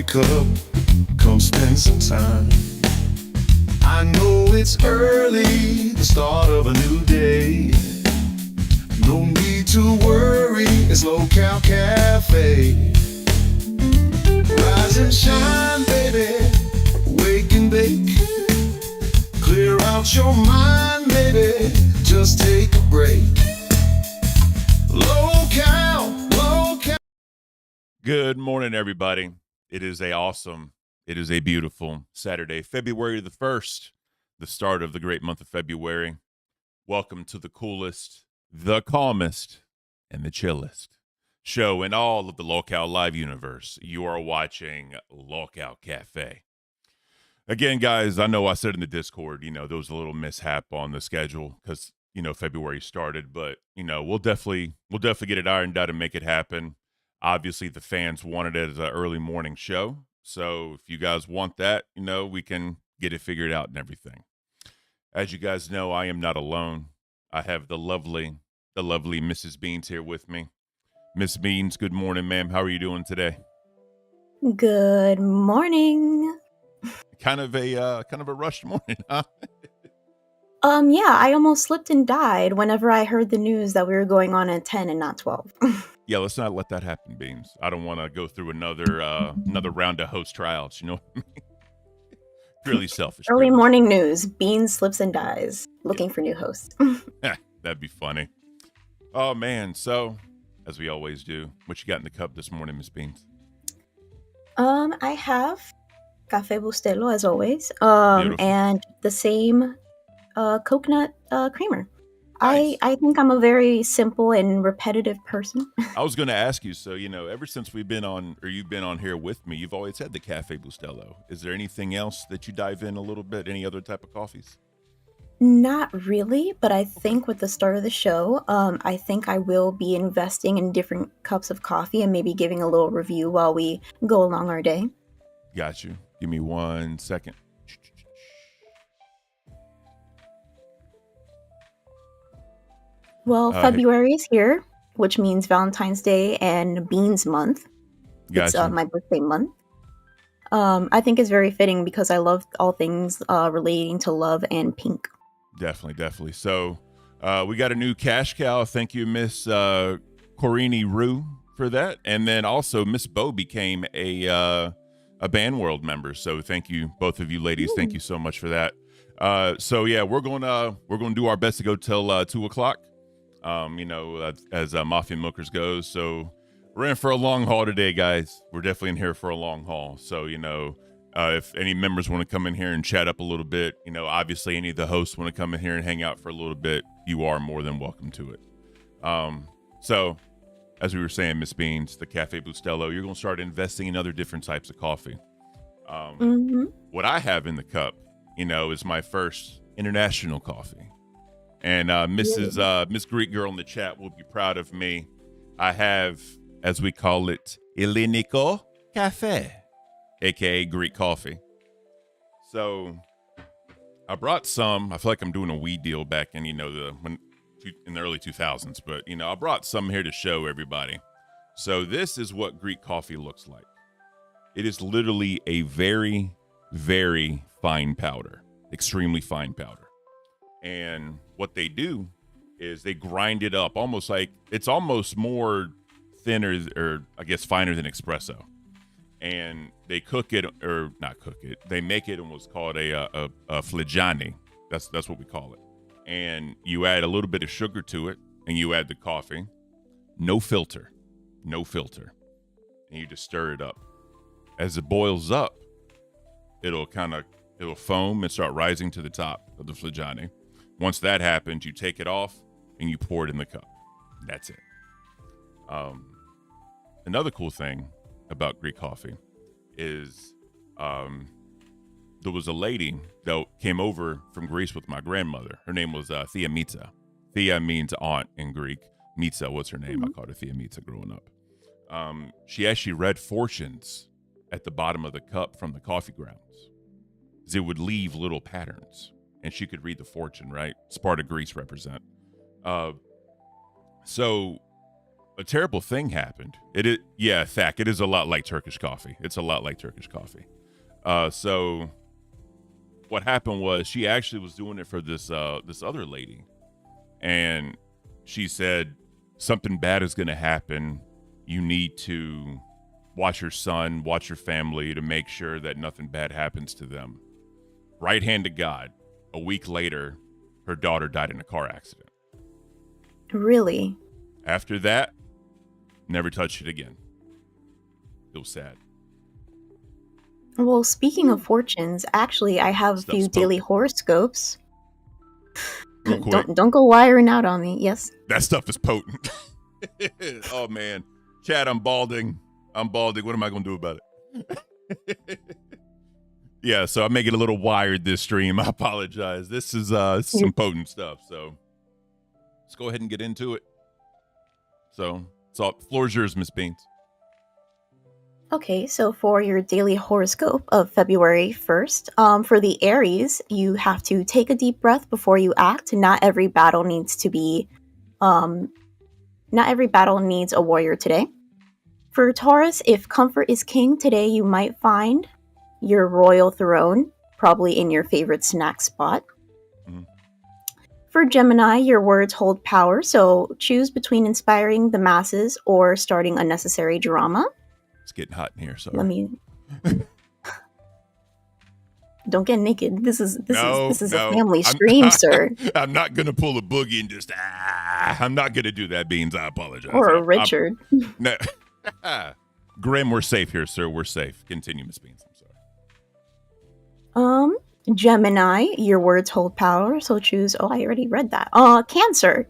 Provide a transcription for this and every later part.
Cup, come spend some time. I know it's early, the start of a new day. No need to worry, it's LolCow Cafe. Rise and shine, baby, wake and bake. Clear out your mind, baby, just take a break. LolCow, LolCow. Good morning, everybody. It is a beautiful Saturday, February the 1st, the start of the great month of February. Welcome to the coolest, the calmest, and the chillest show in all of the LolCow Live universe. You are watching LolCow Cafe. Again, guys, I know I said in the Discord, there was a little mishap on the schedule because, February started, but, we'll definitely get it ironed out and make it happen. Obviously, the fans wanted it as an early morning show. So if you guys want that, we can get it figured out and everything. As you guys know, I am not alone. I have the lovely Mrs. Beans here with me. Miss Beans, good morning, ma'am. How are you doing today? Good morning. Kind of a rushed morning, huh? Yeah, I almost slipped and died whenever I heard the news that we were going on at 10 and not 12. Yeah, let's not let that happen, Beans. I don't want to go through another round of host trials, Really selfish. Early morning news. Beans slips and dies. Looking for new hosts. That'd be funny. Oh, man. So, as we always do, what you got in the cup this morning, Miss Beans? I have Café Bustelo, as always. Beautiful. And the same coconut creamer. Nice. I think I'm a very simple and repetitive person. I was going to ask you, so, ever since you've been on here with me, you've always had the Café Bustelo. Is there anything else that you dive in a little bit? Any other type of coffees? Not really, but I think with the start of the show, I think I will be investing in different cups of coffee and maybe giving a little review while we go along our day. Got you. Give me 1 second. Well, February is here, which means Valentine's Day and Beans Month. It's my birthday month. I think it's very fitting because I love all things relating to love and pink. Definitely. So we got a new cash cow. Thank you, Miss Corini Rue, for that. And then also Miss Bo became a Band World member. So thank you, both of you ladies. Thank you so much for that. So yeah, we're gonna do our best to go till 2:00. As Mafia Milkers goes. So we're in for a long haul today, guys. We're definitely in here for a long haul. So, if any members want to come in here and chat up a little bit, obviously any of the hosts want to come in here and hang out for a little bit, you are more than welcome to it. So as we were saying, Miss Beans, the Café Bustelo, you're going to start investing in other different types of coffee. What I have in the cup, is my first international coffee. And Miss Greek Girl in the chat will be proud of me. I have, as we call it, Illinico Cafe, aka Greek coffee. So I brought some. I feel like I'm doing a weed deal back in in the early 2000s, but I brought some here to show everybody. So this is what Greek coffee looks like. It is literally a very, very fine powder, extremely fine powder. And what they do is they grind it up it's almost more thinner, or I guess finer than espresso. And they they make it in what's called a flagiani. That's what we call it. And you add a little bit of sugar to it, and you add the coffee. No filter. And you just stir it up. As it boils up, it'll foam and start rising to the top of the flagiani. Once that happens, you take it off and you pour it in the cup. That's it. Another cool thing about Greek coffee is there was a lady that came over from Greece with my grandmother. Her name was Thea Mitsa. Thea means aunt in Greek. Mitsa was her name. I called her Thea Mitsa growing up. She actually read fortunes at the bottom of the cup from the coffee grounds. It would leave little patterns, and she could read the fortune, right? Sparta, Greece represent. So a terrible thing happened. It is a lot like Turkish coffee. It's a lot like Turkish coffee. So what happened was she actually was doing it for this other lady, and she said something bad is going to happen. You need to watch your son, watch your family to make sure that nothing bad happens to them. Right hand to God. A week later, her daughter died in a car accident. Really? After that, never touched it again. It was sad. Well, speaking of fortunes, actually, I have a few daily horoscopes. Real quick. Don't go wiring out on me. Yes. That stuff is potent. Oh man, Chad, I'm balding. What am I gonna do about it? Yeah, so I make it a little wired this stream. I apologize. This is some potent stuff. So let's go ahead and get into it. So floor's yours, Miss Beans. Okay, so for your daily horoscope of February 1st, for the Aries, you have to take a deep breath before you act. Not every battle needs a warrior today. For Taurus, if comfort is king today, you might find your royal throne, probably in your favorite snack spot. Mm-hmm. For Gemini, your words hold power, so choose between inspiring the masses or starting unnecessary drama. It's getting hot in here, so don't get naked. This is a family stream, sir. I'm not gonna pull a boogie and just I'm not gonna do that, Beans. I apologize. Or a Richard. No. Grim, we're safe here, sir. We're safe. Continue, Miss Beans. I'm sorry. Gemini, your words hold power, so choose. Oh, I already read that. Cancer,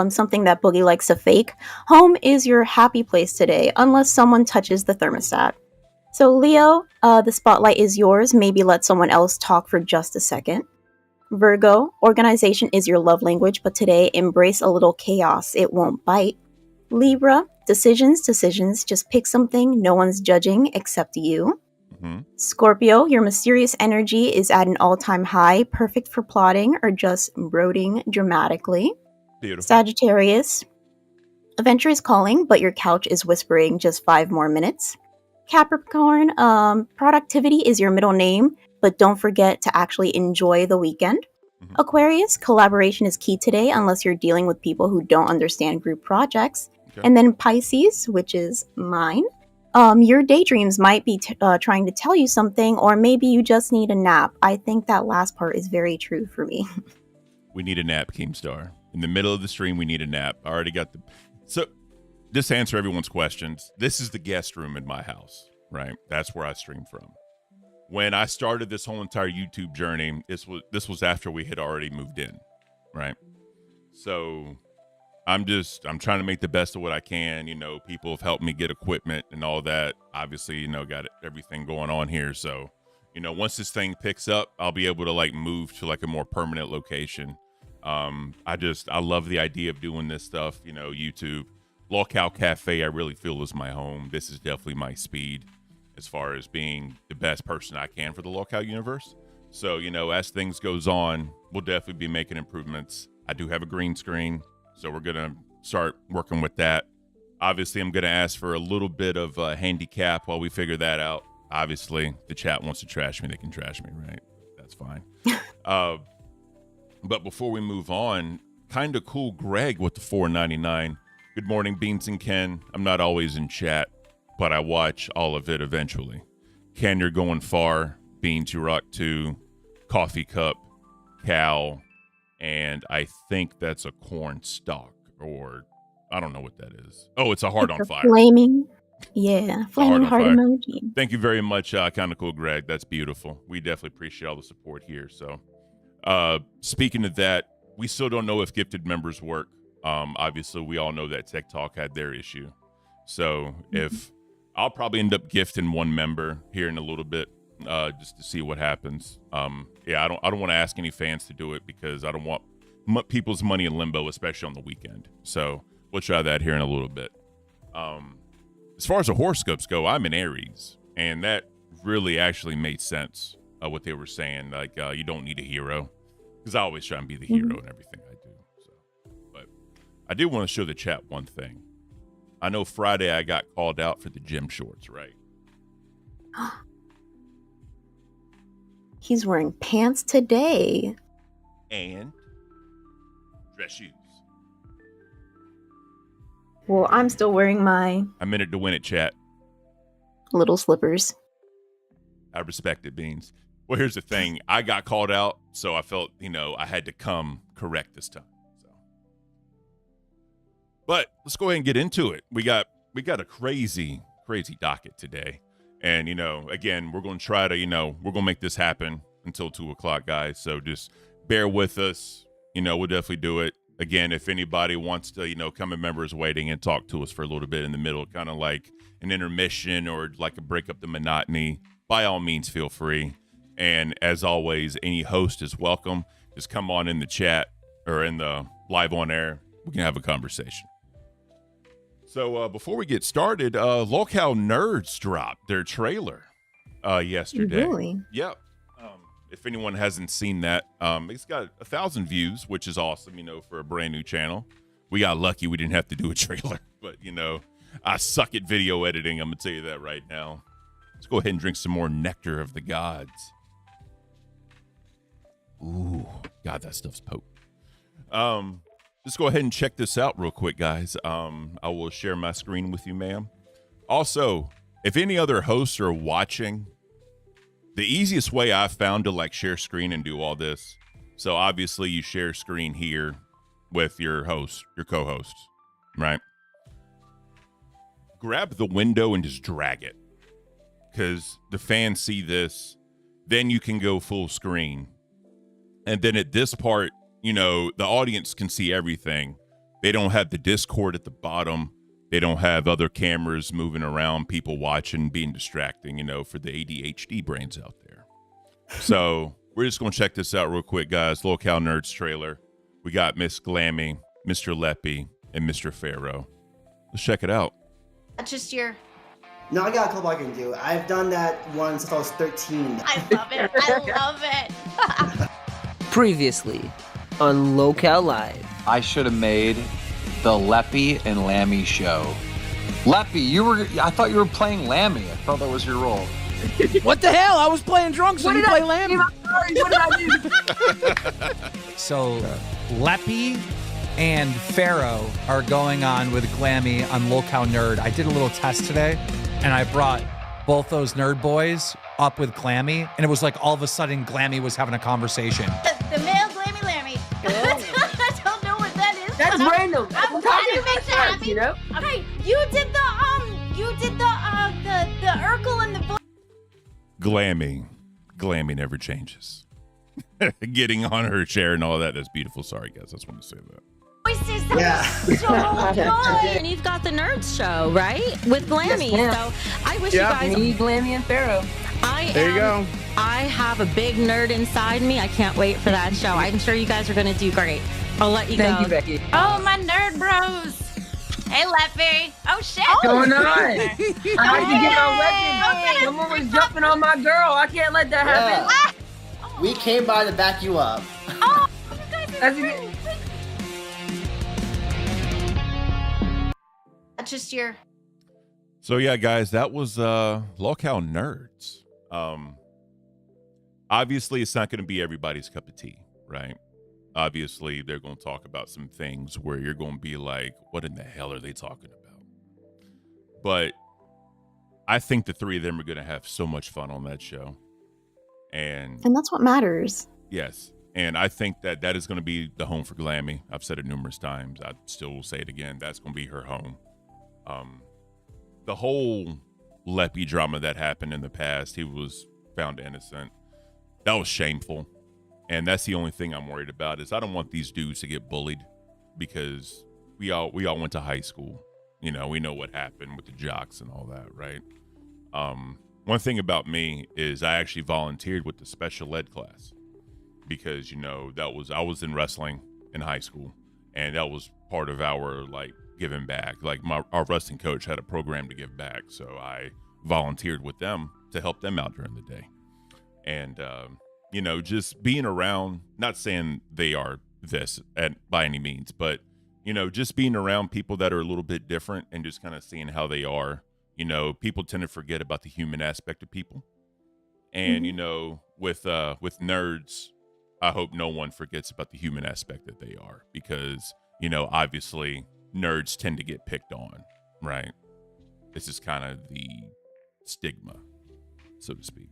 something that Boogie likes to fake. Home is your happy place today, unless someone touches the thermostat. So Leo, the spotlight is yours. Maybe let someone else talk for just a second. Virgo, organization is your love language, but today embrace a little chaos. It won't bite. Libra, decisions. Just pick something. No one's judging except you. Mm-hmm. Scorpio, your mysterious energy is at an all-time high, perfect for plotting or just brooding dramatically. Beautiful. Sagittarius, adventure is calling, but your couch is whispering just 5 more minutes. Capricorn, productivity is your middle name, but don't forget to actually enjoy the weekend. Mm-hmm. Aquarius, collaboration is key today unless you're dealing with people who don't understand group projects. Okay. And then Pisces, which is mine. Your daydreams might be trying to tell you something, or maybe you just need a nap. I think that last part is very true for me. We need a nap, Keemstar. In the middle of the stream, we need a nap. I already got So, just to answer everyone's questions, this is the guest room in my house, right? That's where I stream from. When I started this whole entire YouTube journey, this was after we had already moved in, right? So I'm trying to make the best of what I can. You know, people have helped me get equipment and all that. Obviously, you know, got everything going on here. So, you know, once this thing picks up, I'll be able to move to a more permanent location. I love the idea of doing this stuff. You know, YouTube, LolCow Cafe, I really feel is my home. This is definitely my speed as far as being the best person I can for the LolCow universe. So, you know, as things goes on, we'll definitely be making improvements. I do have a green screen, so we're going to start working with that. Obviously, I'm going to ask for a little bit of a handicap while we figure that out. Obviously, the chat wants to trash me. They can trash me, right? That's fine. But before we move on, kind of cool Greg with the $4.99. Good morning, Beans and Ken. I'm not always in chat, but I watch all of it eventually. Ken, you're going far. Beans, you rock too. Coffee cup, cow, and I think that's a corn stalk, or I don't know what that is. Oh, it's a heart on fire. Flaming heart emoji. Thank you very much, kind of cool Greg. That's beautiful. We definitely appreciate all the support here. So speaking of that, we still don't know if gifted members work. Obviously, we all know that TikTok had their issue. So if I'll probably end up gifting one member here in a little bit just to see what happens. Yeah, I don't want to ask any fans to do it because I don't want people's money in limbo, especially on the weekend. So we'll try that here in a little bit. As far as the horoscopes go, I'm in Aries, and that really actually made sense. What they were saying, like you don't need a hero, because I always try and be the hero in everything I do. So, but I did want to show the chat one thing. I know Friday I got called out for the gym shorts, right? He's wearing pants today. And dress shoes. Well, I'm still wearing my I'm in it to win it, chat. little slippers. I respect it, Beans. Well, here's the thing. I got called out, so I felt, I had to come correct this time. So, but let's go ahead and get into it. We got a crazy docket today. And, again, we're going to try to, we're going to make this happen until 2 o'clock, guys. So just bear with us. We'll definitely do it. Again, if anybody wants to, come in members waiting and talk to us for a little bit in the middle, kind of like an intermission or like a break up the monotony, by all means, feel free. And as always, any host is welcome. Just come on in the chat or in the live on air. We can have a conversation. So before we get started, LolCow Nerds dropped their trailer yesterday. Really? Yep. If anyone hasn't seen that, it's got 1,000 views, which is awesome, for a brand new channel. We got lucky we didn't have to do a trailer, but, I suck at video editing. I'm going to tell you that right now. Let's go ahead and drink some more nectar of the gods. Ooh, God, that stuff's potent. Let's go ahead and check this out real quick, guys. I will share my screen with you, ma'am. Also, if any other hosts are watching, the easiest way I've found to share screen and do all this. So obviously you share screen here with your host, your co-hosts, right? Grab the window and just drag it, because the fans see this. Then you can go full screen. And then at this part, the audience can see everything. They don't have the Discord at the bottom. They don't have other cameras moving around, people watching, being distracting, for the ADHD brains out there. So we're just going to check this out real quick, guys. LolCow Nerds trailer. We got Miss Glammy, Mr. Leppy, and Mr. Pharaoh. Let's check it out. That's just your... No, I got a couple I can do. I've done that once since I was 13. I love it. I love it. Previously on LolCow Live. I should have made the Leppy and Lammy show. Leppy, I thought you were playing Lammy. I thought that was your role. What the hell? I was playing drunk, so you play Lammy. Sorry, what did I do? So Leppy and Pharaoh are going on with Glammy on LolCow Nerd. I did a little test today, and I brought both those nerd boys up with Glammy, and it was like all of a sudden Glammy was having a conversation. The male Glammy Lammy. I don't know what that is. That's random. I'm glad you make that happy. Okay, you did the Urkel and the book. Glammy never changes. Getting on her chair and all that. That's beautiful. Sorry, guys. I just want to say that. Voices. Yeah. So good. And you've got the Nerds show, right? With Glammy. Yes, so I wish you guys... Me, Glammy, and Pharaoh. There you go. I have a big nerd inside me. I can't wait for that show. I'm sure you guys are going to do great. I'll let you go. Thank you, Becky. Oh, my nerd bros. Hey, Leppy. Oh, shit. What's going on? I had to get my weapon. Okay. Someone was jumping on my girl. I can't let that happen. We came by to back you up. Oh, you guys are That's great. it. That's just your... So yeah, guys, that was LolCow Nerds. Obviously, it's not going to be everybody's cup of tea, right? Obviously, they're going to talk about some things where you're going to be like, what in the hell are they talking about? But I think the three of them are going to have so much fun on that show. And And that's what matters. yes, and I think that is going to be the home for Glammy. I've said it numerous times. I still will say it again. That's going to be her home. The whole Leppy drama that happened in the past, he was found innocent. That was shameful. And that's the only thing I'm worried about is I don't want these dudes to get bullied because we all went to high school. We know what happened with the jocks and all that, right? one thing about me is I actually volunteered with the special ed class because, I was in wrestling in high school, and that was part of our like giving back. Like our wrestling coach had a program to give back. So I volunteered with them to help them out during the day. And, just being around, not saying they are this by any means, but, just being around people that are a little bit different and just kind of seeing how they are. People tend to forget about the human aspect of people. And, with nerds, I hope no one forgets about the human aspect that they are because, obviously nerds tend to get picked on, right? This is kind of the stigma, so to speak.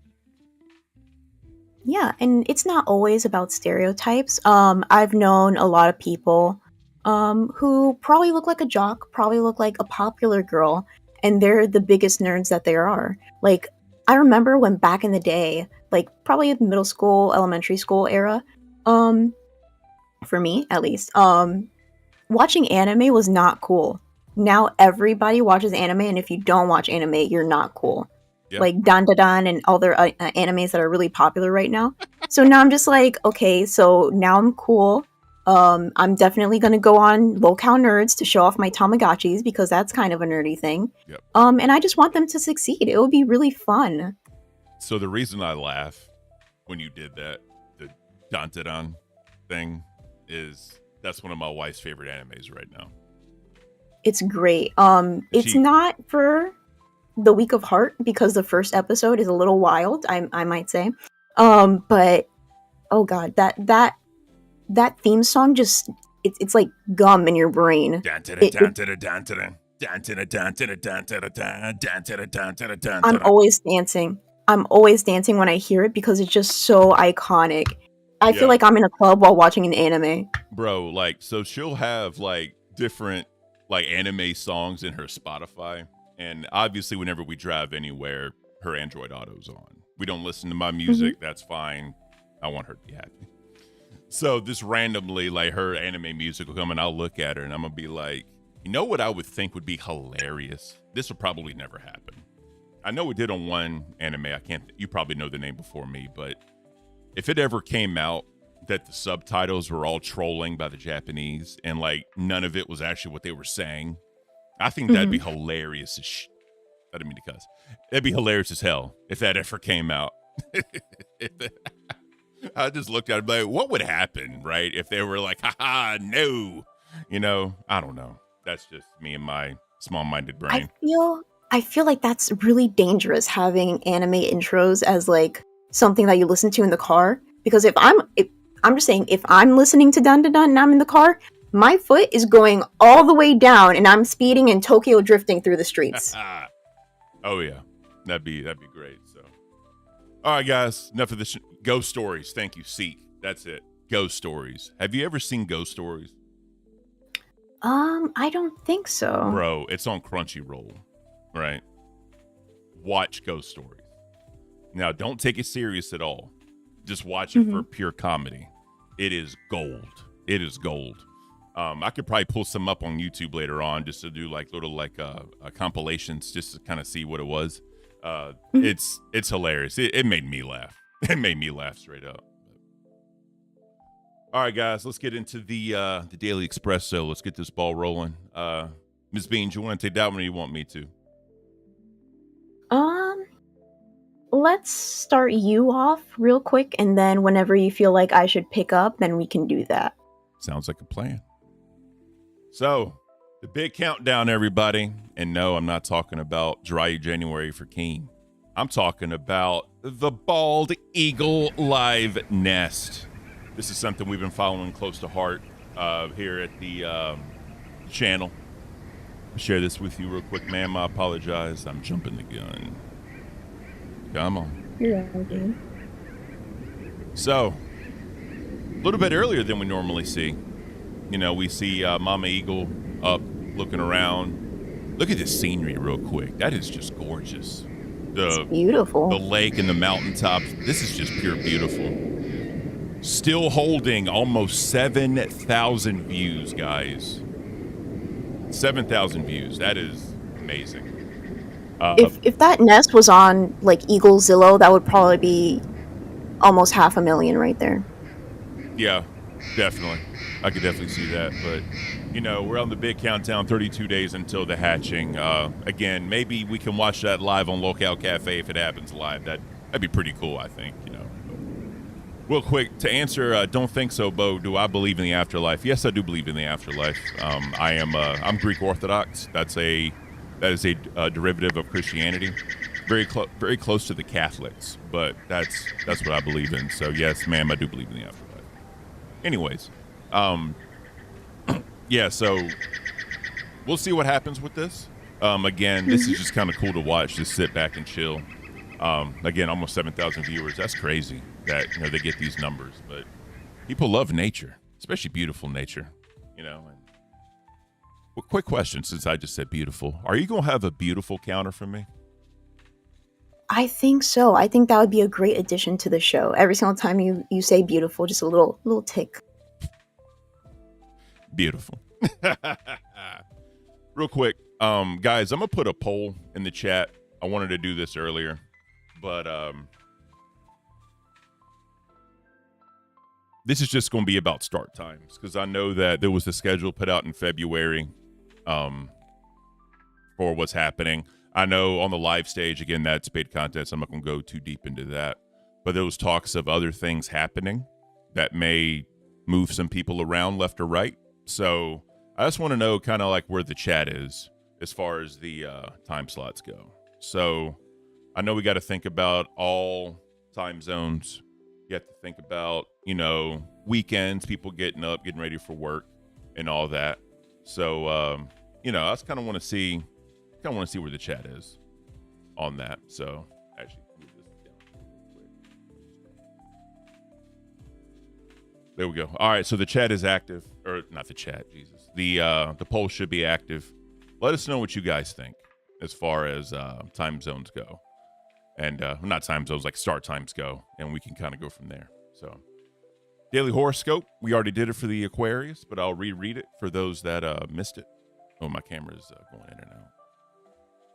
Yeah, and it's not always about stereotypes. I've known a lot of people who probably look like a jock, probably look like a popular girl, and they're the biggest nerds that there are. Like, I remember when back in the day, like probably middle school, elementary school era, for me at least, watching anime was not cool. Now everybody watches anime, and if you don't watch anime, you're not cool. Yep. Like Dan Da Dan and all their animes that are really popular right now. So now I'm just like, okay, so now I'm cool. I'm definitely going to go on LolCow Nerds to show off my Tamagotchis because that's kind of a nerdy thing. Yep. And I just want them to succeed. It would be really fun. So the reason I laugh when you did that, the Dan Da Dan thing, is that's one of my wife's favorite animes right now. It's great. It's not for the weak of heart because the first episode is a little wild, I might say. But oh god, that theme song just it's like gum in your brain. I'm always dancing. I'm always dancing when I hear it because it's just so iconic. I feel like I'm in a club while watching an anime. Bro, like, so she'll have like different like anime songs in her Spotify, and obviously whenever we drive anywhere, her Android Auto's on. We don't listen to my music. That's fine. I want her to be happy. So this randomly, like, her anime music will come and I'll look at her and I'm gonna be like, you know what I would think would be hilarious? This will probably never happen. I know we did on one anime. You probably know the name before me, but if it ever came out that the subtitles were all trolling by the Japanese and like none of it was actually what they were saying, I think that'd be hilarious as I didn't mean to cuss. That'd be hilarious as hell if that ever came out. I just looked at it like, what would happen, right? If they were like, haha, no. I don't know. That's just me and my small-minded brain. I feel like that's really dangerous, having anime intros as like something that you listen to in the car. Because I'm just saying, if I'm listening to Dun Dun Dun and I'm in the car, my foot is going all the way down and I'm speeding and Tokyo drifting through the streets. Oh yeah, that'd be great. So, all right, guys, enough of this. Ghost stories. Thank you, Seek. That's it. Ghost stories. Have you ever seen Ghost Stories? I don't think so. Bro, it's on Crunchyroll, right? Watch Ghost Stories. Now, don't take it serious at all. Just watch it for pure comedy. It is gold. It is gold. I could probably pull some up on YouTube later on just to do like little like compilations just to kind of see what it was. It's hilarious. It made me laugh. It made me laugh straight up. All right, guys, let's get into the Daily Espresso. Let's get this ball rolling. Ms. Beans, you want to take that one or you want me to? Let's start you off real quick, and then whenever you feel like I should pick up, then we can do that. Sounds like a plan. So, the big countdown, everybody. And no, I'm not talking about Dry January for Keen. I'm talking about the Bald Eagle Live Nest. This is something we've been following close to heart here at the channel. I'll share this with you real quick, ma'am. I apologize. I'm jumping the gun. Come on. You're okay. So, a little bit earlier than we normally see. We see Mama Eagle up, looking around. Look at this scenery real quick. That is just gorgeous. It's beautiful. The lake and the mountaintops. This is just pure beautiful. Still holding almost 7,000 views, guys. 7,000 views. That is amazing. If that nest was on like Eaglezillo, that would probably be almost 500,000 right there. Yeah, definitely. I could definitely see that. But, we're on the big countdown, 32 days until the hatching. Again, maybe we can watch that live on LolCow Cafe if it happens live. That'd be pretty cool, I think, Real quick, to answer, don't think so, Bo, do I believe in the afterlife? Yes, I do believe in the afterlife. I'm Greek Orthodox. That is a derivative of Christianity. Very close to the Catholics, but that's what I believe in. So yes, ma'am, I do believe in the afterlife. Anyways, yeah, so we'll see what happens with this. Again, this is just kind of cool to watch. Just sit back and chill. Again, almost 7,000 viewers. That's crazy that they get these numbers. But people love nature, especially beautiful nature. Well, quick question, since I just said beautiful, are you gonna have a beautiful counter for me? I think so. I think that would be a great addition to the show. Every single time you say beautiful, just a little tick. Beautiful. Real quick, guys, I'm gonna put a poll in the chat. I wanted to do this earlier, but this is just gonna be about start times, because I know that there was a schedule put out in February for what's happening. I know on the live stage, again, that's paid content, so I'm not gonna go too deep into that, but there was talks of other things happening that may move some people around left or right. So I just want to know kind of like where the chat is as far as the time slots go. So I know we got to think about all time zones. You have to think about, weekends, people getting up, getting ready for work and all that. So, I just kind of want to see where the chat is on that. So actually, move this down quick. There we go. All right. So the chat is active, or not the chat, Jesus. The poll should be active. Let us know what you guys think as far as time zones go. And not time zones, like start times go. And we can kind of go from there. So daily horoscope. We already did it for the Aquarius, but I'll reread it for those that missed it. Oh, my camera's going in and out.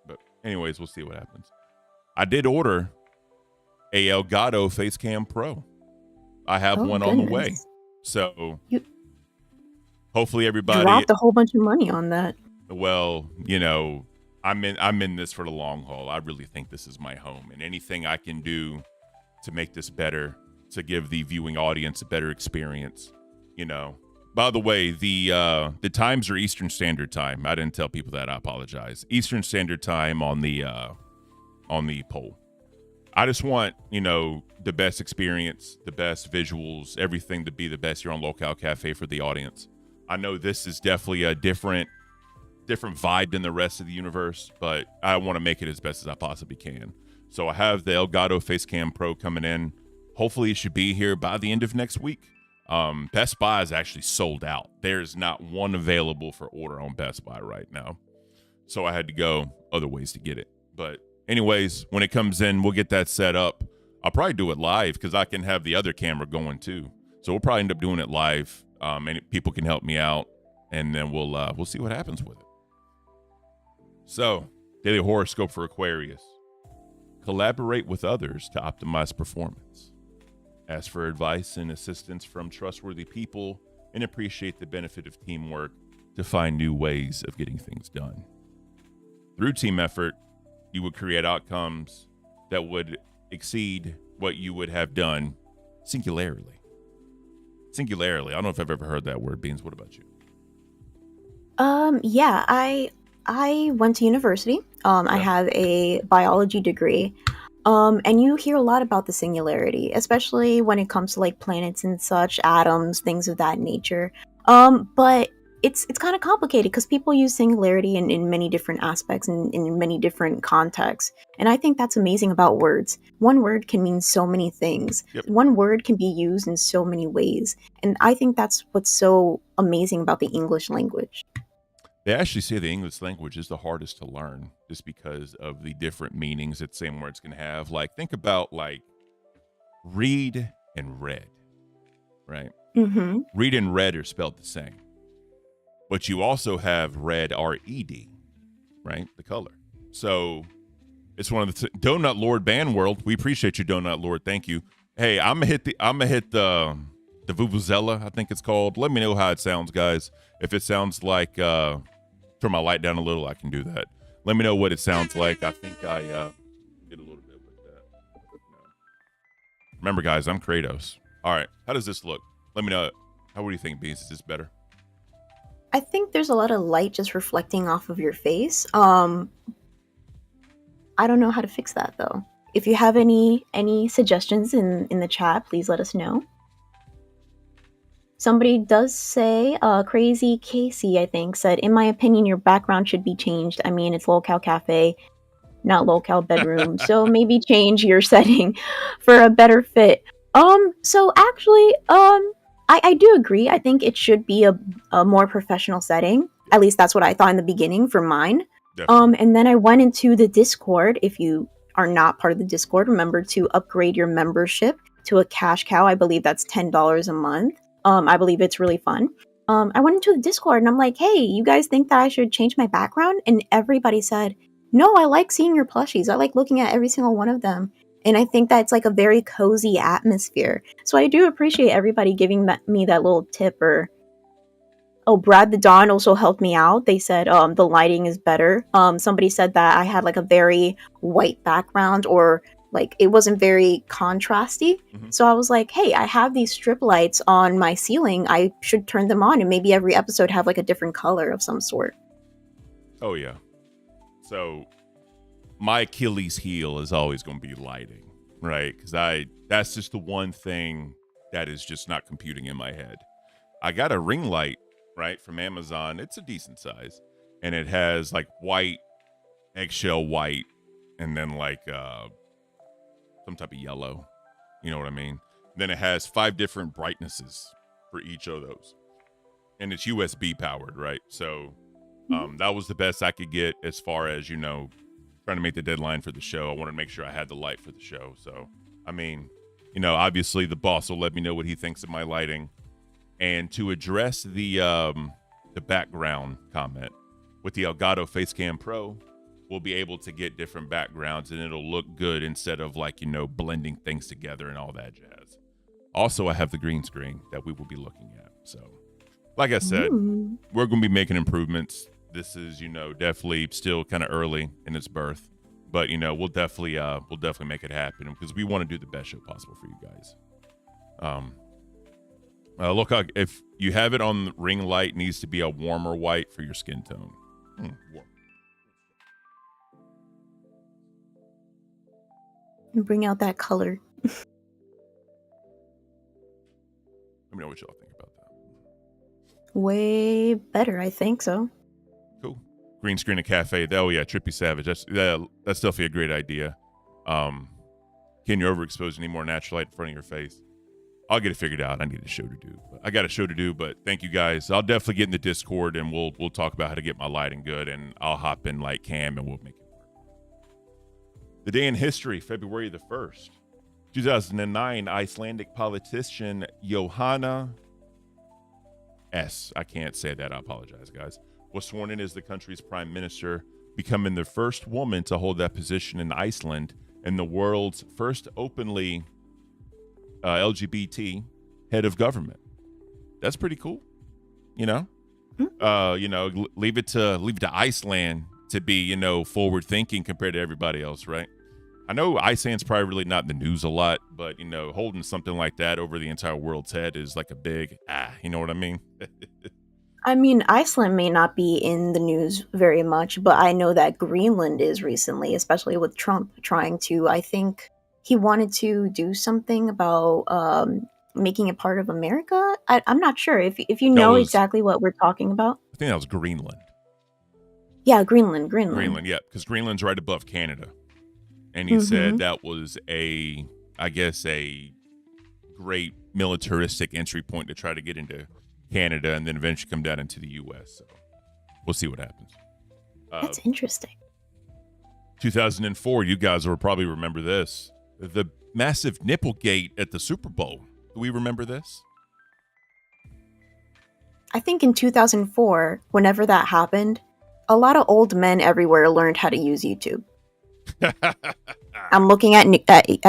But anyways, we'll see what happens. I did order a Elgato Facecam Pro. I have one on the way. So hopefully everybody dropped a whole bunch of money on that. Well, I'm in this for the long haul. I really think this is my home, and anything I can do to make this better, to give the viewing audience a better experience, By the way, the times are Eastern Standard Time. I didn't tell people that. I apologize. Eastern Standard Time on the poll. I just want, the best experience, the best visuals, everything to be the best here on LolCow Cafe for the audience. I know this is definitely a different vibe than the rest of the universe, but I want to make it as best as I possibly can. So I have the Elgato Facecam Pro coming in. Hopefully it should be here by the end of next week. Best Buy is actually sold out. There's not one available for order on Best Buy right now. So I had to go other ways to get it. But anyways, when it comes in, we'll get that set up. I'll probably do it live because I can have the other camera going too. So we'll probably end up doing it live. And people can help me out, and then we'll see what happens with it. So, daily horoscope for Aquarius. Collaborate with others to optimize performance. Ask for advice and assistance from trustworthy people, and appreciate the benefit of teamwork to find new ways of getting things done. Through team effort, you would create outcomes that would exceed what you would have done singularly. Singularly. I don't know if I've ever heard that word. Beans, what about you? Yeah, I went to university. I have a biology degree. And you hear a lot about the singularity, especially when it comes to like planets and such, atoms, things of that nature. But it's kind of complicated because people use singularity in many different aspects and in many different contexts. And I think that's amazing about words. One word can mean so many things. Yep. One word can be used in so many ways. And I think that's what's so amazing about the English language. They actually say the English language is the hardest to learn just because of the different meanings that same words can have. Like, think about like read and read, right? Mm-hmm. Read and red are spelled the same. But you also have red, R-E-D, right? The color. So It's one of the Donut Lord Band World. We appreciate you, Donut Lord. Thank you. Hey, I'm gonna hit the Vuvuzela, I think it's called. Let me know how it sounds, guys. If it sounds like turn my light down a little, I can do that. Let me know what it sounds like. I think I did a little bit with that. Remember, guys, I'm Kratos. All right, how does this look? Let me know. What do you think, Beans? Is this better? I think there's a lot of light just reflecting off of your face. I don't know how to fix that though. If you have any suggestions in the chat, please let us know. Somebody does say, Crazy Casey, I think, said, in my opinion, your background should be changed. I mean, it's LolCow Cafe, not LolCow Bedroom. So maybe change your setting for a better fit. So actually, I do agree. I think it should be a more professional setting. At least that's what I thought in the beginning for mine. Definitely. And then I went into the Discord. If you are not part of the Discord, remember to upgrade your membership to a cash cow. I believe that's $10 a month. I believe it's really fun. I went into the Discord and I'm like, hey, you guys think that I should change my background? And everybody said, no, I like seeing your plushies. I like looking at every single one of them. And I think that's like a very cozy atmosphere. So I do appreciate everybody giving me that little tip. Or Brad the Dawn also helped me out. They said the lighting is better. Somebody said that I had like a very white background, or like it wasn't very contrasty. Mm-hmm. So I was like, hey, I have these strip lights on my ceiling. I should turn them on and maybe every episode have like a different color of some sort. Oh, yeah. So my Achilles heel is always going to be lighting, right? Because that's just the one thing that is just not computing in my head. I got a ring light, right, from Amazon. It's a decent size. And it has like white, eggshell white, and then like some type of yellow. You know what I mean? Then it has 5 different brightnesses for each of those. And it's USB powered, right? So that was the best I could get as far as, trying to make the deadline for the show. I wanted to make sure I had the light for the show. So, I mean, obviously the boss will let me know what he thinks of my lighting. And to address the background comment, with the Elgato Facecam Pro, we'll be able to get different backgrounds and it'll look good instead of like, blending things together and all that jazz. Also, I have the green screen that we will be looking at. So, like I said, we're going to be making improvements. This is, definitely still kind of early in its birth, but we'll definitely make it happen because we want to do the best show possible for you guys. Look, if you have it on ring light, it needs to be a warmer white for your skin tone. Warm. Bring out that color. Let me know what y'all think about that. Way better, I think so. Cool. Green screen and cafe. Oh yeah, Trippy Savage. That's definitely a great idea. Can you overexpose any more natural light in front of your face? I'll get it figured out. I need a show to do. I got a show to do, but thank you guys. I'll definitely get in the Discord and we'll talk about how to get my lighting good, and I'll hop in like Cam and we'll make it work. The day in history, February the 1st, 2009, Icelandic politician Johanna S. I can't say that. I apologize, guys. Was sworn in as the country's prime minister, becoming the first woman to hold that position in Iceland and the world's first openly LGBT head of government. That's pretty cool. Leave it to Iceland to be, forward thinking compared to everybody else, right? I know Iceland's probably really not in the news a lot, but holding something like that over the entire world's head is like a big you know what I mean? I mean, Iceland may not be in the news very much, but I know that Greenland is recently, especially with Trump trying to, I think he wanted to do something about making it part of America. I'm not sure if you know exactly what we're talking about. I think that was Greenland. Yeah, Greenland, yeah, because Greenland's right above Canada. And he said that was a great militaristic entry point to try to get into Canada and then eventually come down into the U.S. So we'll see what happens. That's interesting. 2004, you guys will probably remember this. The massive Nipplegate at the Super Bowl. Do we remember this? I think in 2004, whenever that happened, a lot of old men everywhere learned how to use YouTube. I'm looking at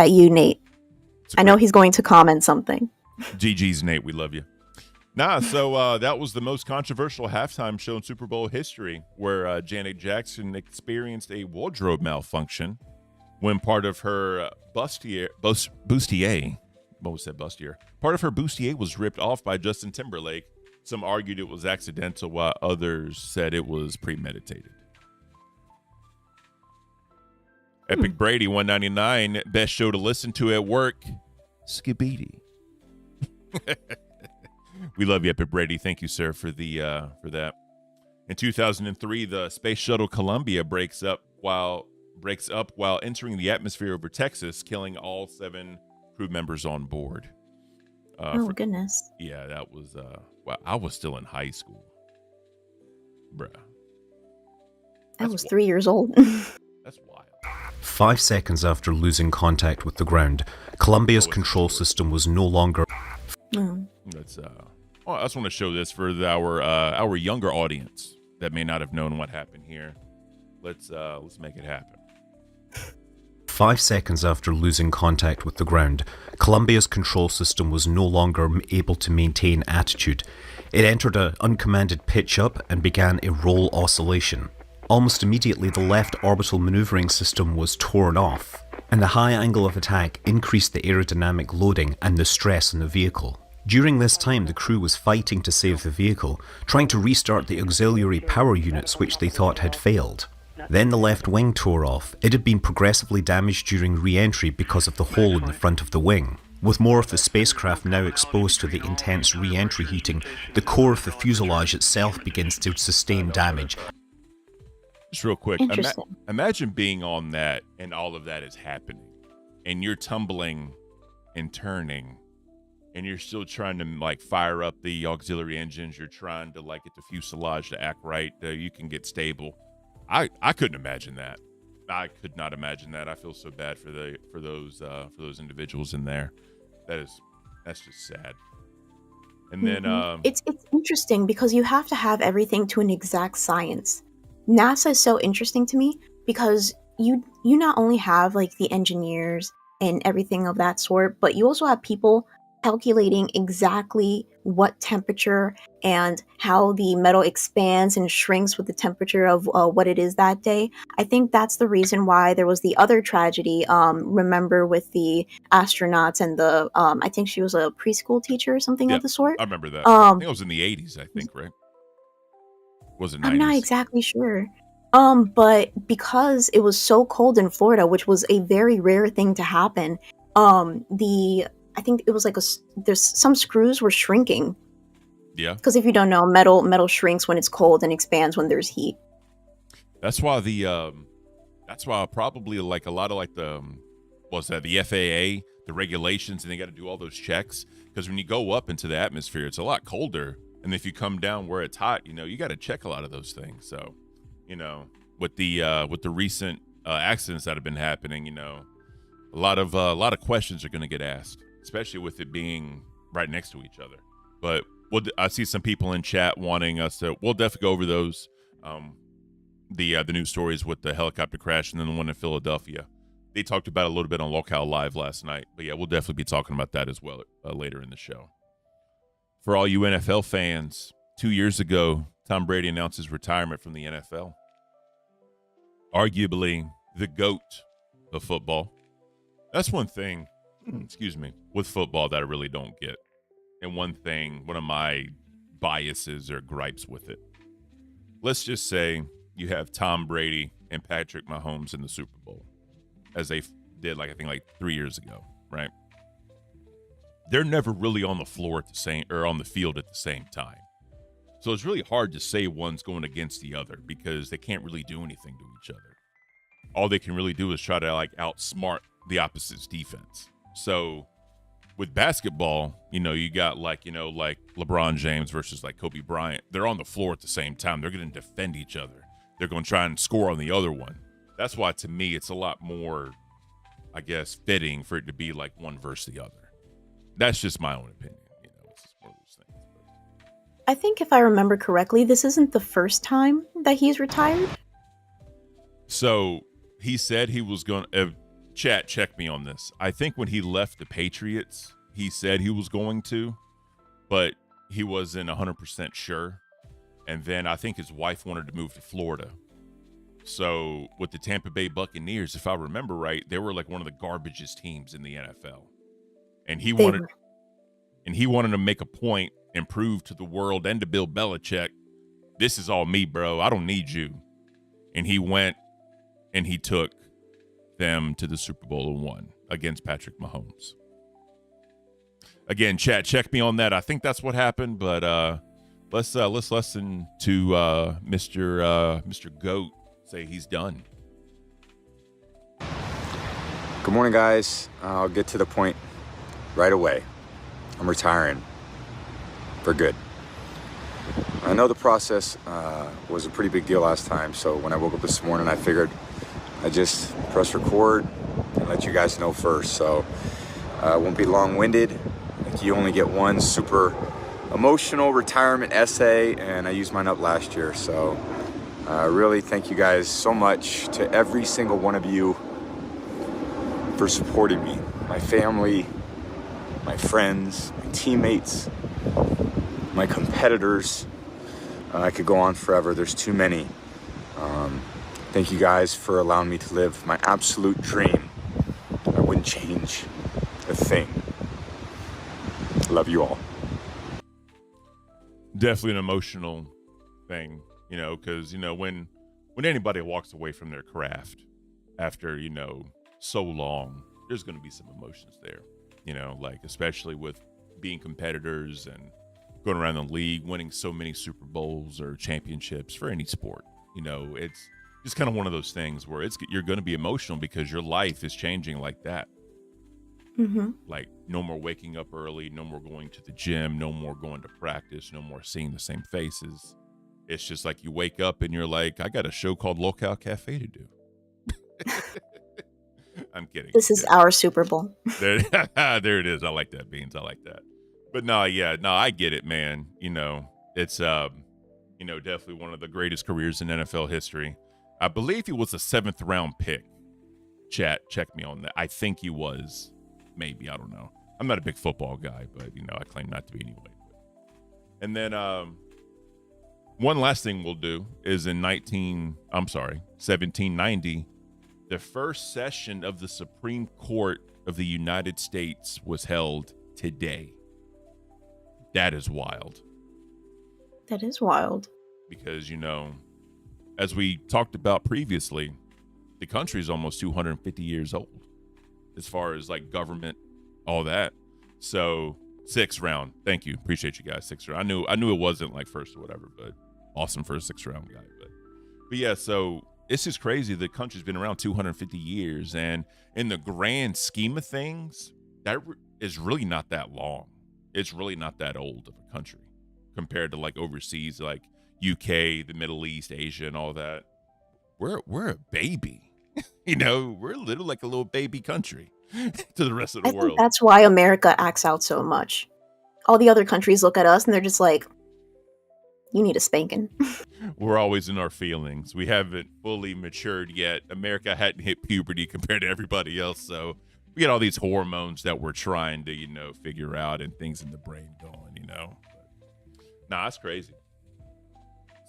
you, Nate. I know he's going to comment something. GG's, Nate. We love you. Nah, so that was the most controversial halftime show in Super Bowl history, where Janet Jackson experienced a wardrobe malfunction when part of her bustier. What was that bustier? Part of her bustier was ripped off by Justin Timberlake. Some argued it was accidental, while others said it was premeditated. Epic Brady 199, best show to listen to at work. Skibidi. We love you, Epic Brady. Thank you, sir, for that. In 2003, the Space Shuttle Columbia breaks up while entering the atmosphere over Texas, killing all 7 crew members on board. Goodness. Yeah, that was well, I was still in high school. Bruh. I was 3 years old. That's wild. 5 seconds after losing contact with the ground, Columbia's control system was no longer... Let's I just want to show this for our younger audience that may not have known what happened here. Let's make it happen. 5 seconds after losing contact with the ground, Columbia's control system was no longer able to maintain attitude. It entered an uncommanded pitch up and began a roll oscillation. Almost immediately, the left orbital maneuvering system was torn off, and the high angle of attack increased the aerodynamic loading and the stress on the vehicle. During this time, the crew was fighting to save the vehicle, trying to restart the auxiliary power units which they thought had failed. Then the left wing tore off. It had been progressively damaged during re-entry because of the hole in the front of the wing. With more of the spacecraft now exposed to the intense re-entry heating, the core of the fuselage itself begins to sustain damage. Just real quick, imagine being on that and all of that is happening, and you're tumbling and turning, and you're still trying to like fire up the auxiliary engines. You're trying to like get the fuselage to act right. You can get stable. I couldn't imagine that. I could not imagine that. I feel so bad for those individuals in there. That's just sad. And then it's interesting because you have to have everything to an exact science. NASA is so interesting to me because you not only have like the engineers and everything of that sort, but you also have people calculating exactly what temperature and how the metal expands and shrinks with the temperature of what it is that day. I think that's the reason why there was the other tragedy, remember, with the astronauts and the, I think she was a preschool teacher or something of the sort. I remember that. I think it was in the 80s, I think, right? Was it 90s? I'm not exactly sure. But because it was so cold in Florida, which was a very rare thing to happen, I think it was like there's some screws were shrinking. Yeah. Because if you don't know, metal shrinks when it's cold and expands when there's heat. That's why probably like a lot of like the FAA, the regulations, and they got to do all those checks because when you go up into the atmosphere, it's a lot colder, and if you come down where it's hot, you got to check a lot of those things. So, with the recent accidents that have been happening, a lot of questions are going to get asked, especially with it being right next to each other. But I see some people in chat wanting us to. We'll definitely go over those, the news stories with the helicopter crash and then the one in Philadelphia. They talked about it a little bit on LolCow Live last night. But yeah, we'll definitely be talking about that as well later in the show. For all you NFL fans, 2 years ago, Tom Brady announced his retirement from the NFL. Arguably the GOAT of football. That's one thing, with football that I really don't get. And one of my biases or gripes with it. Let's just say you have Tom Brady and Patrick Mahomes in the Super Bowl, as they did, I think 3 years ago, right? They're never really on the floor on the field at the same time. So it's really hard to say one's going against the other because they can't really do anything to each other. All they can really do is try to outsmart the opposite's defense. So with basketball, you got like LeBron James versus Kobe Bryant. They're on the floor at the same time. They're going to defend each other. They're going to try and score on the other one. That's why, to me, it's a lot more, I guess, fitting for it to be like one versus the other. That's just my own opinion. It's just one of those things. I think if I remember correctly, this isn't the first time that he's retired. So he said he was going to, chat, check me on this. I think when he left the Patriots, he said he was going to, but he wasn't 100% sure. And then I think his wife wanted to move to Florida. So with the Tampa Bay Buccaneers, if I remember right, they were like one of the garbagest teams in the NFL. And he wanted to make a point and prove to the world and to Bill Belichick, this is all me, bro. I don't need you. And he went and he took them to the Super Bowl and won against Patrick Mahomes. Again, chat, check me on that. I think that's what happened, but let's listen to Mr. Goat say he's done. Good morning, guys. I'll get to the point right away. I'm retiring for good. I know the process was a pretty big deal last time, so when I woke up this morning, I figured I'd just press record and let you guys know first. So I won't be long-winded. You only get one super emotional retirement essay, and I used mine up last year. So really thank you guys so much, to every single one of you, for supporting me, my family, my friends, my teammates, my competitors. I could go on forever. There's too many. Thank you guys for allowing me to live my absolute dream. I wouldn't change a thing. Love you all. Definitely an emotional thing, you know, because, you know, when anybody walks away from their craft after, you know, so long, there's going to be some emotions there, you know, like especially with being competitors and going around the league, winning so many Super Bowls or championships for any sport. You know, it's just kind of one of those things where you're going to be emotional because your life is changing like that. Mm-hmm. Like no more waking up early, no more going to the gym, no more going to practice, no more seeing the same faces. It's just like you wake up and you're like, I got a show called LolCow Cafe to do. I'm kidding. This is our Super Bowl. There it is. I like that, Beans. I like that. But no, I get it, man. You know, it's you know, definitely one of the greatest careers in NFL history. I believe he was a 7th round pick. Chat, check me on that. I think he was. Maybe, I don't know. I'm not a big football guy, but you know, I claim not to be anyway. And then one last thing we'll do is in 1790, the first session of the Supreme Court of the United States was held today. That is wild. That is wild. Because, you know, as we talked about previously, the country is almost 250 years old as far as like government, all that. So 6th round. Thank you. Appreciate you guys. 6th round. I knew it wasn't like first or whatever, but awesome for a 6th round guy. But yeah, so it's just crazy. The country's been around 250 years, and in the grand scheme of things, that is really not that long. It's really not that old of a country compared to like overseas, like UK, the Middle East, Asia, and all that. We're a baby. You know, we're like a little baby country to the rest of the world. Think that's why America acts out so much. All the other countries look at us and they're just like, you need a spanking. We're always in our feelings. We haven't fully matured yet. America hadn't hit puberty compared to everybody else. So we got all these hormones that we're trying to, you know, figure out and things in the brain going, you know. But, that's crazy.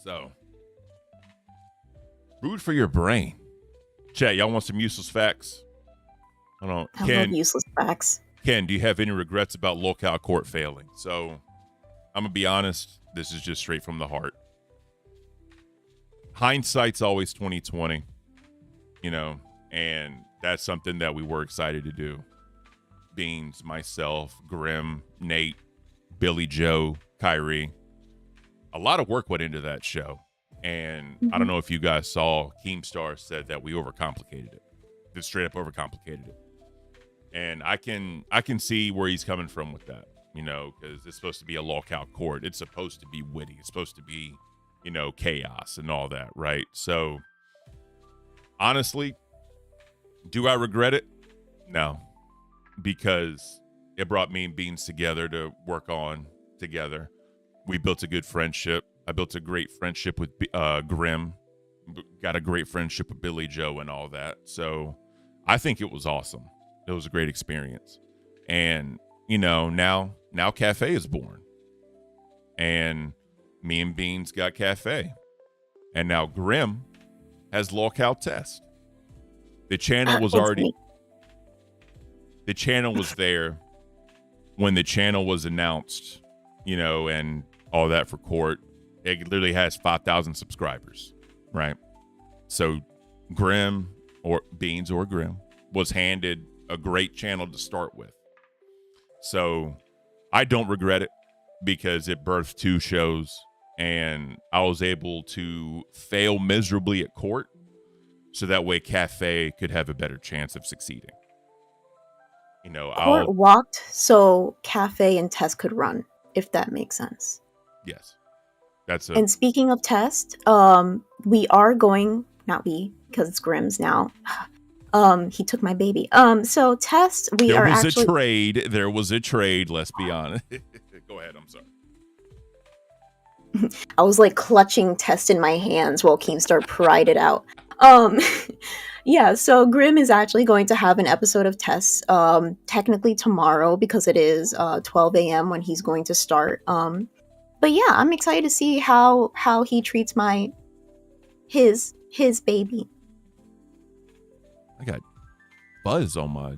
So, root for your brain. Chat, y'all want some useless facts? I love useless facts. Ken, do you have any regrets about LolCow Court failing? So, I'm going to be honest. This is just straight from the heart. Hindsight's always 20/20, you know, and that's something that we were excited to do. Beans, myself, Grim, Nate, Billy Joe, Kyrie. A lot of work went into that show. And I don't know if you guys saw, Keemstar said that we overcomplicated it. Just straight up overcomplicated it. And I can see where he's coming from with that, you know, because it's supposed to be a LolCow Court. It's supposed to be witty. It's supposed to be, you know, chaos and all that, right? So, honestly, do I regret it? No. Because it brought me and Beans together to work on together. We built a good friendship. I built a great friendship with Grim, got a great friendship with Billy Joe and all that. So I think it was awesome. It was a great experience. And, you know, now Cafe is born. And me and Beans got Cafe. And now Grim has LolCow Test. The channel was the channel was there when the channel was announced, you know, and all that for Court. It literally has 5,000 subscribers, right? So Grim or Beans or Grim was handed a great channel to start with. So I don't regret it because it birthed 2 shows and I was able to fail miserably at Court so that way Cafe could have a better chance of succeeding. You know, Court walked so Cafe and Test could run, if that makes sense. Yes. And speaking of Test, we are going, not we, because it's Grim's now. He took my baby. So Test, there was a trade, let's be honest. Go ahead, I'm sorry. I was like clutching Test in my hands while Keemstar pried it out. Yeah, so Grim is actually going to have an episode of Test technically tomorrow because it is 12 a.m. when he's going to start. But yeah, I'm excited to see how he treats his baby. I got buzz on my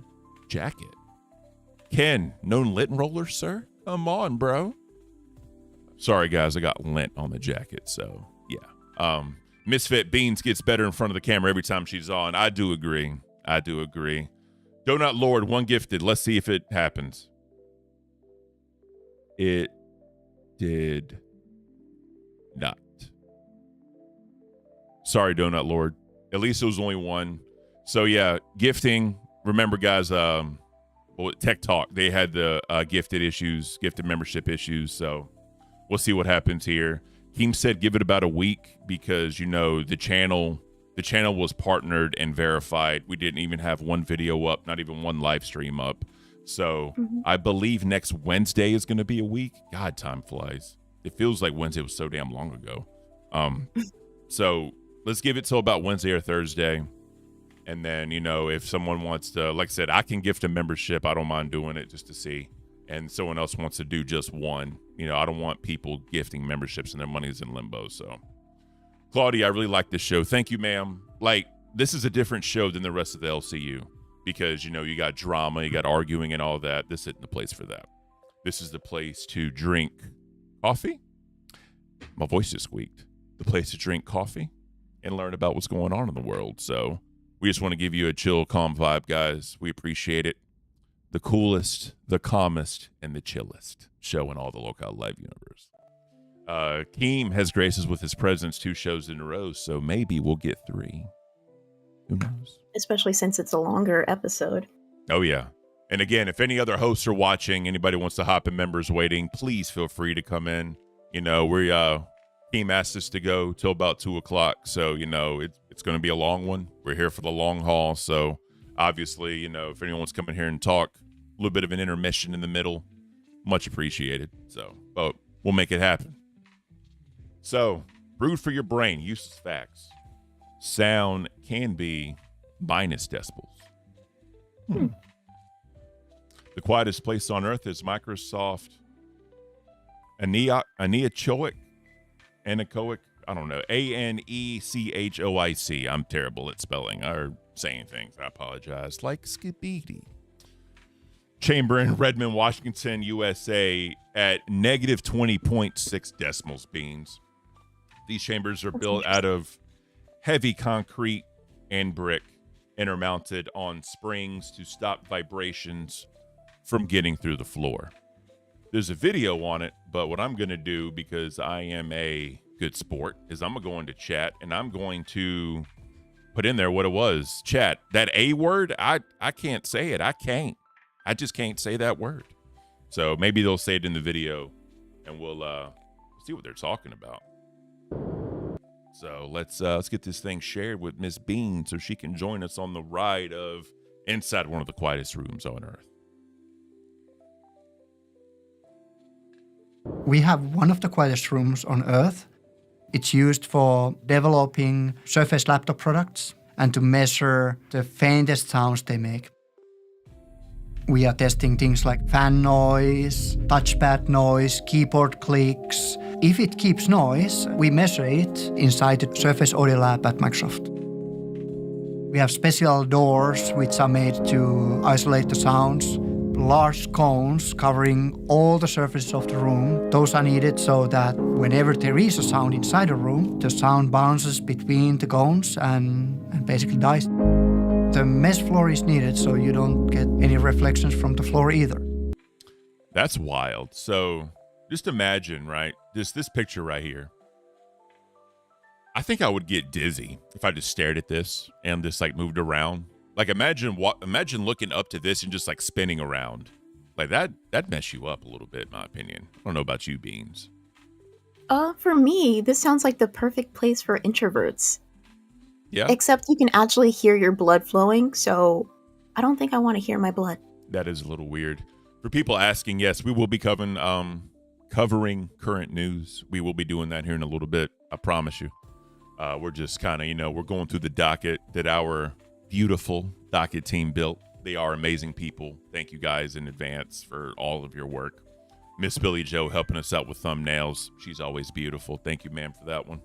jacket. Ken, no lint roller, sir? Come on, bro. Sorry, guys, I got lint on the jacket, so yeah. Misfit Beans gets better in front of the camera every time she's on. I do agree. Donut Lord, 1 gifted. Let's see if it happens. It did not. Sorry, Donut Lord. At least it was only 1. So yeah, gifting. Remember, guys, Tech Talk, they had the gifted membership issues. So we'll see what happens here. Keem said give it about a week because, you know, the channel was partnered and verified. We didn't even have 1 video up, not even 1 live stream up. So I believe next Wednesday is going to be a week. God, time flies. It feels like Wednesday was so damn long ago. So let's give it till about Wednesday or Thursday. And then, you know, if someone wants to, like I said, I can gift a membership. I don't mind doing it just to see. And someone else wants to do just 1. You know, I don't want people gifting memberships and their money is in limbo. So, Claudia, I really like this show. Thank you, ma'am. Like, this is a different show than the rest of the LCU because, you know, you got drama, you got arguing and all that. This isn't the place for that. This is the place to drink coffee. My voice just squeaked. The place to drink coffee and learn about what's going on in the world. So, we just want to give you a chill, calm vibe, guys. We appreciate it. The coolest, the calmest, and the chillest show in all the LolCow Live universe. Keem has graced us with his presence 2 shows in a row, so maybe we'll get 3. Who knows? Especially since it's a longer episode. Oh, yeah. And again, if any other hosts are watching, anybody wants to hop in members waiting, please feel free to come in. You know, Keem asked us to go till about 2 o'clock, so, you know, it's going to be a long one. We're here for the long haul, so obviously, you know, if anyone wants to come in here and talk, a little bit of an intermission in the middle, much appreciated. So, but we'll make it happen. So, brewed for your brain, useless facts. Sound can be minus decibels. The quietest place on earth is Microsoft anechoic. I don't know. Anechoic. I'm terrible at spelling or saying things. I apologize. Like Skibidi. Chamber in Redmond, Washington, USA at negative 20.6 decimals Beans. These chambers are built out of heavy concrete and brick, intermounted on springs to stop vibrations from getting through the floor. There's a video on it, but what I'm going to do, because I am a good sport, is I'm going to go into chat and I'm going to put in there what it was. Chat, that A word, I can't say it. I just can't say that word. So maybe they'll say it in the video and we'll see what they're talking about. So let's get this thing shared with Miss Bean so she can join us on the ride of inside one of the quietest rooms on earth. We have one of the quietest rooms on earth, It's used for developing Surface laptop products and to measure the faintest sounds they make. We are testing things like fan noise, touchpad noise, keyboard clicks. If it keeps noise, we measure it inside the Surface Audio Lab at Microsoft. We have special doors which are made to isolate the sounds. Large cones covering all the surfaces of the room. Those are needed so that whenever there is a sound inside a room, the sound bounces between the cones and basically dies. The mesh floor is needed so you don't get any reflections from the floor either. That's wild. So just imagine, right? This picture right here. I think I would get dizzy if I just stared at this and just like moved around. Like imagine looking up to this and just like spinning around. Like that'd mess you up a little bit, in my opinion. I don't know about you, Beans. For me, this sounds like the perfect place for introverts. Yeah. Except you can actually hear your blood flowing, so I don't think I want to hear my blood. That is a little weird. For people asking, yes, we will be covering current news. We will be doing that here in a little bit. I promise you. We're just kind of, we're going through the docket that our beautiful docket team built. They are amazing people. Thank you guys in advance for all of your work. Miss Billy Joe helping us out with thumbnails. She's always beautiful. Thank you, ma'am, for that one.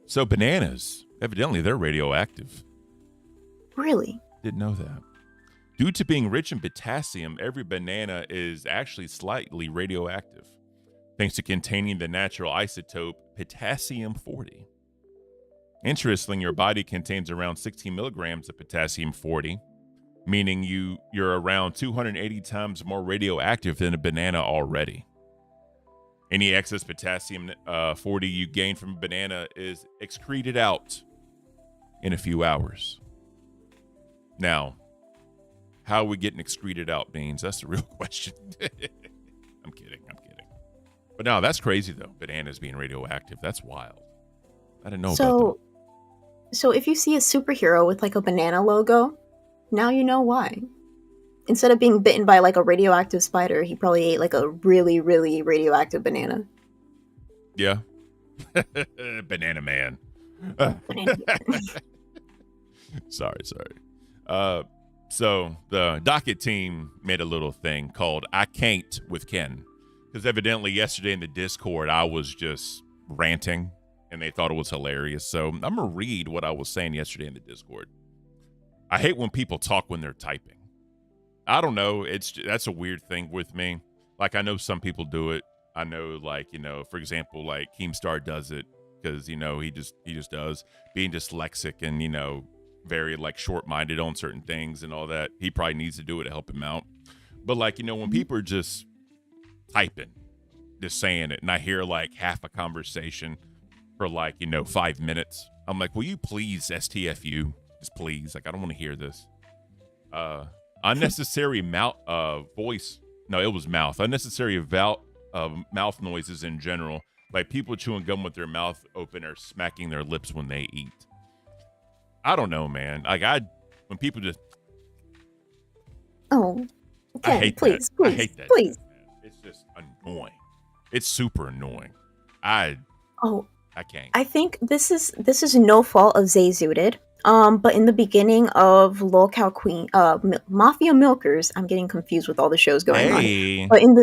So bananas, evidently they're radioactive. Really? Didn't know that. Due to being rich in potassium, every banana is actually slightly radioactive, thanks to containing the natural isotope potassium-40. Interestingly, your body contains around 16 milligrams of potassium-40, meaning you're around 280 times more radioactive than a banana already. Any excess potassium-40 you gain from a banana is excreted out in a few hours. Now, how are we getting excreted out, Beans? That's the real question. I'm kidding. But no, that's crazy, though. Bananas being radioactive. That's wild. I didn't know about that. So if you see a superhero with like a banana logo, now you know why. Instead of being bitten by like a radioactive spider, he probably ate like a really, really radioactive banana. Yeah. Banana man. Banana man. Sorry. So the docket team made a little thing called I Can't with Ken. Because evidently yesterday in the Discord, I was just ranting. And they thought it was hilarious. So I'm going to read what I was saying yesterday in the Discord. I hate when people talk when they're typing. I don't know. That's a weird thing with me. Like, I know some people do it. I know, like, for example, like Keemstar does it because, he just does. Being dyslexic and, very, like, short-minded on certain things and all that. He probably needs to do it to help him out. But, like, when people are just typing, just saying it, and I hear, like, half a conversation for like 5 minutes, I'm like, will you please STFU, just please, like I don't want to hear this. Unnecessary mouth unnecessary mouth noises in general, like people chewing gum with their mouth open or smacking their lips when they eat. I don't know, man. Like when people just okay, I hate please, that. I hate that. Please. It's just annoying. It's super annoying. I can't. I think this is no fault of Zayzooted. But in the beginning of LolCow Mafia Milkers, I'm getting confused with all the shows going on. But in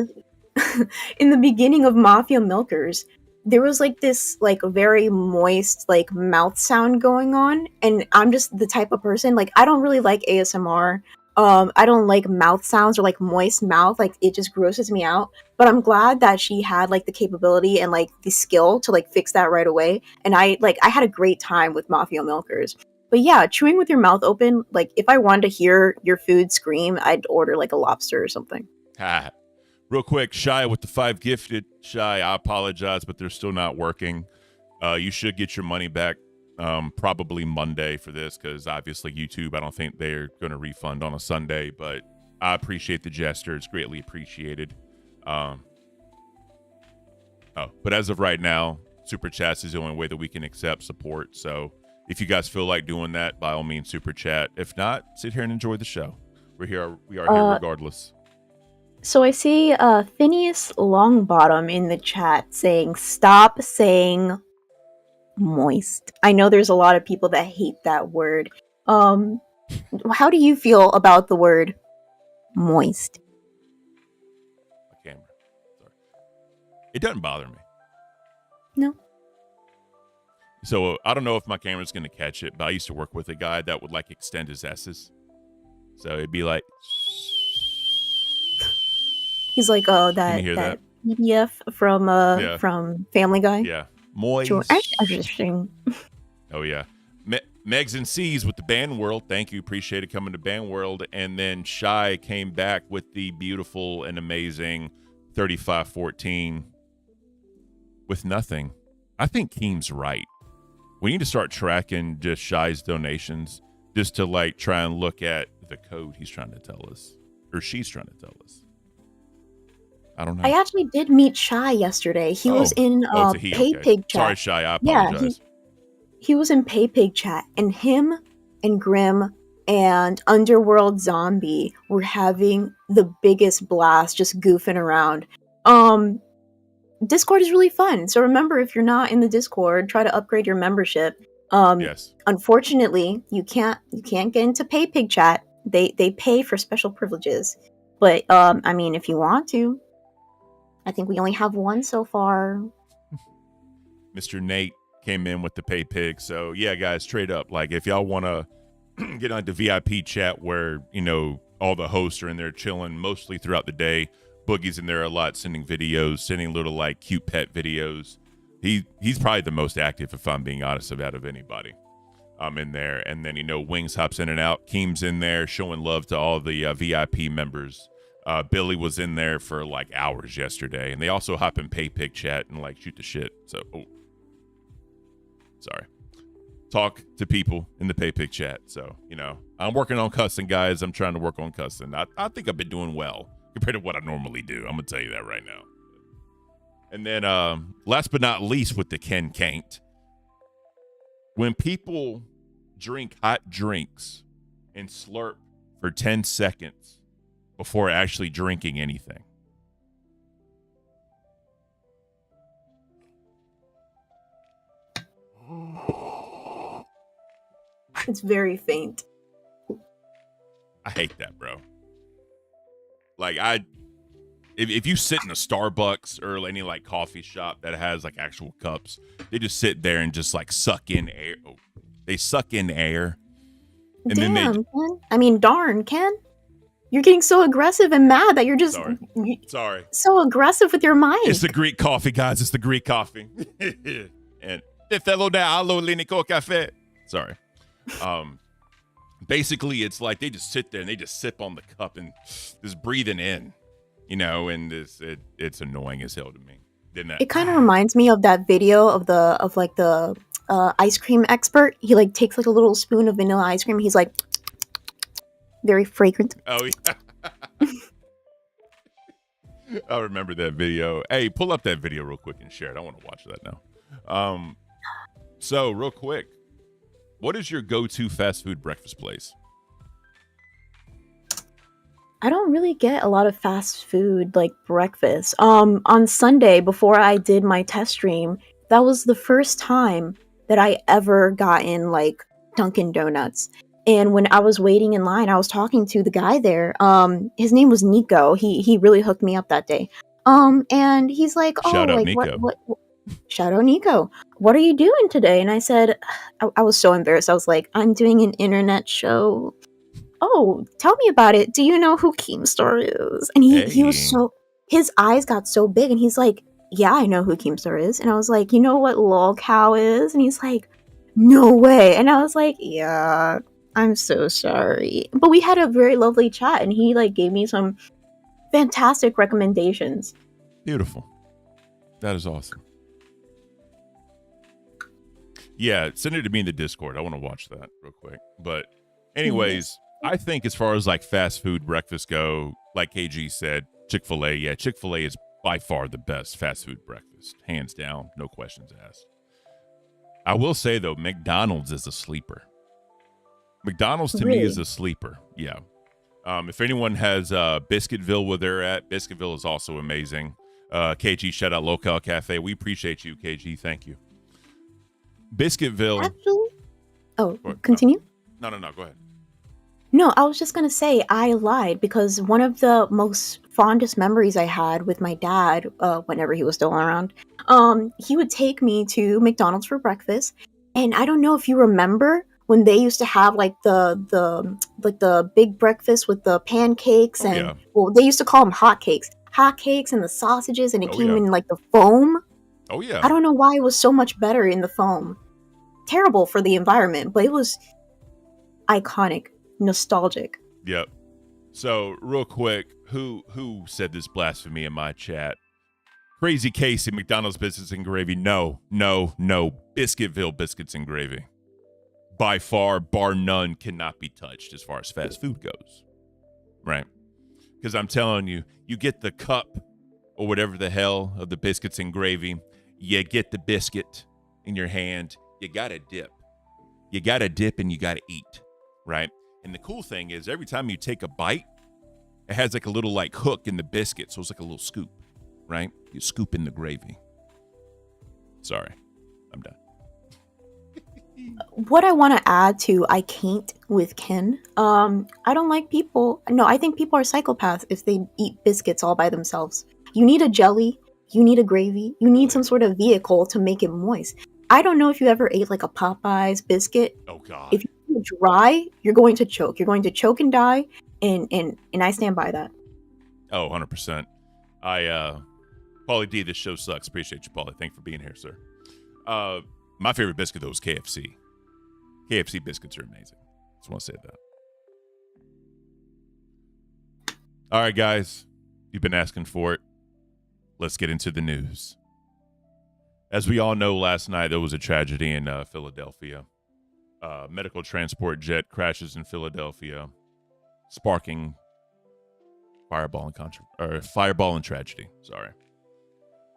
the beginning of Mafia Milkers, there was like this like very moist like mouth sound going on, and I'm just the type of person like I don't really like ASMR. I don't like mouth sounds or like moist mouth. Like it just grosses me out. But I'm glad that she had like the capability and like the skill to like fix that right away. And I had a great time with Mafia Milkers. But yeah, chewing with your mouth open, like if I wanted to hear your food scream, I'd order like a lobster or something. Real quick, Shy with the 5 gifted. Shy, I apologize, but they're still not working. You should get your money back. Probably Monday for this because obviously YouTube, I don't think they're going to refund on a Sunday, but I appreciate the gesture. It's greatly appreciated. But as of right now, Super Chats is the only way that we can accept support. So if you guys feel like doing that, by all means, Super Chat. If not, sit here and enjoy the show. We are here regardless. So I see Phineas Longbottom in the chat saying, stop saying moist. I know there's a lot of people that hate that word. How do you feel about the word moist? My camera. Sorry. It doesn't bother me. No. So I don't know if my camera's going to catch it, but I used to work with a guy that would like extend his S's. So it'd be like. He's like, oh, that PDF from Family Guy. Yeah. Moist. Interesting. Oh, yeah. Megs and C's with the Band World. Thank you. Appreciate it coming to Band World. And then Shy came back with the beautiful and amazing 3514 with nothing. I think Keem's right. We need to start tracking just Shy's donations just to like try and look at the code he's trying to tell us or she's trying to tell us. I don't know. I actually did meet Shy yesterday. He was in PayPig chat. Sorry, Shy. I apologize. Yeah, he was in PayPig chat, and him and Grim and Underworld Zombie were having the biggest blast, just goofing around. Discord is really fun. So remember, if you're not in the Discord, try to upgrade your membership. Yes. Unfortunately, you can't get into PayPig chat. They pay for special privileges. But I mean, if you want to, I think we only have one so far. Mr. Nate came in with the PayPig. So yeah, guys, trade up. Like if y'all want to get on the VIP chat where, you know, all the hosts are in there chilling mostly throughout the day. Boogie's in there a lot, sending videos, sending little like cute pet videos. He's probably the most active, if I'm being honest, out of anybody. I'm in there. And then, you know, Wings hops in and out. Keem's in there showing love to all the VIP members. Billy was in there for like hours yesterday. And they also hop in PayPig chat and like shoot the shit. So, sorry. Talk to people in the PayPig chat. So, you know, I'm working on cussing, guys. I'm trying to work on cussing. I think I've been doing well compared to what I normally do. I'm going to tell you that right now. And then last but not least with the Ken Kanked. When people drink hot drinks and slurp for 10 seconds before actually drinking anything. It's very faint. I hate that, bro. Like if you sit in a Starbucks or any like coffee shop that has like actual cups, they just sit there and just like suck in air. Oh, they suck in air. And Damn, then they Ken. I mean, darn, Ken. You're getting so aggressive and mad that you're just sorry. So aggressive with your mic. It's the Greek coffee, guys. It's the Greek coffee. And sorry. Basically it's like they just sit there and they just sip on the cup and just breathing in, you know, and it's annoying as hell to me. It kind of reminds me of that video of the ice cream expert. He like takes like a little spoon of vanilla ice cream. He's like very fragrant. Oh yeah. I remember that video. Hey, pull up that video real quick and share it. I want to watch that now. So real quick, what is your go-to fast food breakfast place? I don't really get a lot of fast food like breakfast. On Sunday before I did my test stream, that was the first time that I ever got in like Dunkin' Donuts. And when I was waiting in line, I was talking to the guy there. His name was Nico. He really hooked me up that day. And he's like, "Oh, shout out like Nico. what? Shout out Nico. What are you doing today?" And I said, I was so embarrassed. I was like, "I'm doing an internet show." "Oh, tell me about it. Do you know who Keemstar is?" And he was so, his eyes got so big, and he's like, "Yeah, I know who Keemstar is." And I was like, "You know what LolCow is?" And he's like, "No way." And I was like, "Yeah, I'm so sorry." But we had a very lovely chat, and he like gave me some fantastic recommendations. Beautiful. That is awesome. Yeah, send it to me in the Discord. I want to watch that real quick. But anyways, I think as far as like fast food breakfast go, like KG said, Chick-fil-A. Yeah, Chick-fil-A is by far the best fast food breakfast. Hands down, no questions asked. I will say, though, McDonald's is a sleeper. McDonald's to me is a sleeper. Yeah. If anyone has Biscuitville where they're at, Biscuitville is also amazing. KG, shout out LolCow Cafe. We appreciate you, KG. Thank you. Biscuitville. Actually, continue. No. Go ahead. No, I was just gonna say I lied because one of the most fondest memories I had with my dad, whenever he was still around, he would take me to McDonald's for breakfast, and I don't know if you remember when they used to have like the big breakfast with the pancakes and well, they used to call them hotcakes and the sausages, and it came in like the foam. Oh yeah. I don't know why it was so much better in the foam. Terrible for the environment, but it was iconic. Nostalgic. Yep. So real quick, who said this blasphemy in my chat? Crazy Casey, McDonald's biscuits and gravy. No. Biscuitville biscuits and gravy. By far, bar none, cannot be touched as far as fast food goes. Right? Because I'm telling you, you get the cup or whatever the hell of the biscuits and gravy. You get the biscuit in your hand. You got to dip. You got to dip and you got to eat. Right? And the cool thing is every time you take a bite, it has like a little like hook in the biscuit. So it's like a little scoop, right? You scoop in the gravy. Sorry, I'm done. What I want to add to I can't with Ken, I don't like people. No, I think people are psychopaths if they eat biscuits all by themselves. You need a jelly. You need a gravy. You need some sort of vehicle to make it moist. I don't know if you ever ate like a Popeyes biscuit. Oh God. If you're dry, you're going to choke. You're going to choke and die. And I stand by that. Oh, 100%. Paulie D, this show sucks. Appreciate you, Paulie. Thanks for being here, sir. My favorite biscuit, though, is KFC. KFC biscuits are amazing. Just want to say that. All right, guys. You've been asking for it. Let's get into the news. As we all know, last night there was a tragedy in Philadelphia. Medical transport jet crashes in Philadelphia, sparking fireball and tragedy. Sorry.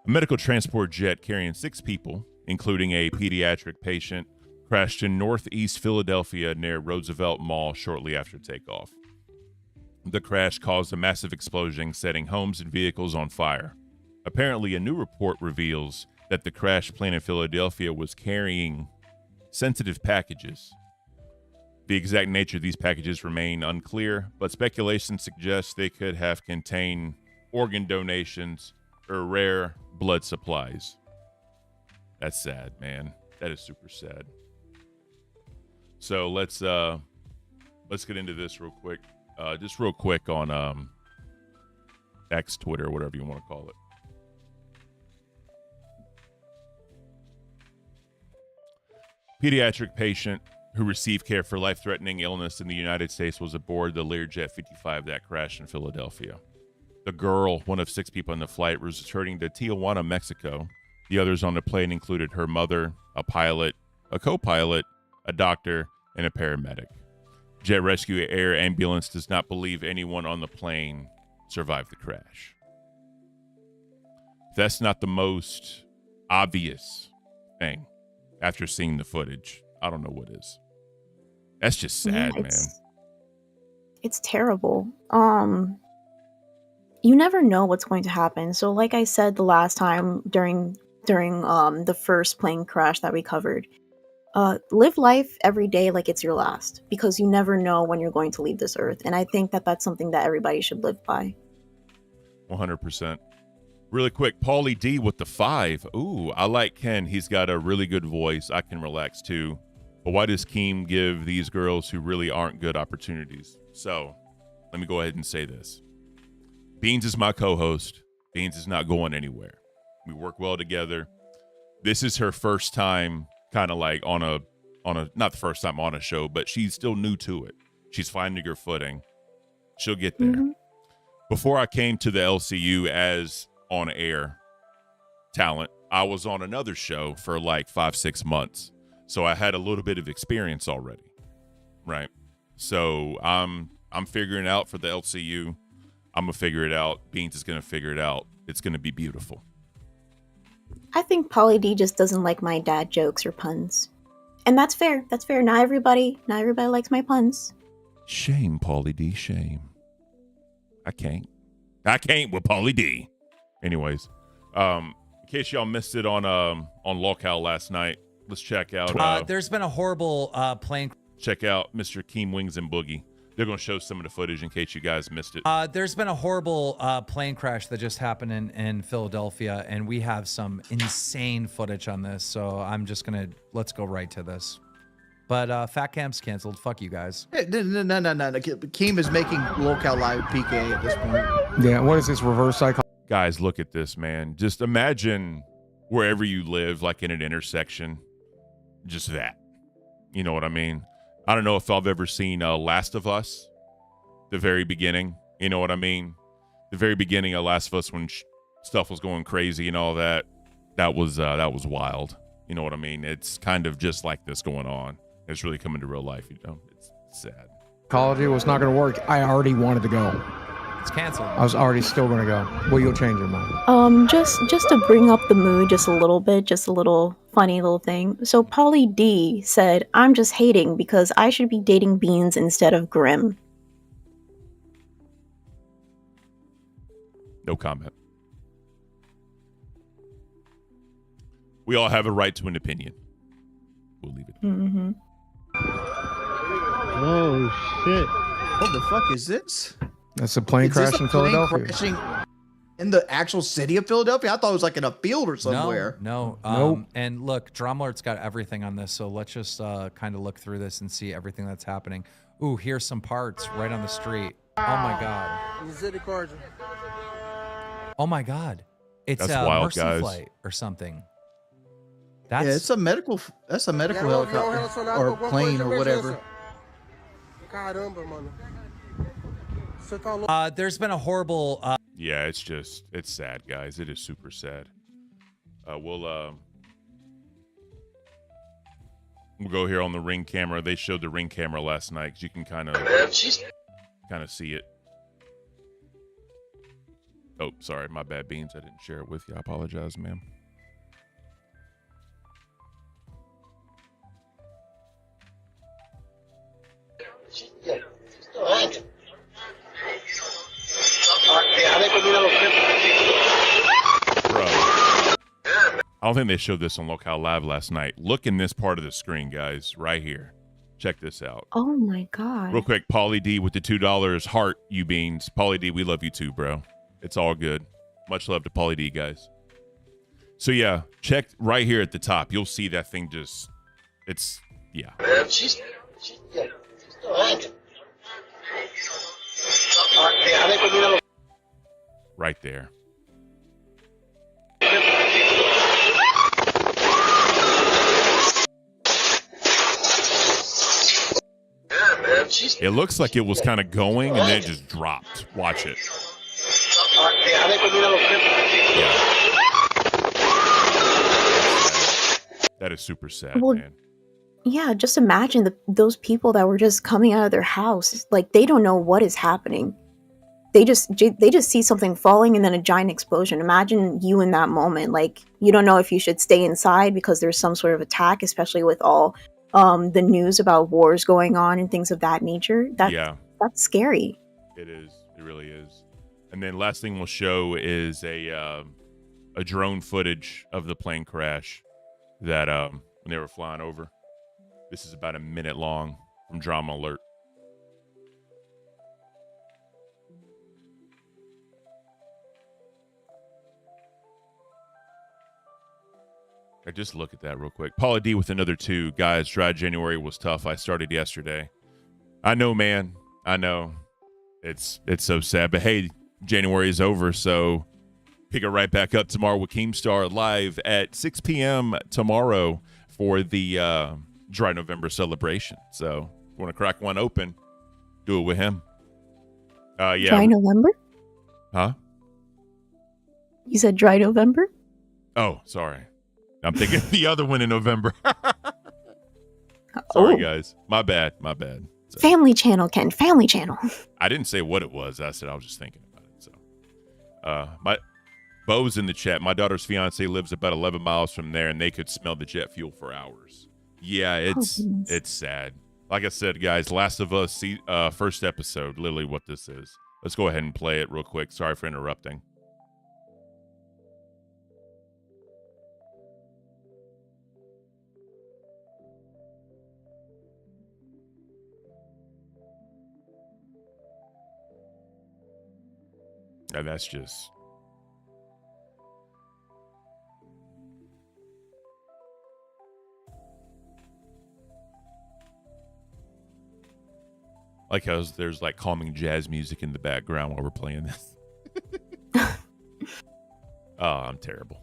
A medical transport jet carrying 6 people, including a pediatric patient, crashed in northeast Philadelphia near Roosevelt Mall shortly after takeoff. The crash caused a massive explosion, setting homes and vehicles on fire. Apparently, a new report reveals that the crash plane in Philadelphia was carrying sensitive packages. The exact nature of these packages remain unclear, but speculation suggests they could have contained organ donations or rare blood supplies. That's sad, man. That is super sad. So let's get into this real quick. Just real quick on X, Twitter, whatever you want to call it. Pediatric patient who received care for life-threatening illness in the United States was aboard the Learjet 55 that crashed in Philadelphia. The girl, one of 6 people in the flight, was returning to Tijuana, Mexico. The others on the plane included her mother, a pilot, a co-pilot, a doctor, and a paramedic. Jet Rescue Air Ambulance does not believe anyone on the plane survived the crash. That's not the most obvious thing. After seeing the footage, I don't know what is. That's just sad, man. It's terrible. You never know what's going to happen. So, like I said the last time during the first plane crash that we covered, live life every day like it's your last, because you never know when you're going to leave this earth. And I think that that's something that everybody should live by. 100%. Really quick, Paulie D with the 5. Ooh, I like Ken. He's got a really good voice. I can relax too. But why does Keem give these girls who really aren't good opportunities? So, let me go ahead and say this. Beans is my co-host. Beans is not going anywhere. We work well together. This is her first time kind of like on a not the first time on a show, but she's still new to it. She's finding her footing. She'll get there. Mm-hmm. Before I came to the LCU as on-air talent, I was on another show for like 5-6 months. So I had a little bit of experience already, right? So I'm figuring out for the LCU. I'm going to figure it out. Beans is going to figure it out. It's going to be beautiful. I think Pauly D just doesn't like my dad jokes or puns. And that's fair. That's fair. Not everybody likes my puns. Shame, Pauly D. Shame. I can't with Pauly D. Anyways, in case y'all missed it on LolCow last night, Let's check out. There's been a horrible plane. Check out Mr. Keem Wings and Boogie. They're going to show some of the footage in case you guys missed it. There's been a horrible plane crash that just happened in Philadelphia, and we have some insane footage on this. So I'm just let's go right to this. But Fat Camp's canceled. Fuck you guys. Hey, no. Keem is making LolCow Live PK at this point. Yeah, what is this, reverse psychology? Guys, look at this, man. Just imagine wherever you live, like in an intersection, just that. You know what I mean? I don't know if I've ever seen Last of Us, the very beginning. You know what I mean? The very beginning of Last of Us when stuff was going crazy and all that. That was wild. You know what I mean? It's kind of just like this going on. It's really coming to real life, you know? It's sad. Psychology was not going to work. I already wanted to go. It's canceled. I was already still going to go. Well, you'll change your mind. Just to bring up the mood just a little bit, just a little funny little thing. So Pauly D said, "I'm just hating because I should be dating Beans instead of Grim." No comment. We all have a right to an opinion. We'll leave it. Mm-hmm. Oh shit! What the fuck is this? That's a plane crash in Philadelphia. Crashing in the actual city of Philadelphia? I thought it was like in a field or somewhere. No. Nope. And look, Drama Alert's got everything on this, so let's just kind of look through this and see everything that's happening. Ooh, here's some parts right on the street. Oh my god. Oh my god. It's That's a wild, Mercy guys. flight or something. Yeah, it's a medical. That's a medical helicopter or plane or whatever. There's been a horrible. Yeah, it's sad, guys. It is super sad. We'll go here on the Ring camera. They showed the Ring camera last night because you can kind of see it. Oh, sorry, my bad, Beans. I didn't share it with you. I apologize, ma'am. Bro, I don't think they showed this on LolCow Live last night. Look in this part of the screen, guys, right here. Check this out. Oh my god. Real quick, Pauly D with the $2 heart, you beans. Pauly D, we love you too, bro. It's all good. Much love to Pauly D, guys. So yeah, check right here at the top. You'll see that thing just, it's, yeah. Right there. It looks like it was kind of going and then it just dropped. Watch it. Yeah. That is super sad, Well, man. Yeah, just imagine those people that were just coming out of their house. Like, they don't know what is happening. They just see something falling and then a giant explosion. Imagine you in that moment. Like, you don't know if you should stay inside because there's some sort of attack, especially with all the news about wars going on and things of that nature. That's scary. It is. It really is. And then last thing we'll show is a drone footage of the plane crash that when they were flying over. This is about a minute long from Drama Alert. I just look at that real quick. Paula D with another 2. Guys, dry January was tough. I started yesterday. I know, man. I know. It's so sad. But hey, January is over, so pick it right back up tomorrow with Keemstar live at 6 p.m. tomorrow for the Dry November celebration. So if you want to crack one open, do it with him. Yeah. Dry November? Huh? You said Dry November? Oh, sorry. I'm thinking the other one in November. Sorry, guys. My bad. So, Family Channel, Ken. Family Channel. I didn't say what it was. I said I was just thinking about it. So, my Bo's in the chat. My daughter's fiance lives about 11 miles from there, and they could smell the jet fuel for hours. Yeah, it's sad. Like I said, guys, Last of Us first episode, literally what this is. Let's go ahead and play it real quick. Sorry for interrupting. And that's just. Like how there's like calming jazz music in the background while we're playing this. Oh, I'm terrible.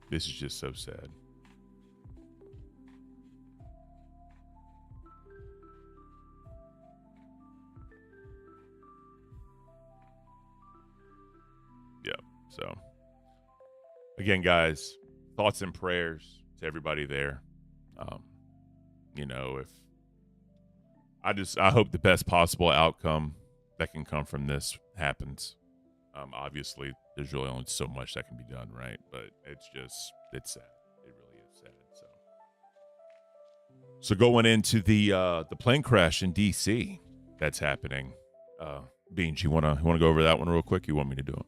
This is just so sad. Yeah. So again, guys, thoughts and prayers to everybody there. You know, I hope the best possible outcome that can come from this happens. Obviously, there's really only so much that can be done, right? But it's sad. It really is sad. So going into the plane crash in D.C. that's happening. Beans, you wanna go over that one real quick? You want me to do it?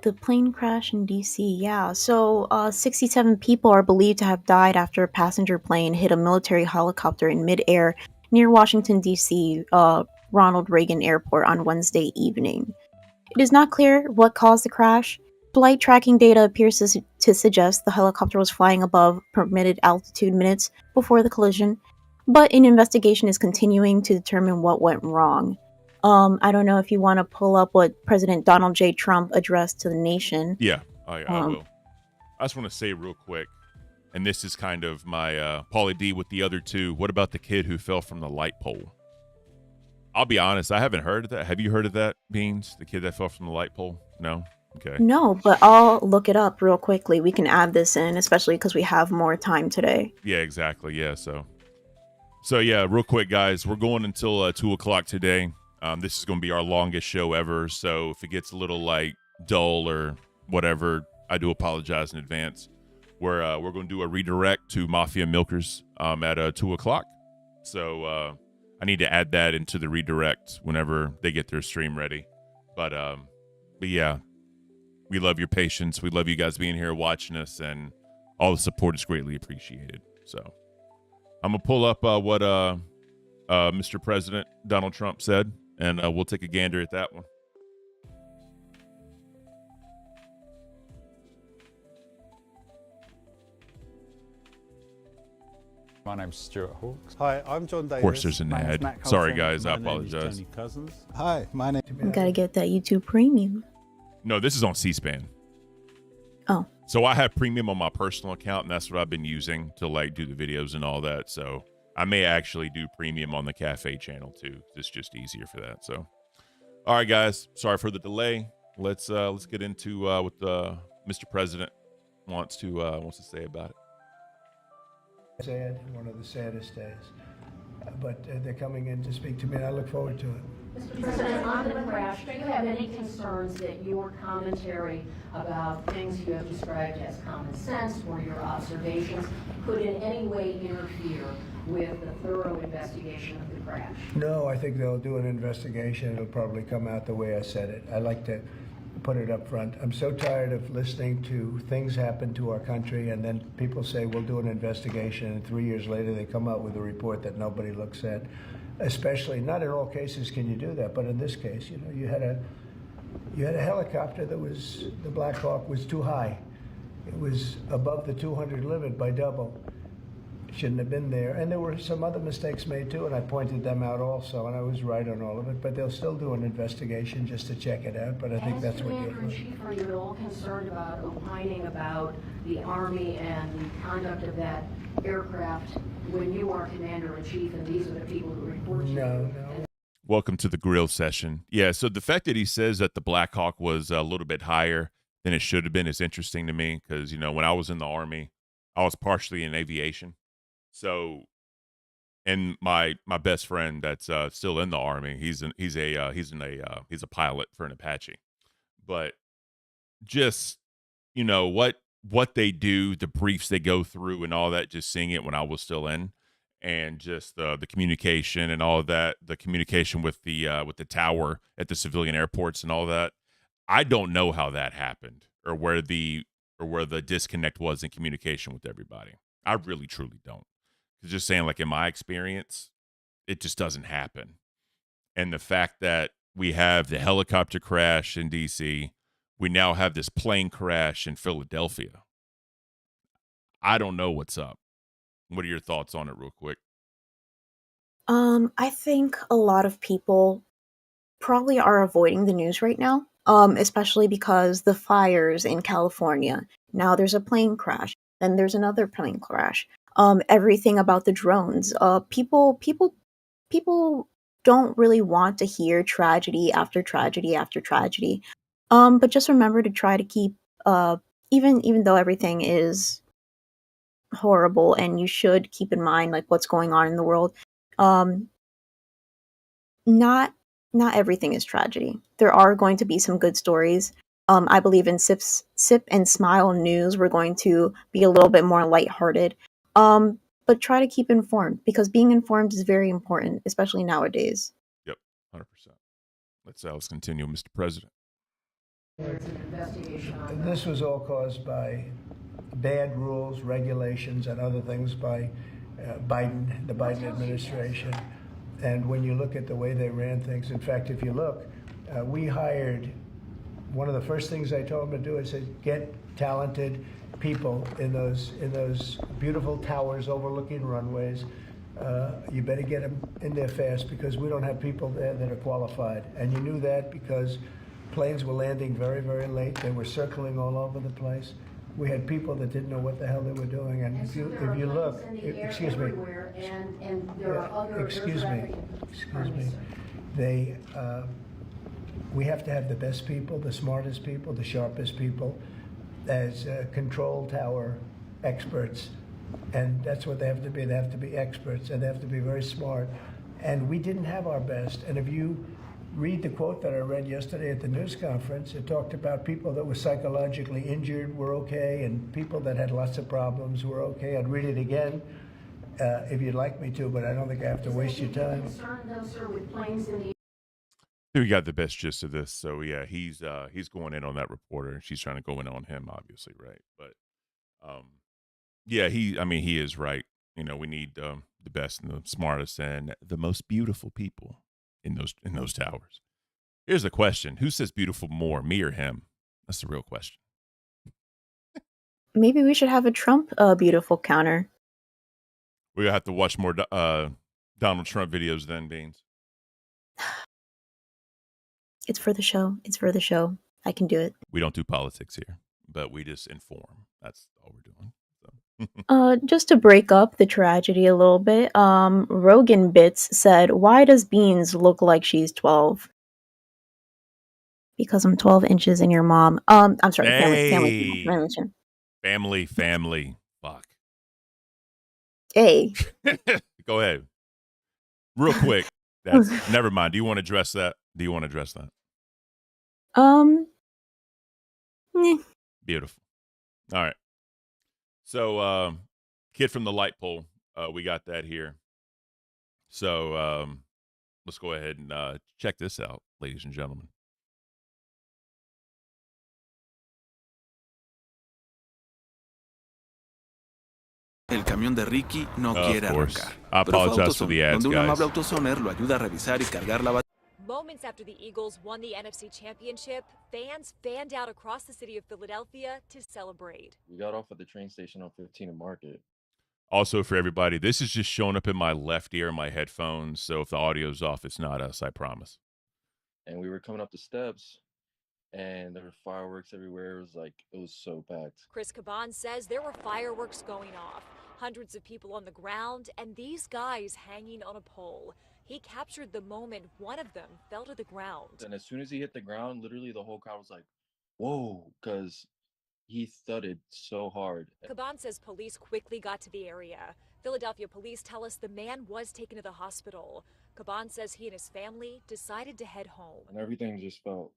The plane crash in DC, yeah. So 67 people are believed to have died after a passenger plane hit a military helicopter in midair near Washington, D.C. Ronald Reagan Airport on Wednesday evening. It is not clear what caused the crash. Flight tracking data appears to suggest the helicopter was flying above permitted altitude minutes before the collision, but an investigation is continuing to determine what went wrong. I don't know if you want to pull up what President Donald J. Trump addressed to the nation. Yeah, I will. I just want to say real quick, and this is kind of my Pauly D with the other two. What about the kid who fell from the light pole? I'll be honest, I haven't heard of that. Have you heard of that, Beans? The kid that fell from the light pole? No? Okay. No, but I'll look it up real quickly. We can add this in, especially because we have more time today. Yeah, exactly. Yeah, so yeah, real quick, guys. We're going until 2 o'clock today. This is going to be our longest show ever, so if it gets a little, like, dull or whatever, I do apologize in advance. We're going to do a redirect to Mafia Milkers at 2 o'clock. So I need to add that into the redirect whenever they get their stream ready. But yeah, we love your patience. We love you guys being here watching us, and all the support is greatly appreciated. So I'm going to pull up what Mr. President Donald Trump said, and we'll take a gander at that one. My name's Stuart Hawkes. Hi, I'm John Davis. Of course, there's an ad. Sorry, guys. I apologize. Tony Cousins. Hi, my name. You gotta get that YouTube Premium. No, this is on C-SPAN. Oh. So I have Premium on my personal account, and that's what I've been using to like do the videos and all that. So I may actually do Premium on the Cafe channel too. It's just easier for that. So, all right, guys. Sorry for the delay. Let's get into what the Mr. President wants to say about it. Sad, one of the saddest days. But they're coming in to speak to me, and I look forward to it. Mr. President, on the crash, do you have any concerns that your commentary about things you have described as common sense or your observations could in any way interfere with the thorough investigation of the crash? No, I think they'll do an investigation. It'll probably come out the way I said it. I like to put it up front. I'm so tired of listening to things happen to our country, and then people say we'll do an investigation, and 3 years later they come out with a report that nobody looks at. Especially, not in all cases can you do that, but in this case, you know, you had a helicopter that was, the Black Hawk was too high. It was above the 200 limit by double. It shouldn't have been there. And there were some other mistakes made too, and I pointed them out also, and I was right on all of it, but they'll still do an investigation just to check it out, but I think that's what you're doing. Chief, are you at all concerned about opining about the Army and the conduct of that aircraft when you are Commander-in-Chief and these are the people who report to you? No. Welcome to the grill session. Yeah, so the fact that he says that the Black Hawk was a little bit higher than it should have been is interesting to me because, you know, when I was in the Army, I was partially in aviation. So, and my best friend that's still in the Army, he's a pilot for an Apache. But just, you know, what they do, the briefs they go through and all that, just seeing it when I was still in. and just the communication and all of that, the communication with the tower at the civilian airports and all that. I don't know how that happened or where the disconnect was in communication with everybody. I really truly don't. Just saying, like in my experience, it just doesn't happen. And the fact that we have the helicopter crash in DC, we now have this plane crash in Philadelphia. I don't know what's up. What are your thoughts on it real quick? I think a lot of people probably are avoiding the news right now, especially because the fires in California. Now there's a plane crash, then there's another plane crash. Everything about the drones. People don't really want to hear tragedy after tragedy after tragedy. But just remember to try to keep, even though everything is horrible, and you should keep in mind like what's going on in the world. Not everything is tragedy. There are going to be some good stories. I believe in Sip and Smile News. We're going to be a little bit more lighthearted. But try to keep informed, because being informed is very important, especially nowadays. Yep, 100%. Let's continue, Mr. President. This was all caused by bad rules, regulations, and other things by the Biden administration. And when you look at the way they ran things, in fact, if you look, we hired, one of the first things I told them to do is say, get talented people in those beautiful towers overlooking runways. You better get them in there fast, because we don't have people there that are qualified. And you knew that because planes were landing very, very late. They were circling all over the place. We had people that didn't know what the hell they were doing. And if you look, excuse me, we have to have the best people, the smartest people, the sharpest people as control tower experts. And that's what they have to be. They have to be experts, and they have to be very smart. And we didn't have our best. And if you read the quote that I read yesterday at the news conference, it talked about people that were psychologically injured were okay, and people that had lots of problems were okay. I'd read it again if you'd like me to, but I don't think I have to waste your time. We got the best gist of this. So yeah, he's going in on that reporter, and she's trying to go in on him, obviously, right? But yeah, he is right. You know, we need the best and the smartest and the most beautiful people in those towers. Here's the question: who says beautiful more, me or him? That's the real question. Maybe we should have a Trump beautiful counter. We're gonna have to watch more Donald Trump videos then, Beans. It's for the show. It's for the show. I can do it. We don't do politics here, but we just inform. That's all we're doing. Just to break up the tragedy a little bit, Rogan Bits said, "Why does Beans look like she's 12?" Because I'm 12 inches in your mom. I'm sorry, family. Fuck. Hey. Go ahead. Real quick. Never mind. Do you want to address that? Beautiful. All right. So, Kid from the Light Pole, we got that here. So, let's go ahead and check this out, ladies and gentlemen. El camión de Ricky no quiere arrancar. I apologize for the ads, donde un guys. amable autosoner lo ayuda a revisar y cargar la batería. Moments after the Eagles won the NFC Championship, fans fanned out across the city of Philadelphia to celebrate. We got off at the train station on 15 and Market. Also, for everybody, this is just showing up in my left ear, my headphones. So if the audio's off, it's not us, I promise. And we were coming up the steps, and there were fireworks everywhere. It was so packed. Chris Caban says there were fireworks going off, hundreds of people on the ground, and these guys hanging on a pole. He captured the moment one of them fell to the ground. And as soon as he hit the ground, literally the whole crowd was like, whoa, because he thudded so hard. Caban says police quickly got to the area. Philadelphia police tell us the man was taken to the hospital. Caban says he and his family decided to head home. And everything just felt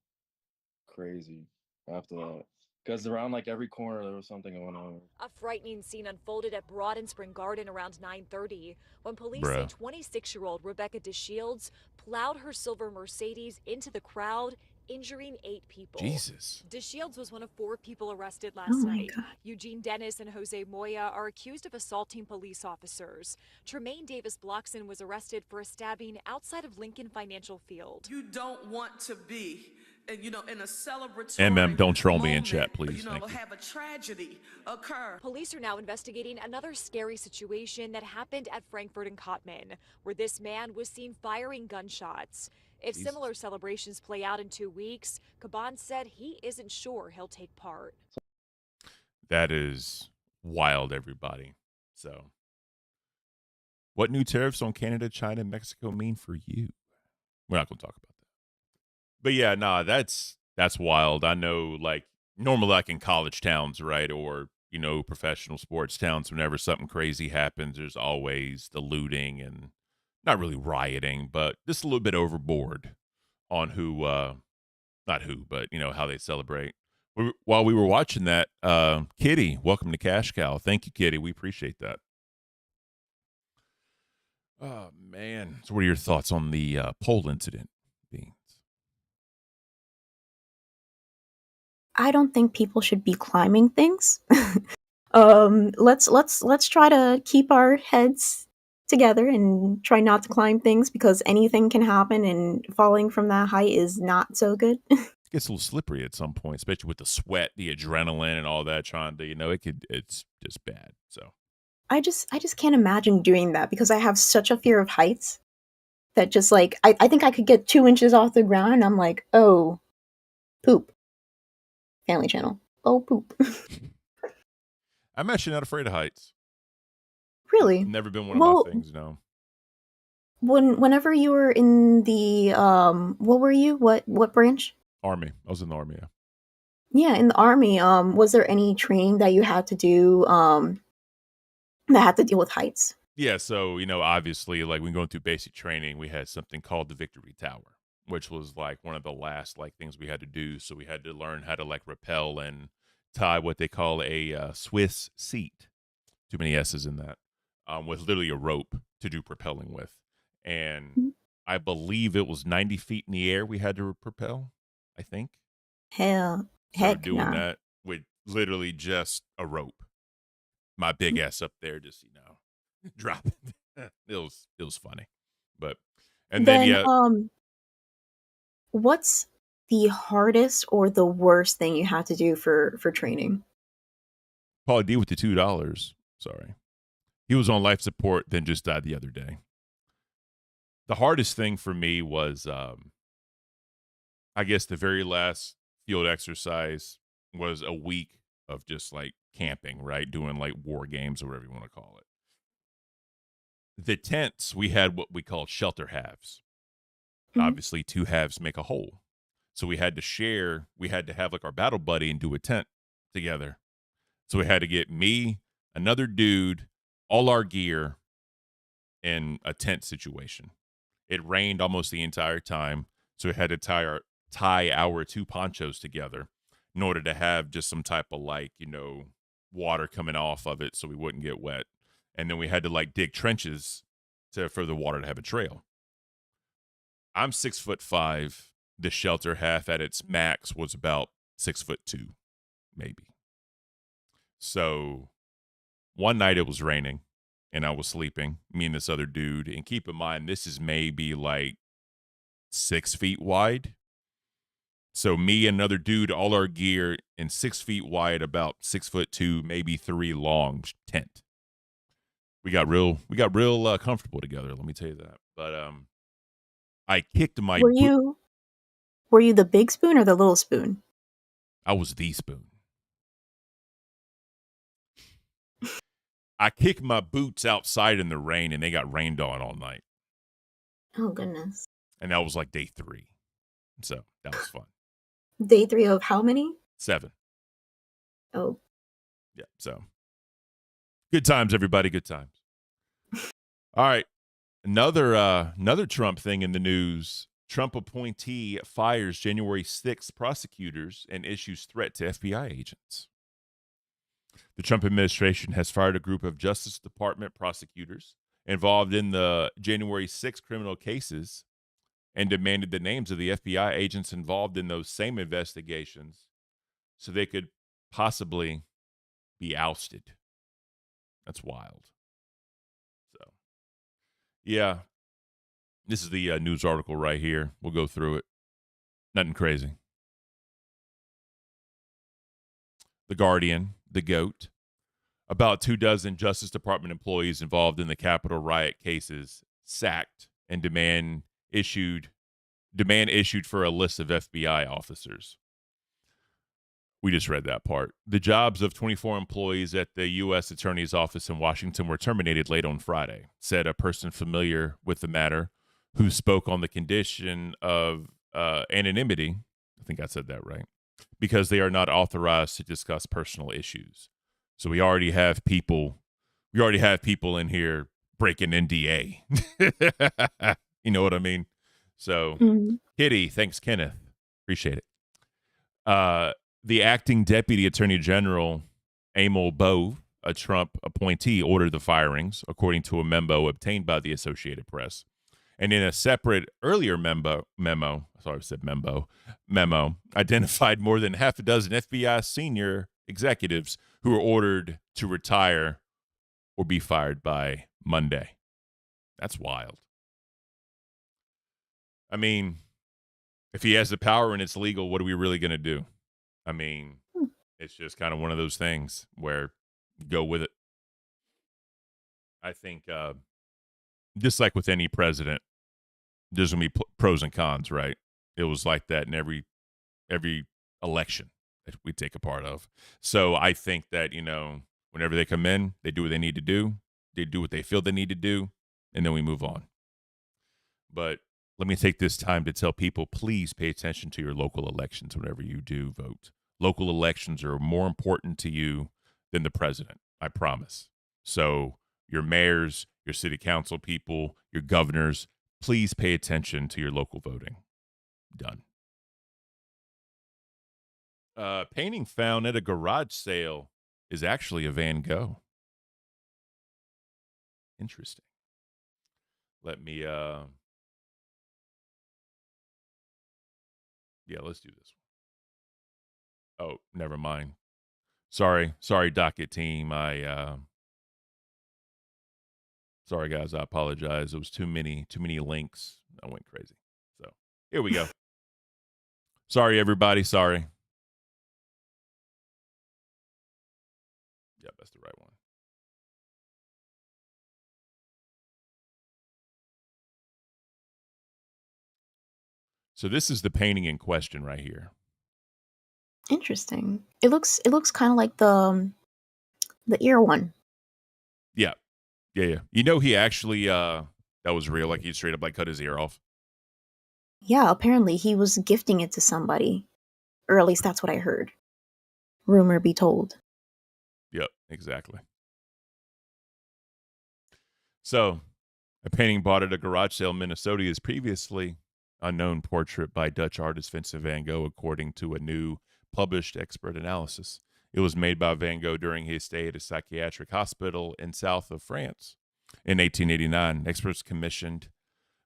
crazy after that. Because around like every corner there was something going on. A frightening scene unfolded at Broad and Spring Garden around 9:30 when police say Bruh. 26-year-old Rebecca DeShields plowed her silver Mercedes into the crowd, injuring 8 people. Jesus. DeShields was one of 4 people arrested Oh last my night. God. Eugene Dennis and Jose Moya are accused of assaulting police officers. Tremaine Davis Blockson was arrested for a stabbing outside of Lincoln Financial Field. You don't want to be, in a celebratory Don't troll me in moment, chat, please. Thank you. have a tragedy occur. Police are now investigating another scary situation that happened at Frankfurt and Cottman, where this man was seen firing gunshots. If Jesus. similar celebrations play out in 2 weeks, Caban said he isn't sure he'll take part. That is wild, everybody. So, what new tariffs on Canada, China, and Mexico mean for you? We're not going to talk about that. But yeah, nah, that's wild. I know, like, normally like in college towns, right? Or, professional sports towns, whenever something crazy happens, there's always the looting and not really rioting, but just a little bit overboard on how they celebrate. While we were watching that, Kitty, welcome to Cash Cow. Thank you, Kitty. We appreciate that. Oh, man. So what are your thoughts on the pole incident, Beans? I don't think people should be climbing things. Let's try to keep our heads together and try not to climb things because anything can happen, and falling from that height is not so good. It gets a little slippery at some point, especially with the sweat, the adrenaline, and all that. Trying to, it's just bad. So I just can't imagine doing that because I have such a fear of heights that just like I think I could get 2 inches off the ground and I'm like, oh, poop. Family Channel. Oh, poop. I'm actually not afraid of heights. Really? Never been one of my things, no. Whenever you were in the what were you? What branch? Army. I was in the Army, yeah. Yeah, in the Army, was there any training that you had to do that had to deal with heights? Yeah, so, obviously, like, when going through basic training, we had something called the Victory Tower, which was, like, one of the last, like, things we had to do. So we had to learn how to, like, rappel and tie what they call a Swiss seat. Too many S's in that. With literally a rope to do propelling with. And I believe it was 90 feet in the air we had to propel, I think. Heck doing nah. that with literally just a rope. My big ass up there just, drop it. It was funny. But, and then what's the hardest or the worst thing you had to do for training? Pauly D with the $2. Sorry. He was on life support, then just died the other day. The hardest thing for me was, I guess the very last field exercise was a week of just like camping, right? Doing like war games or whatever you want to call it. The tents, we had what we called shelter halves. Obviously, 2 halves make a whole. So we had to share, we had to have like our battle buddy and do a tent together. So we had to get me, another dude, all our gear in a tent situation. It rained almost the entire time. So we had to tie our 2 ponchos together in order to have just some type of like, water coming off of it so we wouldn't get wet. And then we had to like dig trenches for the water to have a trail. I'm 6'5". The shelter half at its max was about 6'2", maybe. So one night it was raining and I was sleeping, me and this other dude. And keep in mind, this is maybe like 6 feet wide. So me and another dude, all our gear in 6 feet wide, about 6'2", maybe 3 long tent. We got real comfortable together. Let me tell you that. But I kicked my. Were you the big spoon or the little spoon? I was the spoon. I kicked my boots outside in the rain, and they got rained on all night. Oh goodness! And that was like day 3, so that was fun. Day 3 of how many? 7. Oh. Yeah. So good times, everybody. Good times. All right. Another Trump thing in the news. Trump appointee fires January 6th prosecutors and issues threat to FBI agents. The Trump administration has fired a group of Justice Department prosecutors involved in the January 6 criminal cases and demanded the names of the FBI agents involved in those same investigations so they could possibly be ousted. That's wild. So, yeah, this is the news article right here. We'll go through it. Nothing crazy. The Guardian, the GOAT. About 24 Justice Department employees involved in the Capitol riot cases sacked and demand issued for a list of FBI officers. We just read that part. The jobs of 24 employees at the U.S. Attorney's Office in Washington were terminated late on Friday, said a person familiar with the matter who spoke on the condition of anonymity. I think I said that right. Because they are not authorized to discuss personal issues. So we already have people in here breaking NDA. You know what I mean? So, Kitty, thanks, Kenneth. Appreciate it. The acting Deputy Attorney General, Emil Bowe, a Trump appointee, ordered the firings, according to a memo obtained by the Associated Press. And in a separate earlier memo, identified more than half a dozen FBI senior executives who were ordered to retire or be fired by Monday. That's wild. I mean, if he has the power and it's legal, what are we really going to do? I mean, it's just kind of one of those things where go with it. I think just like with any president, there's going to be pros and cons, right? It was like that in every election that we take a part of. So I think that, whenever they come in, they do what they need to do. They do what they feel they need to do, and then we move on. But let me take this time to tell people, please pay attention to your local elections whenever you do vote. Local elections are more important to you than the president, I promise. So your mayors, your city council people, your governors, please pay attention to your local voting. Done. Painting found at a garage sale is actually a Van Gogh. Interesting. Let me, let's do this one. Oh, never mind. Sorry, docket team. Sorry guys, I apologize. It was too many links. I went crazy. So here we go. Sorry, everybody. Sorry. Yeah, that's the right one. So this is the painting in question right here. Interesting. It looks kind of like the ear one. Yeah. He actually that was real. Like he straight up cut his ear off. Yeah, apparently he was gifting it to somebody, or at least that's what I heard. Rumor be told. Yep, exactly. So, a painting bought at a garage sale in Minnesota is previously unknown portrait by Dutch artist Vincent van Gogh, according to a new published expert analysis. It was made by Van Gogh during his stay at a psychiatric hospital in south of France in 1889. Experts commissioned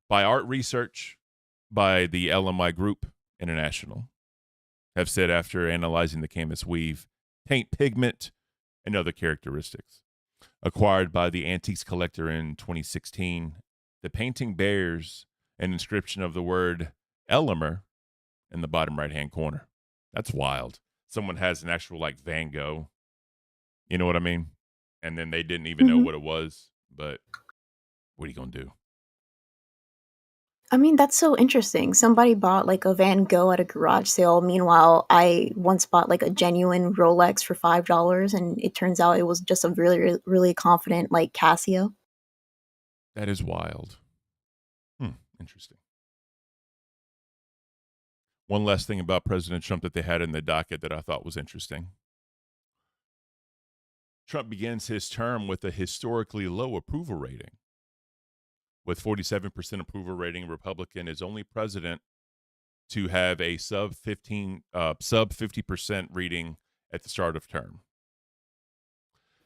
by Art Research by the LMI Group International have said after analyzing the canvas weave, paint pigment, and other characteristics. Acquired by the antiques collector in 2016, the painting bears an inscription of the word Elmer in the bottom right-hand corner. That's wild. Someone has an actual Van Gogh. You know what I mean? And then they didn't even know what it was. But what are you going to do? I mean, that's so interesting. Somebody bought a Van Gogh at a garage sale. Meanwhile, I once bought a genuine Rolex for $5, and it turns out it was just a really, really confident Casio. That is wild. Interesting. One last thing about President Trump that they had in the docket that I thought was interesting. Trump begins his term with a historically low approval rating. with 47% approval rating, Republican is only president to have a sub 50% reading at the start of term.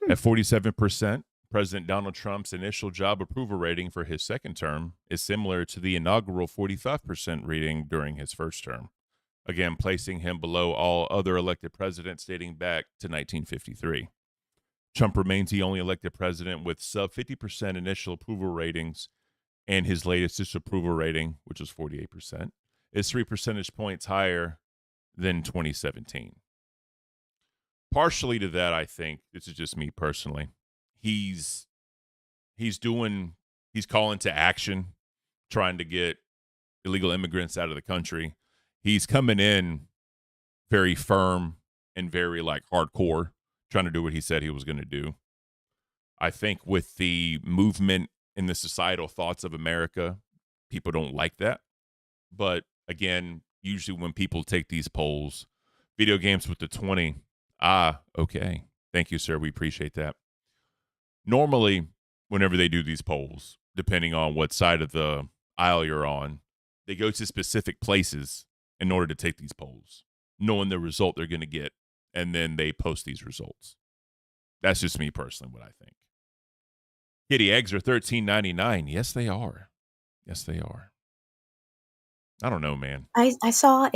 At 47%, President Donald Trump's initial job approval rating for his second term is similar to the inaugural 45% reading during his first term, again placing him below all other elected presidents dating back to 1953. Trump remains the only elected president with sub 50% initial approval ratings, and his latest disapproval rating, which was 48%, is 3 percentage points higher than 2017. Partially to that, I think, this is just me personally, he's calling to action, trying to get illegal immigrants out of the country. He's coming in very firm and very like hardcore, trying to do what he said he was going to do. I think with the movement in the societal thoughts of America, people don't like that. But again, usually when people take these polls, video games with the 20, okay. Thank you, sir. We appreciate that. Normally, whenever they do these polls, depending on what side of the aisle you're on, they go to specific places in order to take these polls, knowing the result they're going to get, and then they post these results. That's just me personally, what I think. Kitty, eggs are $13.99. Yes, they are. Yes, they are. I don't know, man. I saw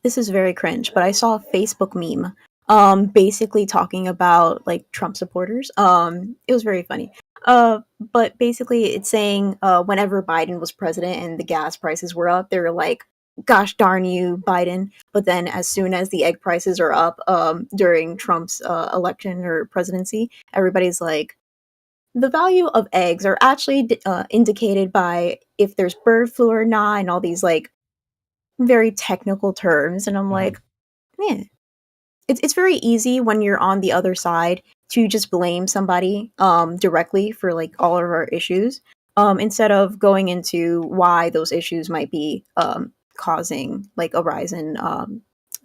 this is very cringe, but I saw a Facebook meme basically talking about like Trump supporters. It was very funny. But basically it's saying whenever Biden was president and the gas prices were up, they were like, gosh darn you, Biden. But then as soon as the egg prices are up during Trump's election or presidency, everybody's like, the value of eggs are actually indicated by if there's bird flu or not, and all these like very technical terms. And I'm like, man, it's very easy when you're on the other side to just blame somebody directly for like all of our issues instead of going into why those issues might be causing like a rise in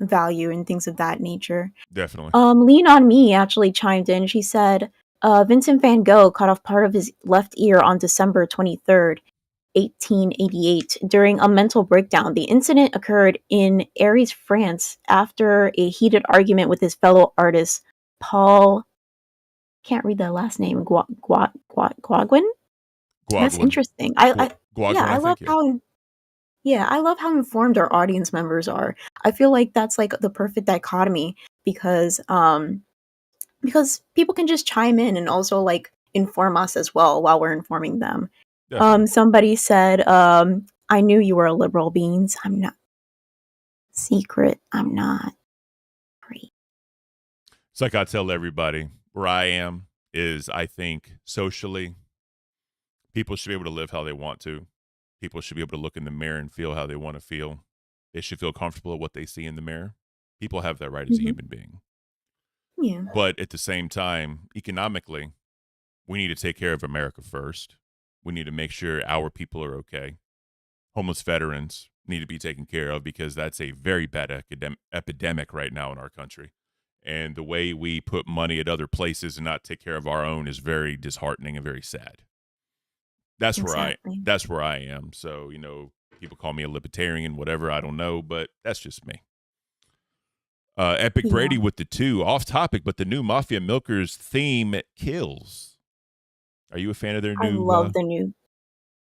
value and things of that nature. Definitely. Lean on Me actually chimed in. She said, Vincent van Gogh cut off part of his left ear on December 23rd, 1888, during a mental breakdown. The incident occurred in Arras, France, after a heated argument with his fellow artist, Paul. Can't read that last name. Gogh. That's interesting. I love how informed our audience members are. I feel like that's like the perfect dichotomy because people can just chime in and also like inform us as well while we're informing them. Somebody said, I knew you were a liberal, Beans. I'm not. Secret, I'm not. Great. It's like I tell everybody, where I am is I think socially, people should be able to live how they want to. People should be able to look in the mirror and feel how they want to feel. They should feel comfortable with what they see in the mirror. People have that right as a human being. Yeah. But at the same time, economically, we need to take care of America first. We need to make sure our people are okay. Homeless veterans need to be taken care of because that's a very bad epidemic right now in our country. And the way we put money at other places and not take care of our own is very disheartening and very sad. That's Exactly. where I am. So, people call me a libertarian, whatever, I don't know, but that's just me. Epic Yeah. Brady with the 2, off topic, but the new Mafia Milkers theme kills. Are you a fan of their new? I love the new.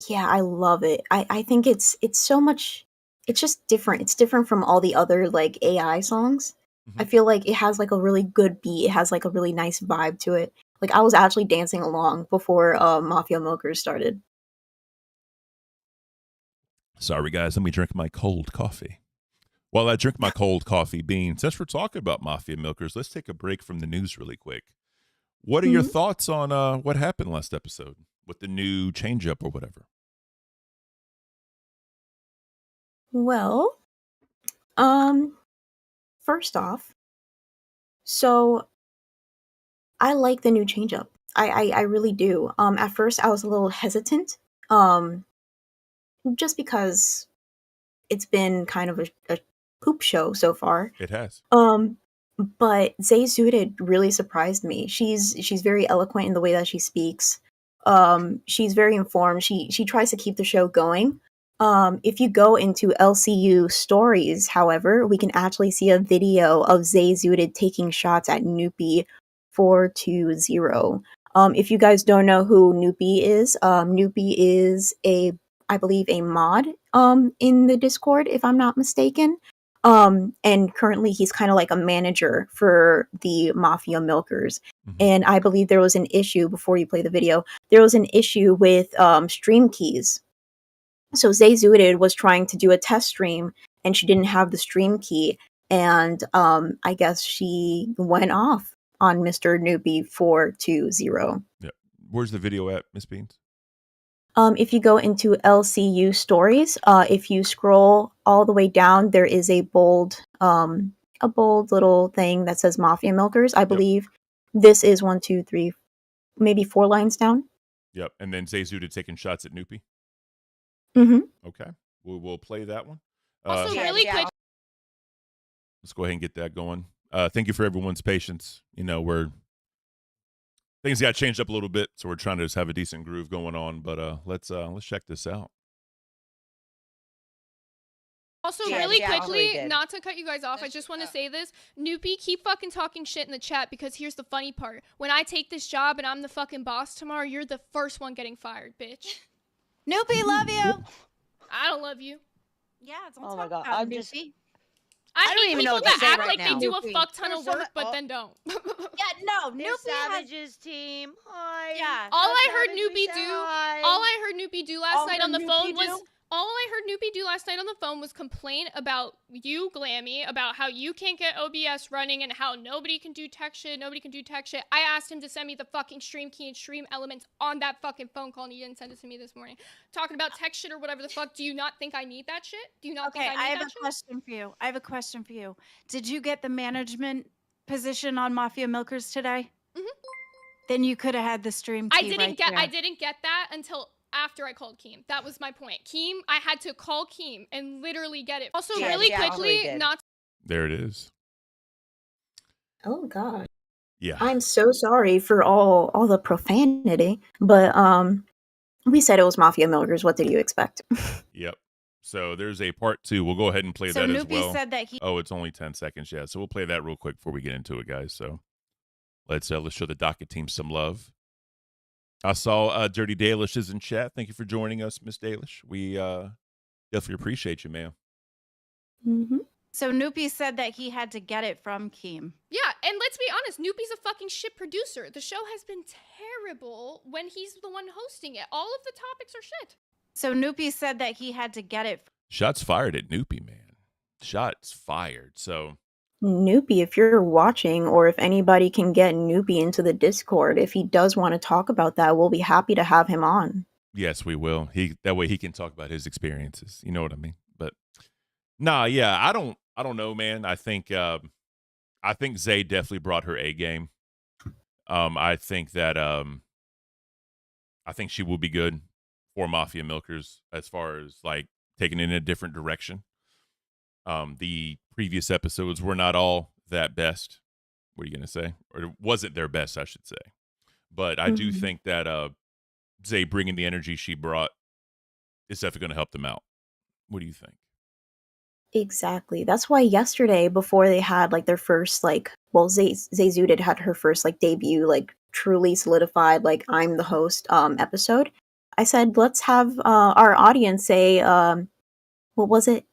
Yeah, I love it. I think it's so much. It's just different. It's different from all the other like AI songs. I feel like it has like a really good beat. It has like a really nice vibe to it. Like I was actually dancing along before Mafia Milkers started. Sorry, guys. Let me drink my cold coffee. While I drink my cold coffee beans, since we're talking about Mafia Milkers, let's take a break from the news really quick. What are your thoughts on what happened last episode with the new change-up or whatever? Well, first off, so I like the new change up. I really do. At first I was a little hesitant. Just because it's been kind of a poop show so far. It has. But Zay Zudid really surprised me. She's very eloquent in the way that she speaks. she's very informed. She tries to keep the show going. If you go into LCU stories, however, we can actually see a video of Zay Zooted taking shots at Noopy 420. If you guys don't know who Noopy is I believe a mod in the Discord, if I'm not mistaken. And currently he's kind of like a manager for the Mafia Milkers. And I believe there was an issue before you play the video. There was an issue with stream keys. So Zay Zooted was trying to do a test stream and she didn't have the stream key. And I guess she went off on Mr. Newbie 420. Yeah. Where's the video at, Miss Beans? If you go into LCU stories, if you scroll all the way down, there is a bold little thing that says Mafia Milkers. I believe this is 1, 2, 3, maybe 4 lines down. Yep. And then Zay Zooted taking shots at Noopy. Okay. We'll play that one. Also, really quick. Let's go ahead and get that going. Thank you for everyone's patience. You know, things got changed up a little bit, so we're trying to just have a decent groove going on. But let's check this out. Also, really quickly, not to cut you guys off, I just want to say this. Noopy, keep fucking talking shit in the chat because here's the funny part. When I take this job and I'm the fucking boss tomorrow, you're the first one getting fired, bitch. Noopy, love you. I don't love you. Yeah, it's Oh my god, I don't hate even know people what that to say act right like now. they do a Noopy. fuck ton of There's so work, but mu- then don't. Yeah, no, This Noopy has. Savages team. Hi. Yeah. All I heard Savage, we Noopy say do, hi. all I heard Noopy do last All night heard on the Noopy phone do? was, all I heard Noopy do last night on the phone was complain about you, Glammy, about how you can't get OBS running and how nobody can do tech shit, I asked him to send me the fucking stream key and stream elements on that fucking phone call, and he didn't send it to me this morning. Talking about tech shit or whatever the fuck. Do you not think I need that shit? Do you not think I need I have that a shit? question for you. I have a question for you. Did you get the management position on Mafia Milkers today? Then you could have had the stream key I right there. didn't get that until after I called Keem. That was my point. Keem, I had to call Keem and literally get it. Also, really quickly, not. There it is. Oh god. Yeah. I'm so sorry for all the profanity, but we said it was Mafia Milkers. What did you expect? Yep. So there's a part 2. We'll go ahead and play So that as Noopy well. said that he- Oh, it's only 10 seconds. Yeah. So we'll play that real quick before we get into it, guys. So let's show the docket team some love. I saw Dirty Dalish is in chat. Thank you for joining us, Miss Dalish. We definitely appreciate you, ma'am. So Noopy said that he had to get it from Keem. Yeah, and let's be honest, Noopy's a fucking shit producer. The show has been terrible when he's the one hosting it. All of the topics are shit. So Noopy said that he had to get it. Shots fired at Noopy, man. Shots fired. So Noopy, if you're watching, or if anybody can get Noopy into the Discord, if he does want to talk about that, we'll be happy to have him on. yes, we will. That way he can talk about his experiences. You know what I mean? But nah, yeah, I don't know, man. I think Zay definitely brought her A game. I think that I think she will be good for Mafia Milkers as far as like taking it in a different direction. The previous episodes were not all that best. What are you gonna say? Or it wasn't their best, I should say. But I do think that Zay bringing the energy she brought is definitely going to help them out. What do you think? Exactly. That's why yesterday, before they had like their first Zay Zooted had her first like debut, like truly solidified, like I'm the host episode. I said, let's have our audience say, what was it?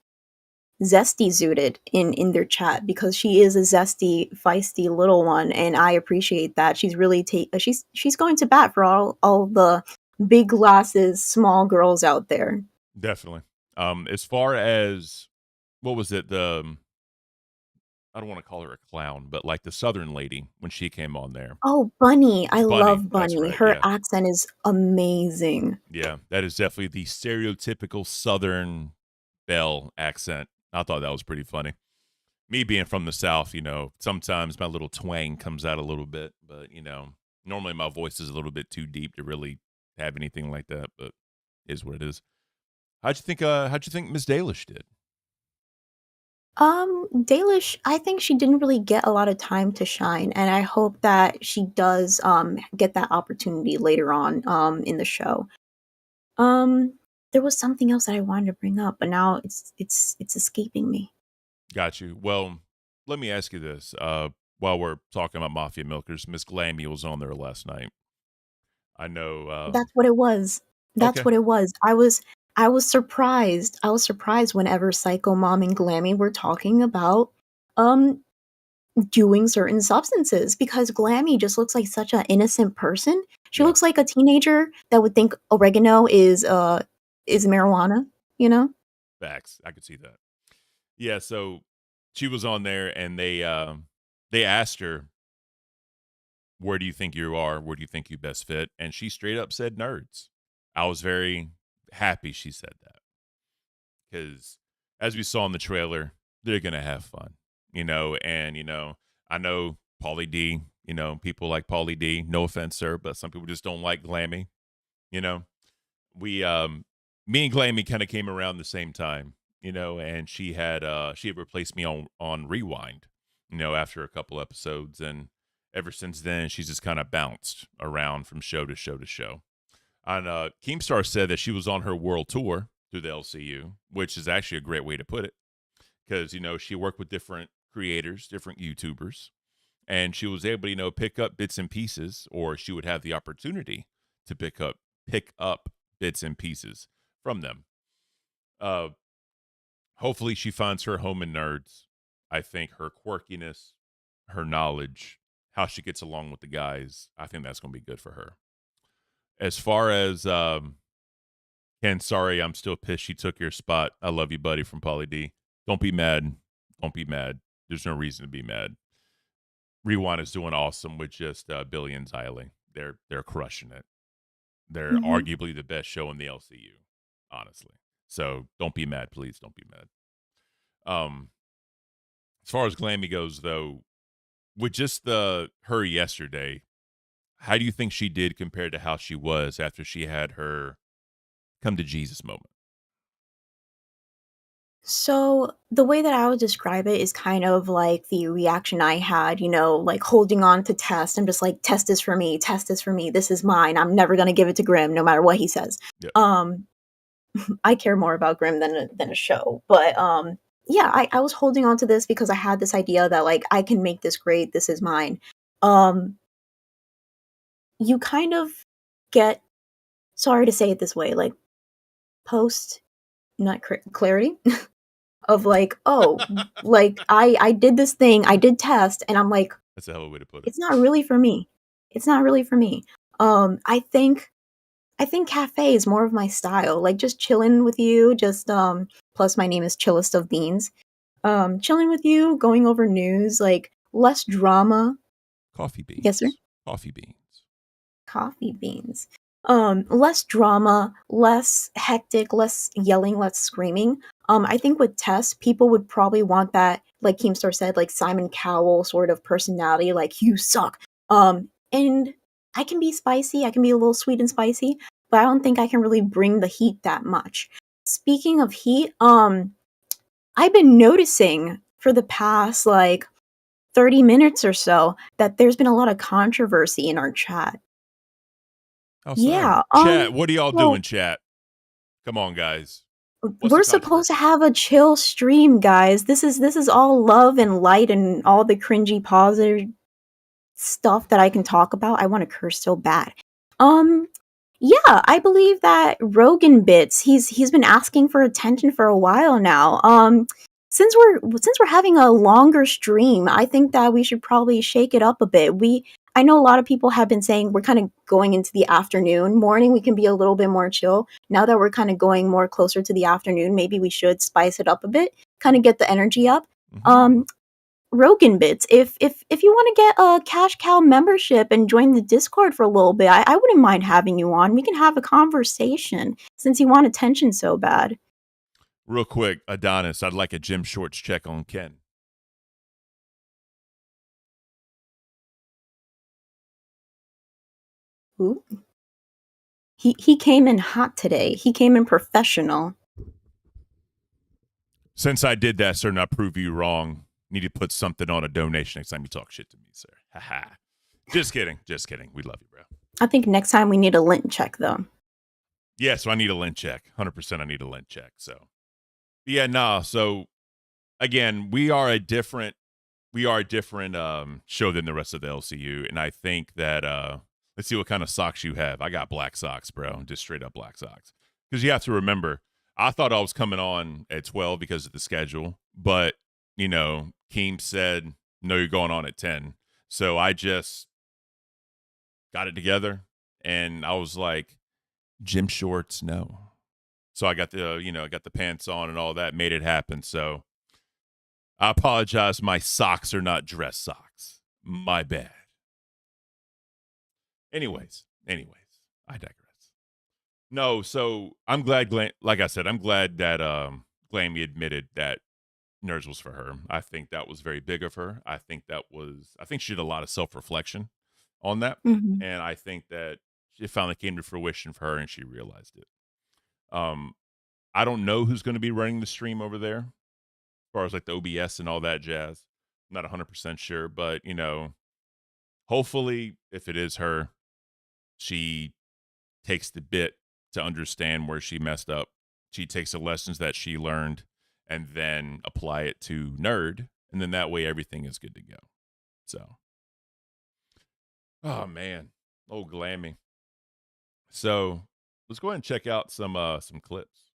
Zesty Zooted in their chat, because she is a zesty, feisty little one, and I appreciate that. She's really she's going to bat for all the big glasses, small girls out there. Definitely. As far as what was it, I don't want to call her a clown, but like the Southern lady when she came on there. Oh, Bunny. I love Bunny. Right, her yeah. accent is amazing. Yeah, that is definitely the stereotypical Southern belle accent. I thought that was pretty funny. Me being from the South, sometimes my little twang comes out a little bit, but normally my voice is a little bit too deep to really have anything like that, but it is what it is. How'd you think Miss Dalish did? Dalish, I think she didn't really get a lot of time to shine, and I hope that she does get that opportunity later on in the show. There was something else that I wanted to bring up, but now it's escaping me. Got you. Well, let me ask you this. While we're talking about Mafia Milkers, Miss Glammy was on there last night. I know. That's what it was. That's Okay. what it was. I was surprised. I was surprised whenever Psycho Mom and Glammy were talking about doing certain substances, because Glammy just looks like such an innocent person. She looks like a teenager that would think oregano is marijuana, you know? Facts. I could see that. Yeah, so she was on there and they asked her, where do you think you are? Where do you think you best fit? And she straight up said nerds. I was very happy she said that. Because as we saw in the trailer, they're going to have fun, and, I know Pauly D, people like Pauly D, no offense, sir, but some people just don't like Glammy, we, me and Glammy kind of came around the same time, and she had replaced me on Rewind, after a couple episodes. And ever since then, she's just kind of bounced around from show to show to show. And Keemstar said that she was on her world tour through the LCU, which is actually a great way to put it, because she worked with different creators, different YouTubers, and she was able to pick up bits and pieces, or she would have the opportunity to pick up bits and pieces from them. Hopefully she finds her home in nerds. I think her quirkiness, her knowledge, how she gets along with the guys, I think that's going to be good for her. As far as Ken, sorry, I'm still pissed she took your spot. I love you, buddy, from Pauly D. Don't be mad. Don't be mad. There's no reason to be mad. Rewind is doing awesome with just Billy and Xylee. They're crushing it. They're arguably the best show in the LCU, honestly. So don't be mad, please. Don't be mad. As far as Glammy goes, though, with just her yesterday, how do you think she did compared to how she was after she had her come to Jesus moment? So the way that I would describe it is kind of like the reaction I had, like holding on to Test. I'm just like, Test is for me, Test is for me, this is mine. I'm never gonna give it to Grimm, no matter what he says. Yep. I care more about Grimm than a show, but yeah, I was holding on to this because I had this idea that like I can make this great, this is mine. You kind of get, sorry to say it this way, like post nut clarity of like, oh, like I did this thing, I did Test, and I'm like, that's a hell of a way to put it. It's not really for me. It's not really for me. I think cafe is more of my style. Like just chilling with you, just plus my name is Chillest of Beans. Chilling with you, going over news, like less drama. Coffee beans. Yes, sir. Coffee beans. Coffee beans. Less drama, less hectic, less yelling, less screaming. I think with Tess, people would probably want that, like Keemstar said, like Simon Cowell sort of personality, like you suck. And I can be spicy, I can be a little sweet and spicy, but I don't think I can really bring the heat that much. Speaking of heat, I've been noticing for the past like 30 minutes or so that there's been a lot of controversy in our chat. Oh, yeah. Chat, what are y'all doing, chat? Come on, guys. We're supposed to have a chill stream, guys. This is all love and light and all the cringy positive stuff that I can talk about. I want to curse so bad. Yeah, I believe that Rogan Bits, he's been asking for attention for a while now. Since we're having a longer stream, I think that we should probably shake it up a bit. I know a lot of people have been saying we're kind of going into the afternoon. Morning, we can be a little bit more chill. Now that we're kind of going more closer to the afternoon, maybe we should spice it up a bit, kind of get the energy up. Rogan Bits, if you want to get a Cash Cow membership and join the Discord for a little bit, I wouldn't mind having you on. We can have a conversation since you want attention so bad. Real quick, Adonis, I'd like a Jim Shorts check on Ken. Ooh. He came in hot today. He came in professional. Since I did that, sir, and I prove you wrong, need to put something on a donation next time you talk shit to me, sir. Haha. Just kidding. Just kidding. We love you, bro. I think next time we need a lint check, though. Yeah, so I need a lint check. 100% I need a lint check. So, yeah, nah. So, again, we are a different show than the rest of the LCU. And I think that, let's see what kind of socks you have. I got black socks, bro. Just straight up black socks. Because you have to remember, I thought I was coming on at 12 because of the schedule. But, you know, Keem said, no, you're going on at 10. So I just got it together. And I was like, gym shorts, no. So I got the pants on and all that, made it happen. So I apologize. My socks are not dress socks. My bad. Anyways, I digress. No, so I'm glad, like I said, I'm glad that Glammy admitted that Nerds was for her. I think that was very big of her. I think she did a lot of self-reflection on that. Mm-hmm. And I think that it finally came to fruition for her and she realized it. I don't know who's going to be running the stream over there as far as like the OBS and all that jazz. I'm not 100% sure, but you know, hopefully if it is her, she takes the bit to understand where she messed up. She takes the lessons that she learned and then apply it to Nerd. And then that way everything is good to go. So, oh man, oh Glammy. So let's go ahead and check out some clips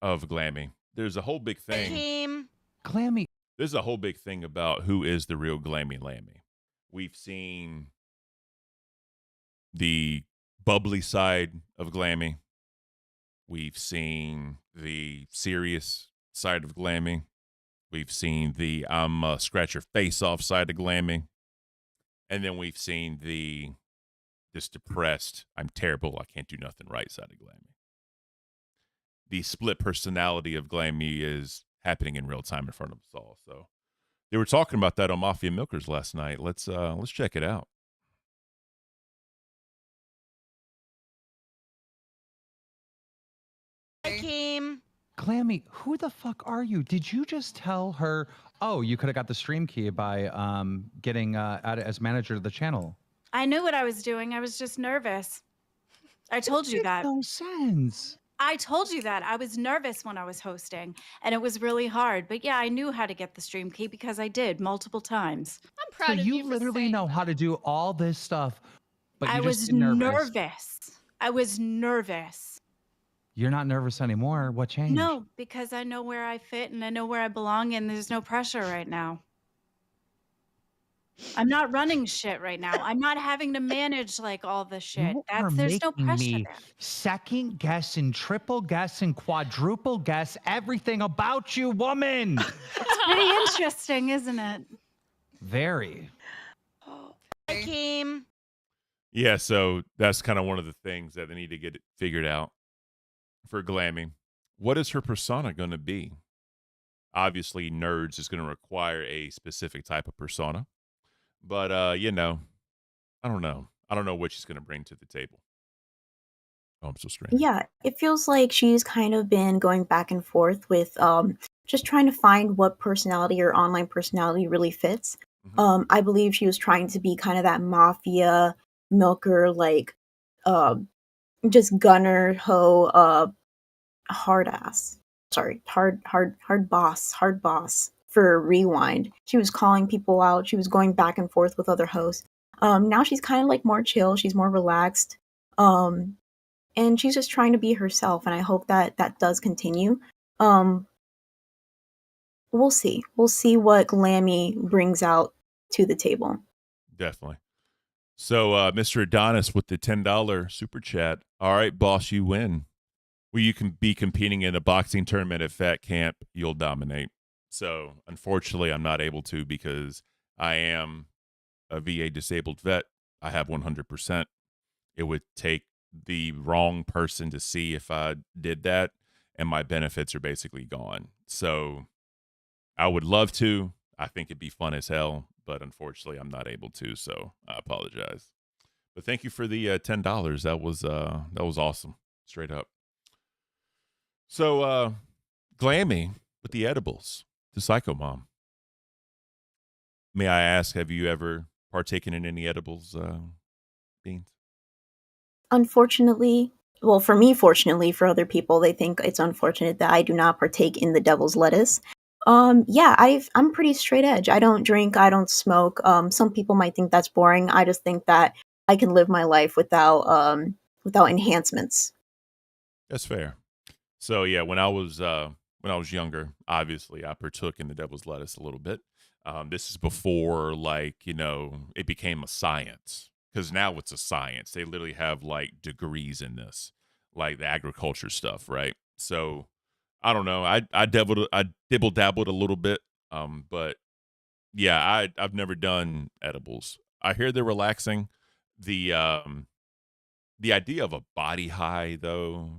of Glammy. There's a whole big thing. Glammy. There's a whole big thing about who is the real Glammy Lammy. We've seen the bubbly side of Glammy. We've seen the serious side of Glammy. We've seen the I'm scratch your face off side of Glammy. And then we've seen this depressed, I'm terrible, I can't do nothing right side of Glammy. The split personality of Glammy is happening in real time in front of us all. So they were talking about that on Mafia Milkers last night. Let's check it out. Glammy, who the fuck are you? Did you just tell her, oh, you could have got the stream key by getting added as manager of the channel? I knew what I was doing. I was just nervous. I told you that. No sense. I told you that. I was nervous when I was hosting, and it was really hard. But yeah, I knew how to get the stream key because I did multiple times. I'm proud of you. You literally know how to do all this stuff, but you I just was get nervous. I was nervous. You're not nervous anymore. What changed? No, because I know where I fit and I know where I belong, and there's no pressure right now. I'm not running shit right now. I'm not having to manage like all the shit. There's no pressure there. Second guess and triple guess and quadruple guess everything about you, woman. It's pretty interesting, isn't it? Very. Hakeem. Yeah, so that's kind of one of the things that they need to get figured out for Glammy. What is her persona going to be? Obviously, Nerds is going to require a specific type of persona. But, you know, I don't know. I don't know what she's going to bring to the table. Oh, I'm so strange. Yeah, it feels like she's kind of been going back and forth with just trying to find what personality or online personality really fits. Mm-hmm. I believe she was trying to be kind of that mafia milker, like just gunner, hard boss for Rewind. She was calling people out. She was going back and forth with other hosts. Now she's kind of like more chill. She's more relaxed. And she's just trying to be herself. And I hope that does continue. We'll see. We'll see what Glammy brings out to the table. Definitely. So, Mr. Adonis with the $10 super chat. All right, boss, you win. Well, you can be competing in a boxing tournament at Fat Camp. You'll dominate. So, unfortunately, I'm not able to because I am a VA disabled vet. I have 100%. It would take the wrong person to see if I did that, and my benefits are basically gone. So, I would love to. I think it'd be fun as hell, but unfortunately, I'm not able to. So, I apologize. But thank you for the $10. That was awesome, straight up. So, Glammy with the edibles, the Psycho Mom. May I ask, have you ever partaken in any edibles, Beans? Unfortunately, well, for me, fortunately, for other people, they think it's unfortunate that I do not partake in the devil's lettuce. Yeah, I'm pretty straight edge. I don't drink, I don't smoke. Some people might think that's boring. I just think that I can live my life without enhancements. That's fair. So yeah, when I was younger, obviously I partook in the devil's lettuce a little bit. This is before, like, it became a science, because now it's a science. They literally have like degrees in this, like the agriculture stuff, right? So I don't know. I dibble dabbled a little bit, but yeah, I've never done edibles. I hear they're relaxing. The idea of a body high, though,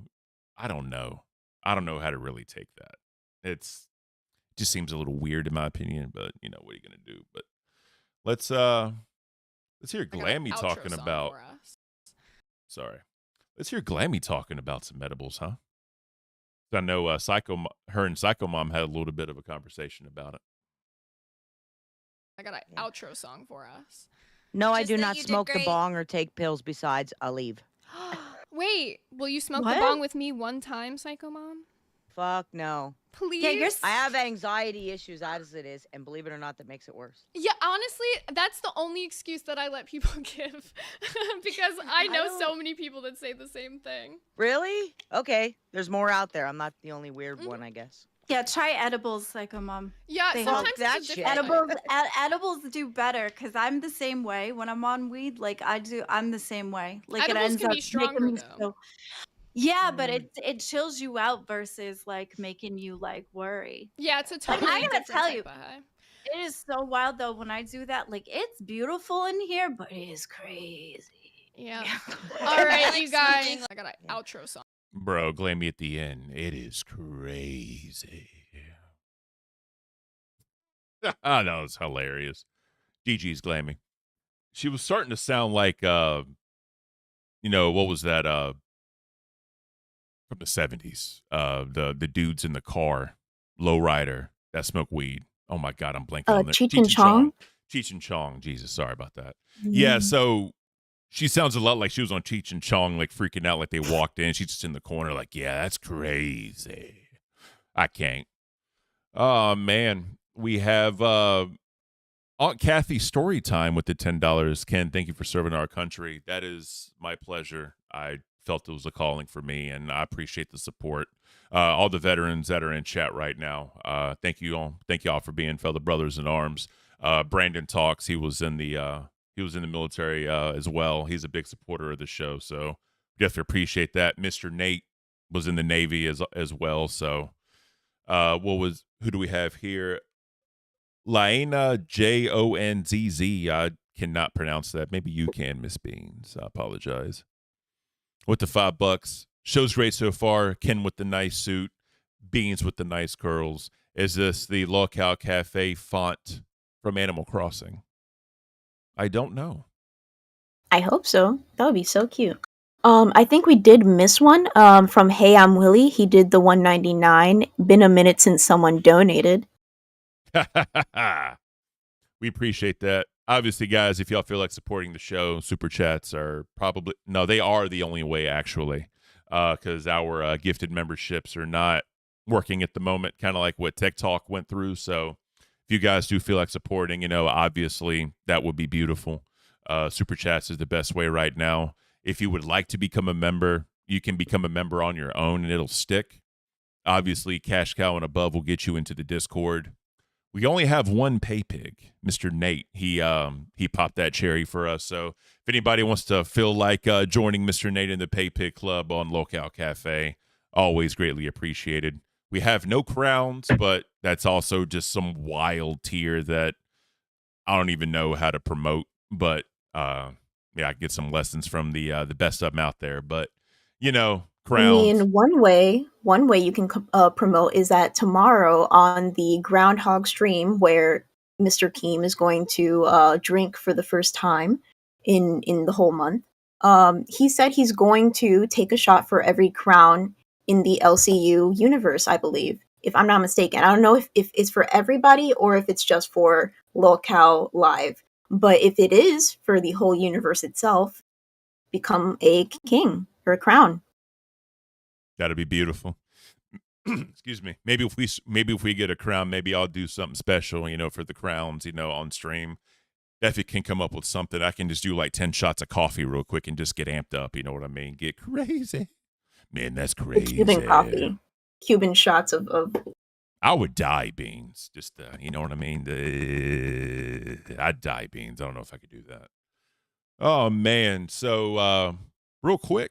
I don't know. I don't know how to really take that. It just seems a little weird in my opinion, but what are you gonna do? But let's hear Glammy talking about. Sorry, let's hear Glammy talking about some edibles, huh? I know her and Psycho Mom had a little bit of a conversation about it. I got an outro song for us. No, I do not smoke the bong or take pills. Besides, I'll leave. Wait, will you smoke the bong with me one time, Psycho Mom? Fuck no. Please? Yeah, I have anxiety issues as it is, and believe it or not, that makes it worse. Yeah, honestly, that's the only excuse that I let people give. Because I know so many people that say the same thing. Really? Okay. There's more out there. I'm not the only weird one, I guess. Yeah, try edibles, Psycho Mom. Yeah, they sometimes that it's shit. Edibles do better, because I'm the same way. When I'm on weed, I'm the same way. Like, edibles it ends can up be stronger, making me though. Yeah, but it chills you out versus like making you like worry. Yeah, it's a totally I gotta tell you, type of high. it is so wild though when I do that. Like, it's beautiful in here, but it is crazy. Yeah. All right, you guys. I got an outro song. Bro, Glammy at the end. It is crazy. I know, it's hilarious. GG's Glammy. She was starting to sound like, what was that? From the 70s. The dudes in the car, lowrider, that smoke weed. Oh my God, I'm blanking on that. Cheech and Chong? Cheech and Chong. Jesus, sorry about that. Yeah, so she sounds a lot like she was on Cheech and Chong, like freaking out like they walked in. She's just in the corner like, yeah, that's crazy. I can't. Oh, man. We have Aunt Kathy story time with the $10. Ken, thank you for serving our country. That is my pleasure. I felt it was a calling for me, and I appreciate the support. All the veterans that are in chat right now, thank you all. Thank you all for being fellow brothers in arms. Brandon talks. He was in the military as well. He's a big supporter of the show, so definitely appreciate that. Mr. Nate was in the Navy as well. So, who do we have here? Laena Jonzz. I cannot pronounce that. Maybe you can, Miss Beans. I apologize. With the $5. Show's great so far. Ken with the nice suit. Beans with the nice curls. Is this the LolCow Cafe font from Animal Crossing? I don't know. I hope so. That would be so cute. I think we did miss one from Hey I'm Willie. He did the $1.99. Been a minute since someone donated. We appreciate that. Obviously, guys, if y'all feel like supporting the show, super chats are they are the only way, actually, because our gifted memberships are not working at the moment, kind of like what Tech Talk went through. So if you guys do feel like supporting, obviously that would be beautiful. Super chats is the best way right now. If you would like to become a member, you can become a member on your own and it'll stick. Obviously, Cash Cow and above will get you into the Discord. We only have one pay pig, Mr. Nate. He popped that cherry for us. So if anybody wants to feel like joining Mr. Nate in the pay pig club on LolCow Cafe, always greatly appreciated. We have no crowns, but that's also just some wild tier that I don't even know how to promote. But I get some lessons from the best of them out there. But crowns. I mean, one way you can promote is that tomorrow on the Groundhog stream, where Mr. Keem is going to drink for the first time in the whole month. He said he's going to take a shot for every crown in the LCU universe, I believe. if I'm not mistaken. I don't know if it's for everybody or if it's just for LolCow Live. But if it is for the whole universe itself, become a king or a crown. That'd be beautiful. Excuse me. Maybe if we get a crown, maybe I'll do something special, for the crowns, on stream. If it can come up with something, I can just do like 10 shots of coffee real quick and just get amped up. You know what I mean? Get crazy. Man, that's crazy. Cuban coffee. Cuban shots of I would die beans. Just, you know what I mean? I'd die beans. I don't know if I could do that. Oh, man. So, real quick,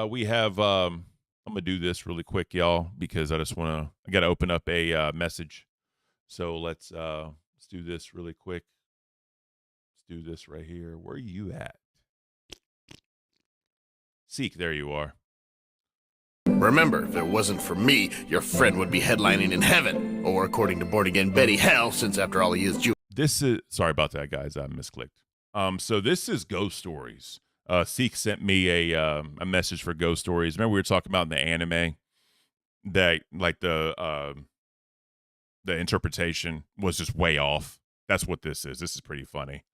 we have, I'm going to do this really quick, y'all, because I got to open up a message. So let's do this really quick. Let's do this right here. Where are you at? Seek, there you are. Remember, if it wasn't for me, your friend would be headlining in heaven, or according to Born Again Betty, hell, since after all he is Jew. Sorry about that, guys. I misclicked. So this is Ghost Stories. Seek sent me a message for Ghost Stories. Remember we were talking about in the anime that like the interpretation was just way off. That's what this is. This is pretty funny.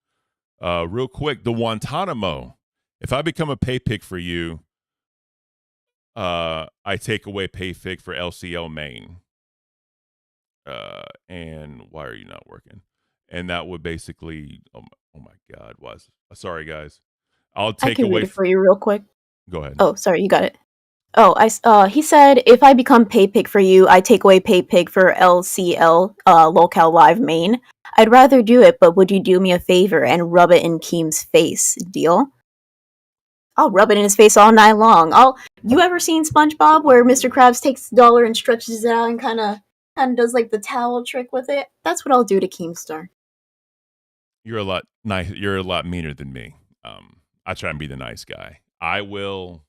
Real quick, the Guantanamo. If I become a pay pick for you, I take away pay fig for LCL main. And why are you not working? And that would basically, oh my God, sorry guys. I'll take I can away read it for you real quick. Go ahead. Oh, sorry, you got it. Oh, he said, if I become pay pig for you, I take away pay pig for LCL, LolCow Live main. I'd rather do it, but would you do me a favor and rub it in Keem's face? Deal? I'll rub it in his face all night long. You ever seen SpongeBob where Mr. Krabs takes the dollar and stretches it out and kind of does like the towel trick with it? That's what I'll do to Keemstar. You're a lot nice. You're a lot meaner than me. I try and be the nice guy. I will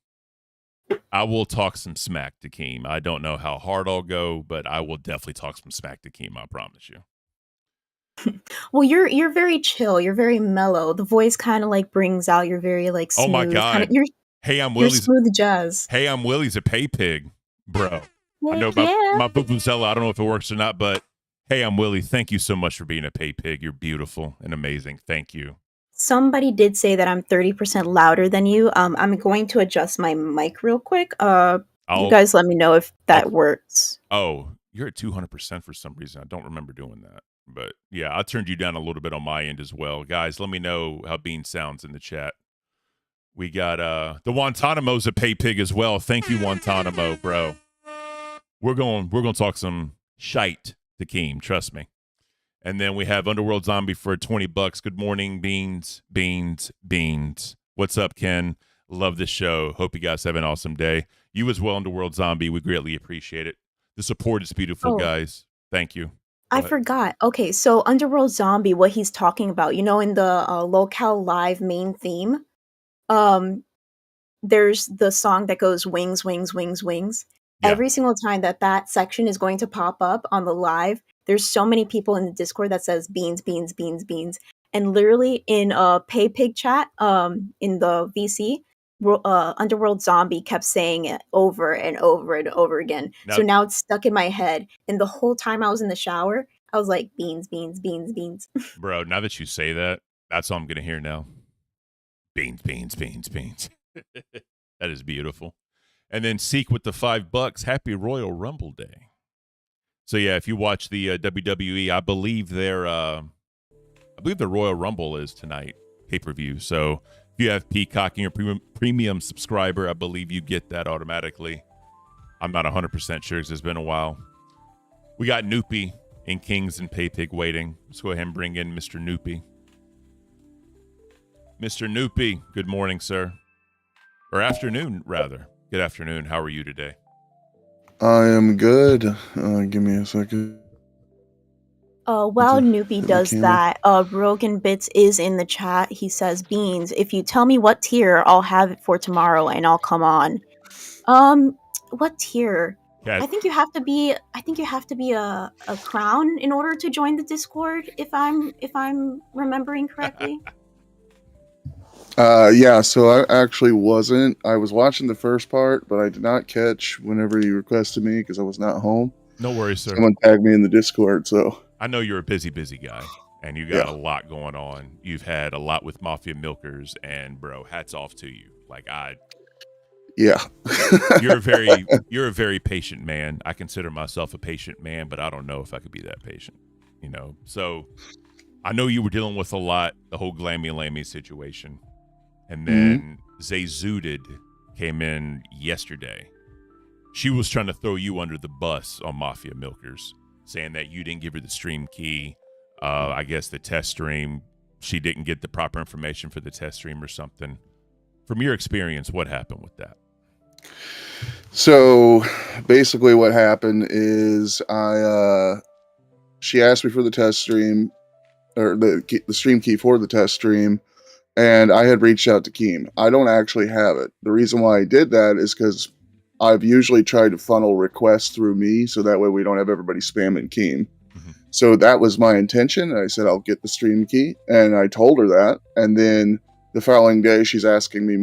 talk some smack to Keem. I don't know how hard I'll go, but I will definitely talk some smack to Keem. I promise you. Well, you're very chill. You're very mellow. The voice kind of like brings out your very like smooth. Oh my God! Hey, I'm You're Willie's smooth jazz. Hey, I'm Willie's a pay pig, bro. I know Yeah. my vuvuzela. I don't know if it works or not, but hey, I'm Willie. Thank you so much for being a pay pig. You're beautiful and amazing. Thank you. Somebody did say that I'm 30% louder than you. I'm going to adjust my mic real quick. You guys let me know if that works. Oh, you're at 200% for some reason. I don't remember doing that. But yeah, I turned you down a little bit on my end as well. Guys, let me know how Bean sounds in the chat. We got the Guantanamo's a pay pig as well. Thank you, Guantanamo, bro. We're gonna talk some shite to Keem, trust me. And then we have Underworld Zombie for $20. Good morning, Beans. What's up, Ken? Love this show. Hope you guys have an awesome day. You as well, Underworld Zombie. We greatly appreciate it. The support is beautiful, guys. Thank you. I forgot. Okay, so Underworld Zombie, what he's talking about, in the LolCow Live main theme, there's the song that goes wings, wings, wings, wings. Yeah. Every single time that section is going to pop up on the live, there's so many people in the Discord that says beans, beans, beans, beans. And literally in a pay pig chat, in the VC, Underworld Zombie kept saying it over and over and over again. So now it's stuck in my head. And the whole time I was in the shower, I was like, beans, beans, beans, beans. Bro, now that you say that, that's all I'm going to hear now. Beans, beans, beans, beans. That is beautiful. And then Seek with the $5. Happy Royal Rumble Day. So yeah, if you watch the WWE, I believe the Royal Rumble is tonight, pay-per-view. So if you have Peacock and you're a premium subscriber, I believe you get that automatically. I'm not 100% sure because it's been a while. We got Noopy and Kings and Pay Pig waiting. Let's go ahead and bring in Mr. Noopy. Mr. Noopy, good morning, sir. Or afternoon, rather. Good afternoon. How are you today? I am good. Give me a second. While Noopy does that, Rogan Bits is in the chat. He says, Beans, if you tell me what tier, I'll have it for tomorrow and I'll come on. What tier? Yeah. I think you have to be a crown in order to join the Discord, if I'm remembering correctly. Yeah, so I actually wasn't. I was watching the first part, but I did not catch whenever you requested me because I was not home. No worries, sir. Someone tagged me in the Discord, so. I know you're a busy guy, and you got a lot going on. You've had a lot with Mafia Milkers, and bro, hats off to you. Yeah. you're a very patient man. I consider myself a patient man, but I don't know if I could be that patient, So I know you were dealing with a lot, the whole Glammy Lammy situation. And then Zayzooted came in yesterday. She was trying to throw you under the bus on Mafia Milkers, saying that you didn't give her the stream key. I guess the test stream, she didn't get the proper information for the test stream or something. From your experience, what happened with that? So basically what happened is she asked me for the test stream, or the stream key for the test stream, and I had reached out to Keem. I don't actually have it. The reason why I did that is because I've usually tried to funnel requests through me, so that way we don't have everybody spamming Keem. So that was my intention. And I said, I'll get the stream key. And I told her that. And then the following day, she's asking me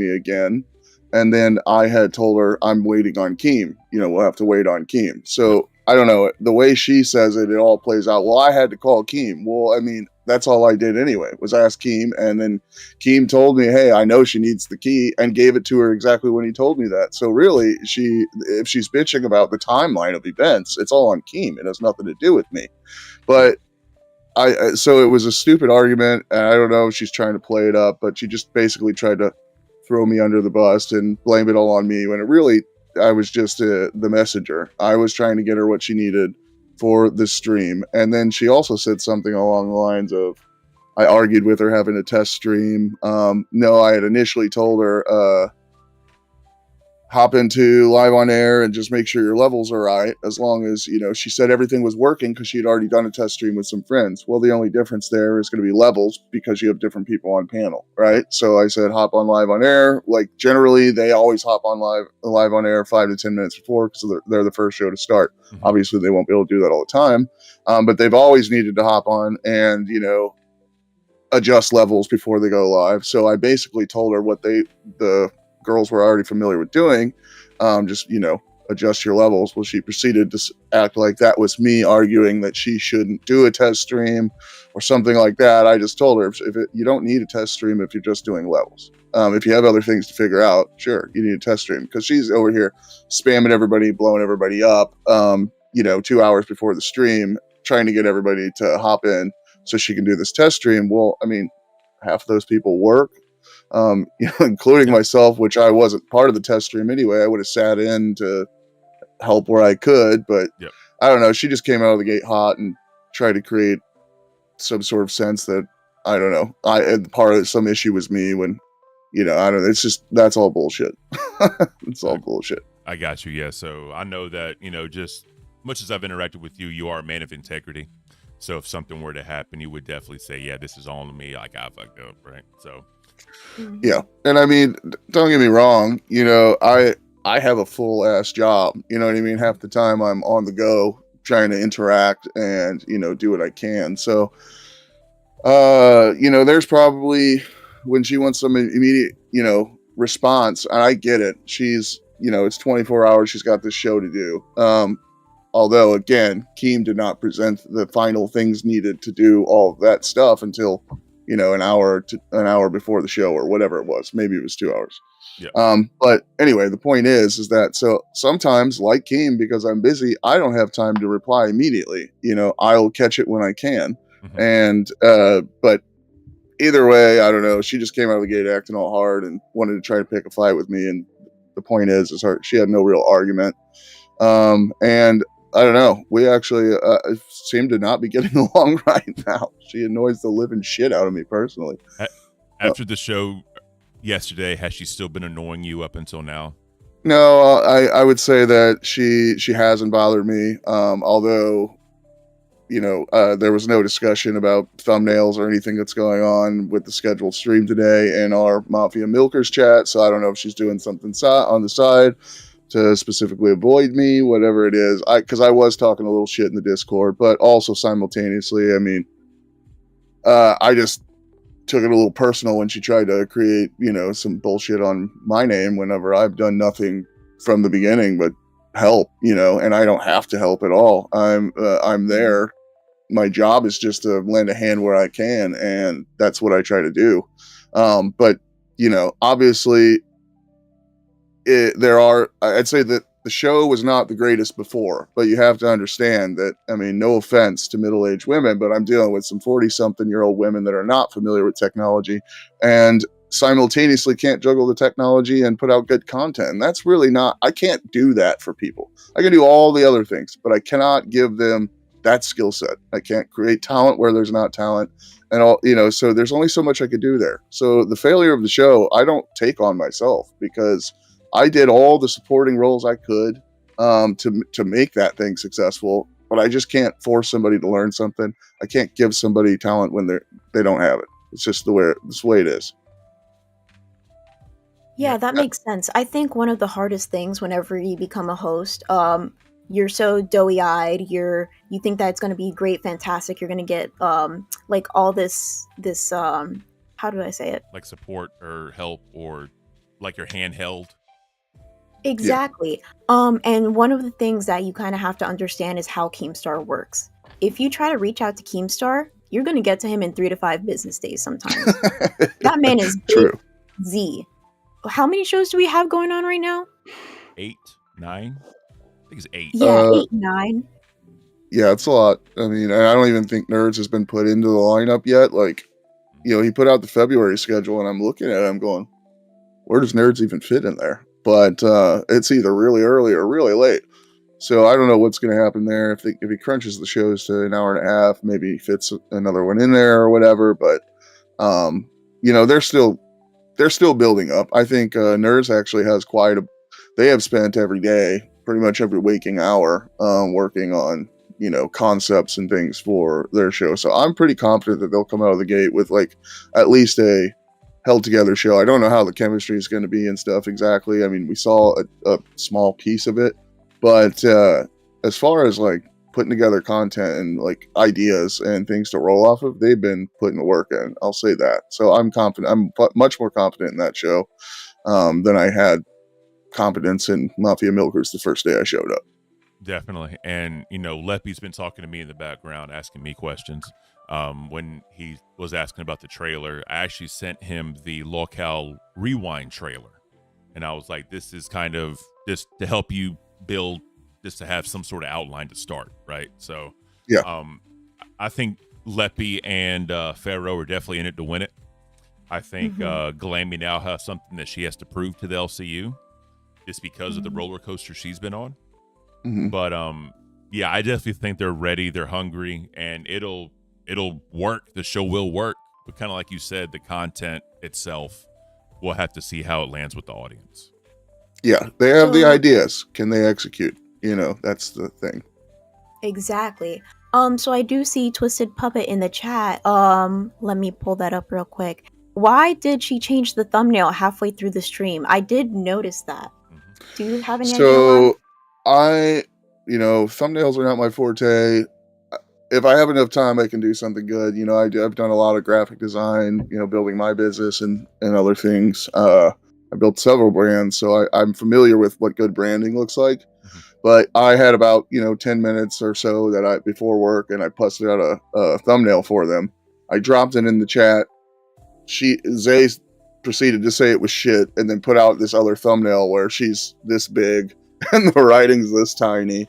again. And then I had told her, I'm waiting on Keem. We'll have to wait on Keem. So I don't know. The way she says it, it all plays out. Well, I had to call Keem. Well, I mean, that's all I did anyway, was ask Keem. And then Keem told me, hey, I know she needs the key, and gave it to her exactly when he told me that. So really, if she's bitching about the timeline of events, it's all on Keem. It has nothing to do with me. But so it was a stupid argument. And I don't know if she's trying to play it up, but she just basically tried to throw me under the bus and blame it all on me, when it really, I was just the messenger. I was trying to get her what she needed for the stream. And then she also said something along the lines of, I argued with her having a test stream. No, I had initially told her, hop into live on air and just make sure your levels are right. As long as, she said everything was working because she had already done a test stream with some friends. Well, the only difference there is going to be levels because you have different people on panel, right? So I said, hop on live on air. Like generally they always hop on live on air 5 to 10 minutes before, because they're the first show to start. Obviously they won't be able to do that all the time. But they've always needed to hop on and, adjust levels before they go live. So I basically told her what the girls were already familiar with doing, just adjust your levels. Well, she proceeded to act like that was me arguing that she shouldn't do a test stream or something like that. I just told her, you don't need a test stream if you're just doing levels. If you have other things to figure out, sure, you need a test stream, because she's over here spamming everybody, blowing everybody up 2 hours before the stream, trying to get everybody to hop in so she can do this test stream. Well, I mean, half of those people work, including myself, which I wasn't part of the test stream anyway. I would have sat in to help where I could, but I don't know. She just came out of the gate hot and tried to create some sort of sense that, I don't know, part of some issue was me when, I don't know. It's just, that's all bullshit. It's all bullshit. I got you. Yeah. So I know that, just much as I've interacted with you, you are a man of integrity. So if something were to happen, you would definitely say, yeah, this is all on me. Like, I fucked up. Right. So. Yeah. And I mean, don't get me wrong. I have a full ass job. You know what I mean? Half the time I'm on the go trying to interact and, do what I can. So, there's probably, when she wants some immediate, response, and I get it. She's, it's 24 hours. She's got this show to do. Although again, Keem did not present the final things needed to do all of that stuff until, an hour before the show, or whatever it was. Maybe it was 2 hours. Yeah. But anyway, the point is that, so sometimes, like Keem, because I'm busy, I don't have time to reply immediately. I'll catch it when I can. And, but either way, I don't know. She just came out of the gate acting all hard and wanted to try to pick a fight with me. And the point is she had no real argument. And I don't know. We actually seem to not be getting along right now. She annoys the living shit out of me personally. After the show yesterday, has she still been annoying you up until now? No, I would say that she hasn't bothered me. Although, there was no discussion about thumbnails or anything that's going on with the scheduled stream today in our Mafia Milkers chat. So I don't know if she's doing something on the side to specifically avoid me, whatever it is. Because I was talking a little shit in the Discord, but also simultaneously, I mean, I just took it a little personal when she tried to create, some bullshit on my name whenever I've done nothing from the beginning but, help, and I don't have to help at all. I'm there. My job is just to lend a hand where I can, and that's what I try to do. But obviously, I'd say that the show was not the greatest before, but you have to understand that, no offense to middle-aged women, but I'm dealing with some 40-something-year-old women that are not familiar with technology and simultaneously can't juggle the technology and put out good content. And that's really I can't do that for people. I can do all the other things, but I cannot give them that skill set. I can't create talent where there's not talent and all, so there's only so much I could do there. So the failure of the show, I don't take on myself, because I did all the supporting roles I could to make that thing successful, but I just can't force somebody to learn something. I can't give somebody talent when they don't have it. It's just the way it is. Yeah, that makes sense. I think one of the hardest things whenever you become a host, you're so doughy-eyed. You think that it's going to be great, fantastic. You're going to get like all this how do I say it? Like support or help, or like your handheld. Exactly. And one of the things that you kind of have to understand is how Keemstar works. If you try to reach out to Keemstar, you're going to get to him in 3 to 5 business days sometimes. That man is True. Z. How many shows do we have going on right now? 8, 9? I think it's 8. Yeah, 8, 9. Yeah, it's a lot. I don't even think Nerds has been put into the lineup yet. Like, he put out the February schedule, and I'm looking at it, I'm going, where does Nerds even fit in there? But it's either really early or really late. So I don't know what's going to happen there. If he crunches the shows to an hour and a half, maybe he fits another one in there or whatever. But they're still building up. I think Nerds actually has they have spent every day, pretty much every waking hour, working on concepts and things for their show. So I'm pretty confident that they'll come out of the gate with like at least a held together show. I don't know how the chemistry is going to be and stuff exactly. We saw a small piece of it, but as far as like putting together content and like ideas and things to roll off of, they've been putting the work in. I'll say that. So I'm confident. I'm much more confident in that show than I had confidence in Mafia Milkers the first day I showed up. Definitely. And Leppy's been talking to me in the background, asking me questions. When he was asking about the trailer, I actually sent him the LolCow Rewind trailer, and I was like, this is kind of just to help you build, just to have some sort of outline to start, right? So yeah, I think Leppy and Pharaoh are definitely in it to win it. I think Glammy now has something that she has to prove to the LCU just because of the roller coaster she's been on. But yeah, I definitely think they're ready, they're hungry, and it'll work. The show will work, but kind of like you said, the content itself, we'll have to see how it lands with the audience. Yeah, they have the ideas. Can they execute? That's the thing. Exactly. So I do see Twisted Puppet in the chat. Let me pull that up real quick. Why did she change the thumbnail halfway through the stream? I did notice that. Do you have any idea why? Thumbnails are not my forte. If I have enough time, I can do something good. I've done a lot of graphic design, building my business and other things. I built several brands, so I'm familiar with what good branding looks like. But I had about, 10 minutes or so before work, and I busted out a thumbnail for them. I dropped it in the chat. Zay proceeded to say it was shit, and then put out this other thumbnail where she's this big and the writing's this tiny.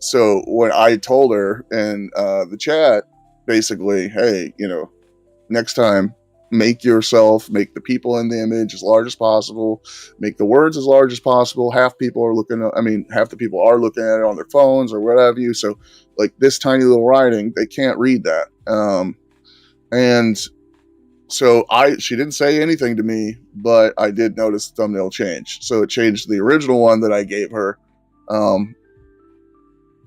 So when I told her in the chat, basically, hey, next time, make the people in the image as large as possible, make the words as large as possible. Half the people are looking at it on their phones or whatever you. So like this tiny little writing, they can't read that. And so she didn't say anything to me, but I did notice the thumbnail change. So it changed the original one that I gave her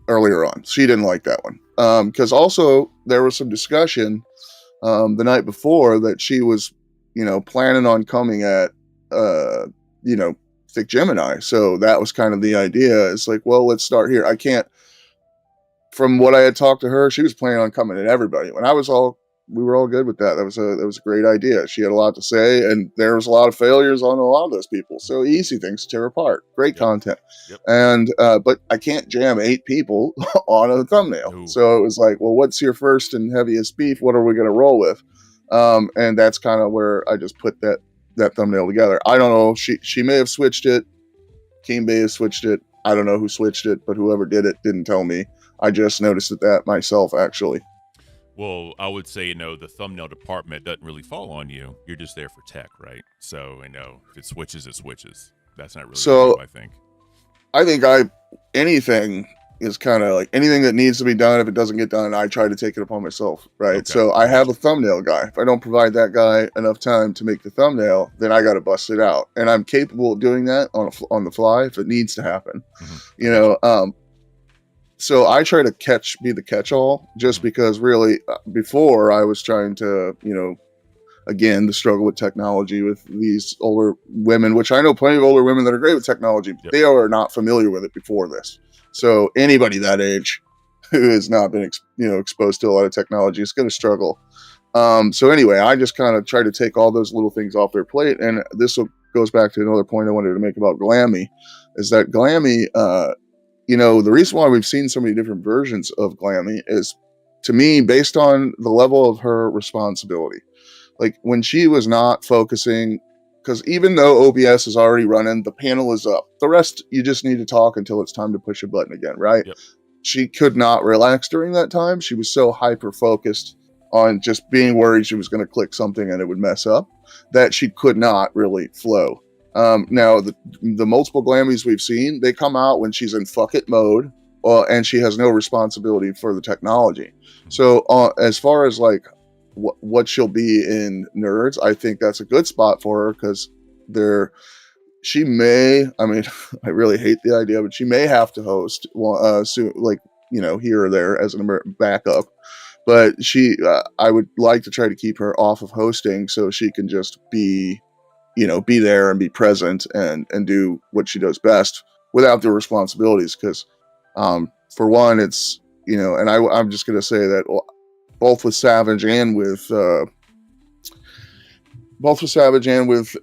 earlier on. She didn't like that one. Because also there was some discussion the night before that she was, planning on coming at, Thick Gemini. So that was kind of the idea. It's like, well, let's start here. From what I had talked to her, she was planning on coming at everybody. When I was all we were all good with that. That was a great idea. She had a lot to say, and there was a lot of failures on a lot of those people. So easy things to tear apart. Great content. Yep. And but I can't jam 8 people on a thumbnail. Ooh. So it was like, well, what's your first and heaviest beef? What are we going to roll with? And that's kind of where I just put that thumbnail together. I don't know. She may have switched it. Keem may have switched it. I don't know who switched it, but whoever did it didn't tell me. I just noticed that myself, actually. Well, I would say, the thumbnail department doesn't really fall on you. You're just there for tech, right? So, if it switches, it switches. That's not really so. I think. Anything is kind of like anything that needs to be done. If it doesn't get done, I try to take it upon myself, right? Okay. So I have a thumbnail guy. If I don't provide that guy enough time to make the thumbnail, then I got to bust it out, and I'm capable of doing that on the fly if it needs to happen. Mm-hmm. So I try to be the catch-all, just because really before I was trying to, again, the struggle with technology with these older women, which I know plenty of older women that are great with technology, but they are not familiar with it before this. So anybody that age who has not been, exposed to a lot of technology is going to struggle. So anyway, I just kind of try to take all those little things off their plate. And this goes back to another point I wanted to make about Glammy, is that Glammy, the reason why we've seen so many different versions of Glammy is, to me, based on the level of her responsibility. Like when she was not focusing, because even though OBS is already running, the panel is up. The rest, you just need to talk until it's time to push a button again, right? Yep. She could not relax during that time. She was so hyper-focused on just being worried she was going to click something and it would mess up, that she could not really flow. Now, the multiple Glammys we've seen, they come out when she's in fuck it mode, and she has no responsibility for the technology. So as far as like what she'll be in Nerds, I think that's a good spot for her, because she may, I really hate the idea, but she may have to host soon, like, here or there as a backup. But I would like to try to keep her off of hosting so she can just be there and be present and do what she does best without the responsibilities. Because, for one, it's, and I'm just going to say that both with Savage and with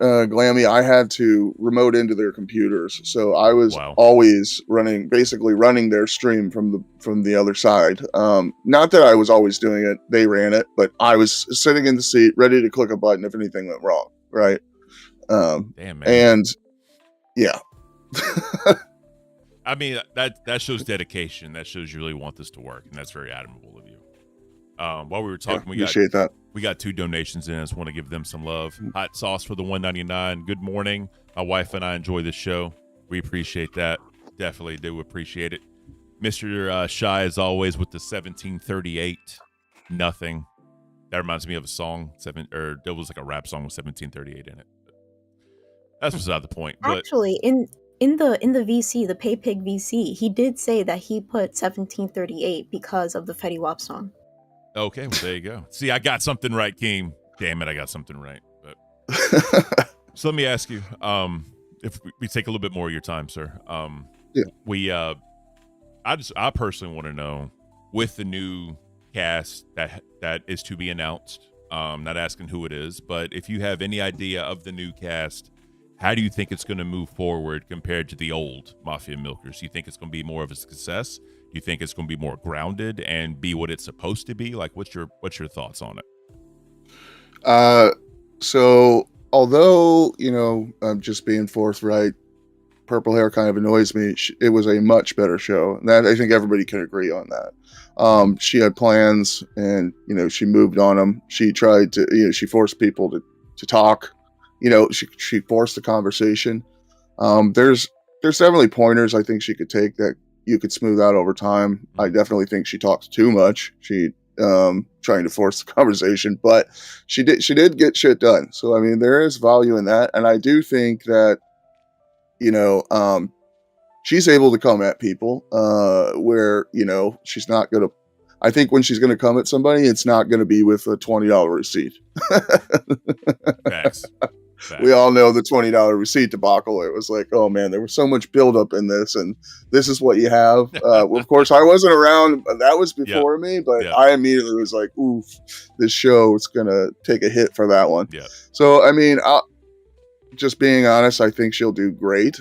Glammy, I had to remote into their computers. So I was always basically running their stream from the other side. Not that I was always doing it. They ran it, but I was sitting in the seat ready to click a button if anything went wrong. Right. Damn, man. And yeah. That shows dedication. That shows you really want this to work, and that's very admirable of you. While we were talking, we got 2 donations in. I just want to give them some love. Hot sauce for the $1.99. Good morning. My wife and I enjoy this show. We appreciate that. Definitely do appreciate it. Mr. Shy, as always, with the 1738. Nothing. That reminds me of a song. There was like a rap song with 1738 in it. That's beside the point. Actually, in the VC, the PayPig VC, he did say that he put 1738 because of the Fetty Wap song. Okay, well, there you go. See, I got something right, Keem. Damn it, I got something right. But so let me ask you, if we take a little bit more of your time, sir. Yeah. I personally want to know, with the new cast that is to be announced, not asking who it is, but if you have any idea of the new cast, how do you think it's going to move forward compared to the old Mafia Milkers? Do you think it's going to be more of a success? Do you think it's going to be more grounded and be what it's supposed to be? Like, what's your thoughts on it? So although, I'm just being forthright, purple hair kind of annoys me. It was a much better show. That I think everybody can agree on that. She had plans, and she moved on them. She tried to, she forced people to talk. She forced the conversation. There's definitely pointers I think she could take that you could smooth out over time. I definitely think she talks too much. She trying to force the conversation, but she did get shit done. So there is value in that, and I do think that she's able to come at people where she's not gonna. I think when she's gonna come at somebody, it's not gonna be with a $20 receipt. Facts. We all know the $20 receipt debacle. It was like, oh man, there was so much buildup in this, and this is what you have. Well, of course, I wasn't around. That was before me, but I immediately was like, oof, this show is gonna take a hit for that one. Yeah. So I mean, just being honest, I think she'll do great.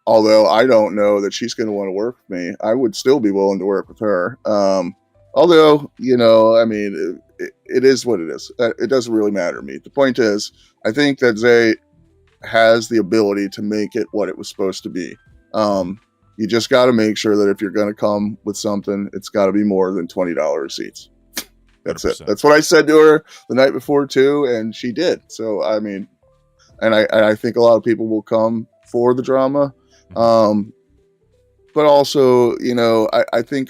Although I don't know that she's going to want to work with me. I would still be willing to work with her. Although, I mean, it is what it is. It doesn't really matter to me. The point is, I think that Zay has the ability to make it what it was supposed to be. You just got to make sure that if you're going to come with something, it's got to be more than $20 receipts. That's 100%. It. That's what I said to her the night before too, and she did. So, I mean, and I think a lot of people will come for the drama. But also, I think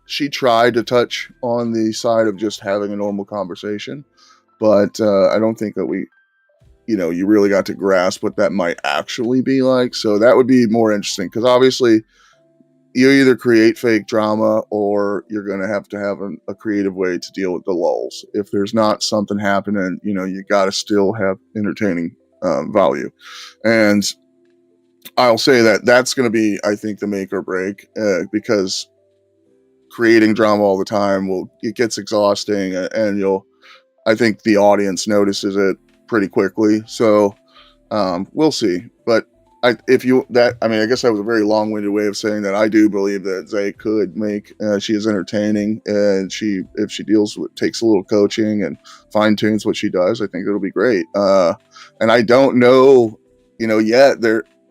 she tried to touch on the side of just having a normal conversation, but I don't think that you really got to grasp what that might actually be like. So that would be more interesting, because obviously you either create fake drama or you're going to have a creative way to deal with the lulls. If there's not something happening, you got to still have entertaining value. And I'll say that that's going to be, I think, the make or break, because creating drama all the time it gets exhausting, and I think the audience notices it pretty quickly. So we'll see. But I guess that was a very long-winded way of saying that I do believe that Zay could make. She is entertaining, and if she takes a little coaching and fine tunes what she does, I think it'll be great. And I don't know, yet.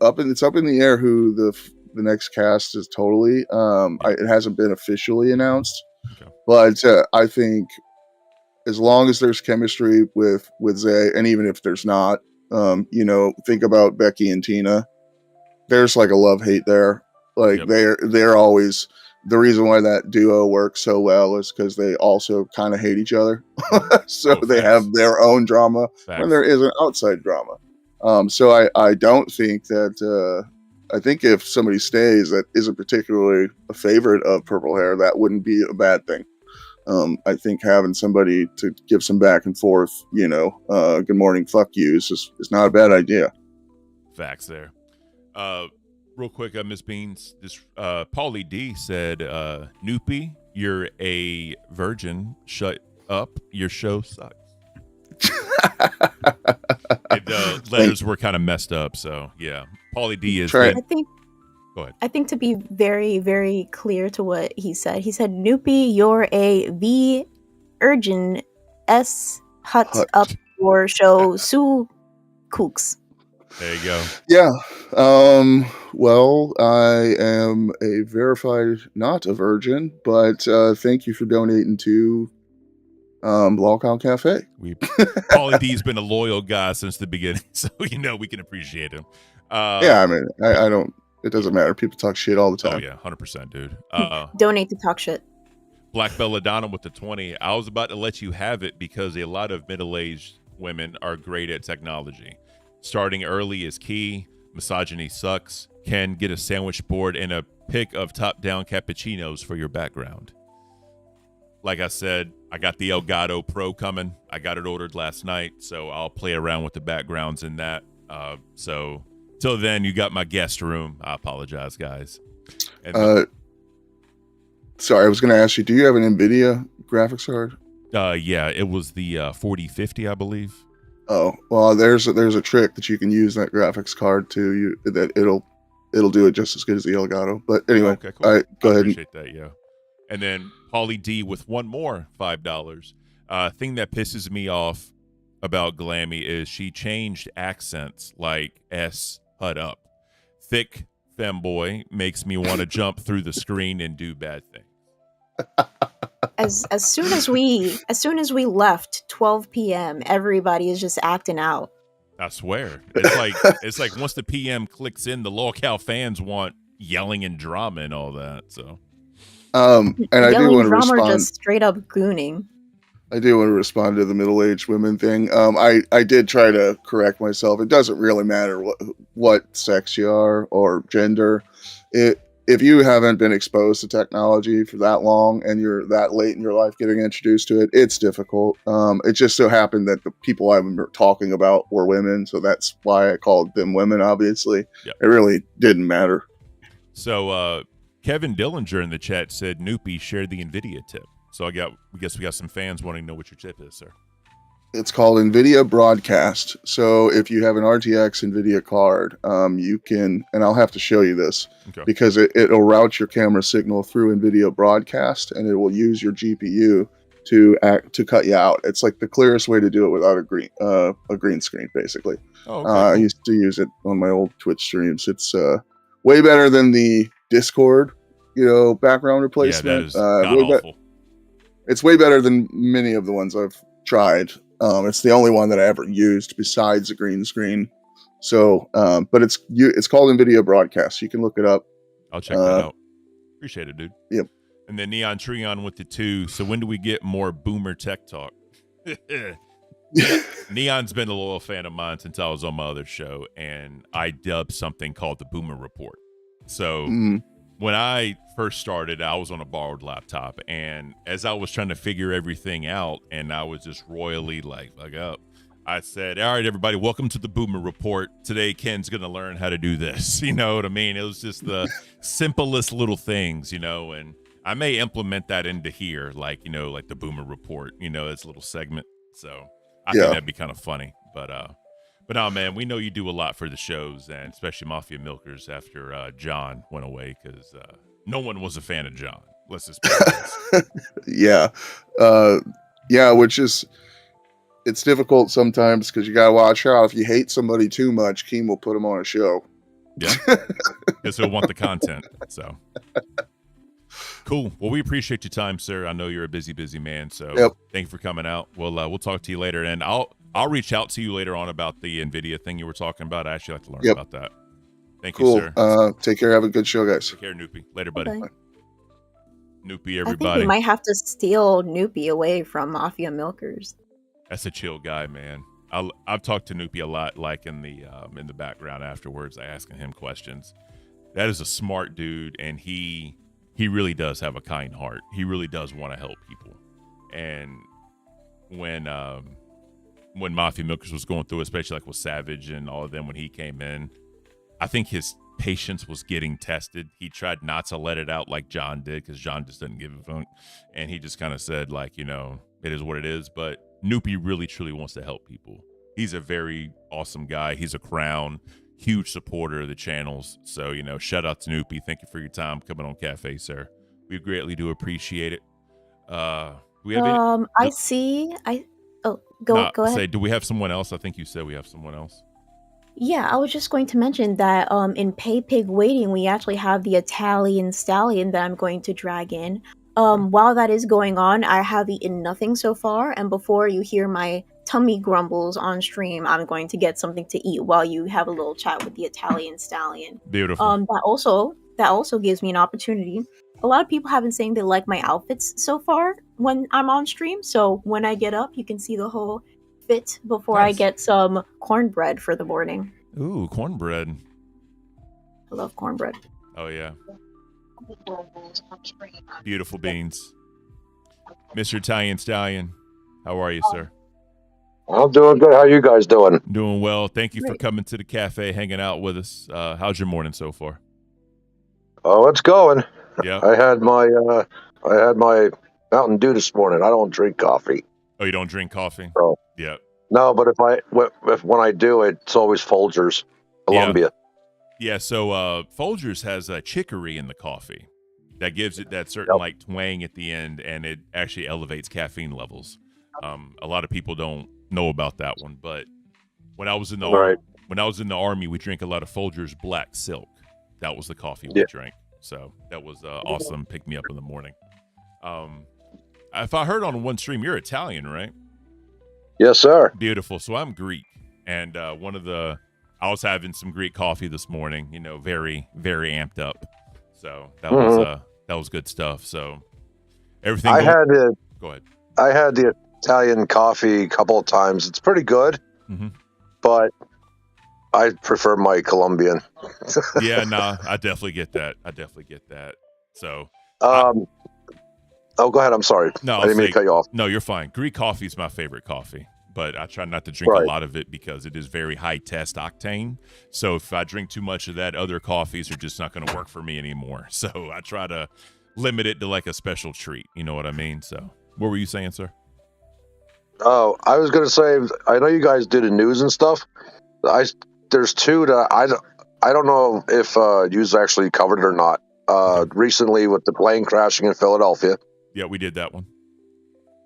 It's up in the air who the next cast is totally. It hasn't been officially announced, but I think as long as there's chemistry with Zay, and even if there's not, think about Becky and Tina. There's like a love-hate there. Like they're always, the reason why that duo works so well is because they also kind of hate each other. So they have their own drama when there is an outside drama. So I don't think that, I think if somebody stays that isn't particularly a favorite of Purple Hair, that wouldn't be a bad thing. I think having somebody to give some back and forth, good morning, fuck yous is not a bad idea. Facts there. Real quick, Miss Beans, this Paulie D said, Noopy, you're a virgin. Shut up. Your show sucks. The letters were kind of messed up, so yeah. Paulie D is. Go ahead. I think to be very, very clear to what he said, Noopy, you're a virgin s hut up your show su kooks. There you go. Yeah. Well, I am a verified, not a virgin, but thank you for donating to LolCow Cafe. Paulie D's been a loyal guy since the beginning, so we can appreciate him. Yeah, I mean, I don't. It doesn't matter. People talk shit all the time. Oh yeah, 100%, dude. Donate to talk shit. Black Belladonna with the 20. I was about to let you have it because a lot of middle-aged women are great at technology. Starting early is key. Misogyny sucks. Can get a sandwich board and a pic of top-down cappuccinos for your background. Like I said, I got the Elgato Pro coming. I got it ordered last night, so I'll play around with the backgrounds in that. So till then, you got my guest room. I apologize, guys. Sorry, I was going to ask you, do you have an NVIDIA graphics card? Yeah, it was the 4050, I believe. Oh, well, there's a trick that you can use that graphics card to that it'll do it just as good as the Elgato. But anyway, okay, cool. All right, go ahead. Appreciate that, yeah. And then Paulie D with one more $5. Thing that pisses me off about Glammy is she changed accents like S hut up. Thick femboy makes me want to jump through the screen and do bad things. As soon as we left 12 p.m., everybody is just acting out. I swear. It's like once the PM clicks in, the LolCow fans want yelling and drama and all that. So and I do want to respond. Just straight up gooning. I do want to respond to the middle-aged women thing. I did try to correct myself. It doesn't really matter what sex you are or gender. if you haven't been exposed to technology for that long and you're that late in your life getting introduced to it, it's difficult. It just so happened that the people I were talking about were women, so that's why I called them women, obviously. Yep. It really didn't matter. So Kevin Dillinger in the chat said Noopy shared the NVIDIA tip. So I guess we got some fans wanting to know what your tip is, sir. It's called NVIDIA Broadcast. So if you have an RTX NVIDIA card, you can, and I'll have to show you this, because it'll route your camera signal through NVIDIA Broadcast, and it will use your GPU to cut you out. It's like the clearest way to do it without a green screen, basically. Oh, okay. I used to use it on my old Twitch streams. It's way better than the Discord, background replacement. Yeah, that is god-awful. It's way better than many of the ones I've tried. It's the only one that I ever used besides a green screen. So, but it's called NVIDIA Broadcast. You can look it up. I'll check that out. Appreciate it, dude. Yep. And then Neon Treon with the 2. So when do we get more boomer tech talk? Neon's been a loyal fan of mine since I was on my other show, and I dubbed something called the Boomer Report. So when I first started, I was on a borrowed laptop, and as I was trying to figure everything out, and I was just royally like, fuck up, I said, all right, everybody, welcome to the Boomer Report. Today, Ken's going to learn how to do this. You know what I mean? It was just the simplest little things, and I may implement that into here, like the Boomer Report, it's a little segment. So I think that'd be kind of funny. But no, man, we know you do a lot for the shows, and especially Mafia Milkers after John went away, because no one was a fan of John. Let's just be honest. Which is, it's difficult sometimes because you got to watch out. If you hate somebody too much, Keem will put them on a show. Yeah, because he'll want the content. So cool. Well, we appreciate your time, sir. I know you're a busy man. So thank you for coming out. We'll talk to you later, and I'll reach out to you later on about the NVIDIA thing you were talking about. I actually like to learn about that. Thank you, sir. Take care. Have a good show, guys. Take care, Noopy. Later, buddy. Okay. Noopy, I everybody. think we might have to steal Noopy away from Mafia Milkers. That's a chill guy, man. I've talked to Noopy a lot, like in the background afterwards, asking him questions. That is a smart dude, and he really does have a kind heart. He really does want to help people. And when Mafia Milkers was going through, especially like with Savage and all of them when he came in, I think his patience was getting tested. He tried not to let it out like John did, because John just doesn't give a fuck. And he just kind of said, like, it is what it is. But Noopy really, truly wants to help people. He's a very awesome guy. He's a Crown, huge supporter of the channels. So, shout out to Noopy. Thank you for your time coming on Cafe, sir. We greatly do appreciate it. We have go ahead. Say, do we have someone else? I think you said we have someone else. Yeah, I was just going to mention that in Pay Pig Waiting, we actually have the Italian Stallion that I'm going to drag in. While that is going on, I have eaten nothing so far, and before you hear my tummy grumbles on stream, I'm going to get something to eat while you have a little chat with the Italian Stallion. Beautiful. That also gives me an opportunity. A lot of people have been saying they like my outfits so far when I'm on stream, so when I get up, you can see the whole fit before I get some cornbread for the morning. Ooh, cornbread. I love cornbread. Oh, yeah. Beautiful beans. Mr. Italian Stallion, how are you, sir? I'm doing good. How you guys doing? Doing well. Thank you for coming to the cafe, hanging out with us. How's your morning so far? Oh, it's going. Yeah. I had my Mountain Dew this morning. I don't drink coffee. Oh, you don't drink coffee? Oh. Yeah. No, but when I do, it's always Folgers, Columbia. Yeah, so Folgers has chicory in the coffee. That gives it that certain like twang at the end, and it actually elevates caffeine levels. A lot of people don't know about that one, but when I was in the army, we drank a lot of Folgers Black Silk. That was the coffee we drank. So that was awesome. Pick me up in the morning. If I heard on one stream, you're Italian, right? Yes, sir. Beautiful. So I'm Greek, and I was having some Greek coffee this morning. Very, very amped up. So that was good stuff. So everything. Go ahead. I had the Italian coffee a couple of times. It's pretty good, but I prefer my Colombian. Yeah, no, I definitely get that. So, oh, go ahead. I'm sorry. I didn't mean to cut you off. No, you're fine. Greek coffee is my favorite coffee, but I try not to drink a lot of it because it is very high test octane. So if I drink too much of that, other coffees are just not going to work for me anymore. So I try to limit it to like a special treat. You know what I mean? So what were you saying, sir? Oh, I was going to say, I know you guys do the news and stuff. There's two that I don't know if you've actually covered it or not. Recently with the plane crashing in Philadelphia. Yeah, we did that one.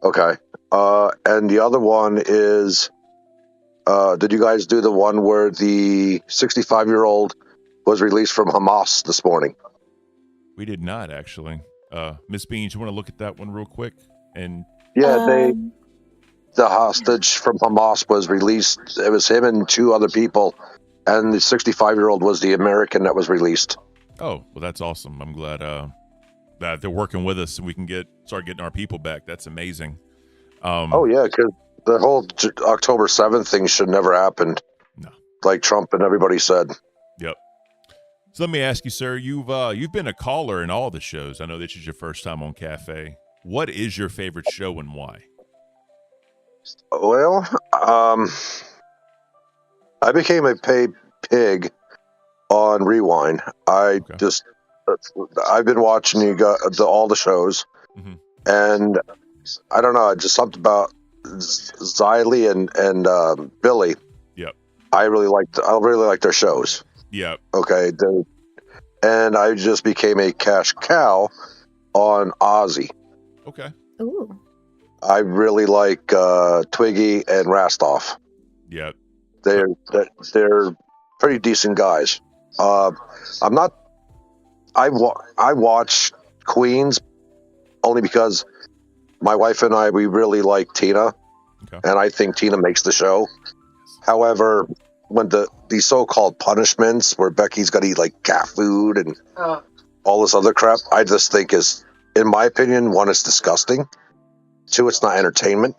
Okay. And the other one is, did you guys do the one where the 65-year-old was released from Hamas this morning? We did not, actually. Miss Beans, you want to look at that one real quick? And yeah, the hostage from Hamas was released. It was him and two other people, and the 65-year-old was the American that was released. Oh, well, that's awesome. I'm glad that they're working with us and we can start getting our people back. That's amazing. Oh, yeah, because the whole October 7th thing should never happened. No. Like Trump and everybody said. Yep. So let me ask you, sir, you've been a caller in all the shows. I know this is your first time on Cafe. What is your favorite show and why? Well, I became a paid pig on Rewind. I've been watching all the shows, and I don't know, just something about Xylee and Billy. Yep. I really like their shows. Yep. Okay. And I just became a cash cow on Ozzy. Okay. Ooh. I really like Twiggy and Rastoff. Yep. They're pretty decent guys. I watch Queens only because my wife and we really like Tina, and I think Tina makes the show. However, when these so-called punishments where Becky's got to eat like cat food and all this other crap, I just think is, in my opinion, one, it's disgusting. Two, it's not entertainment.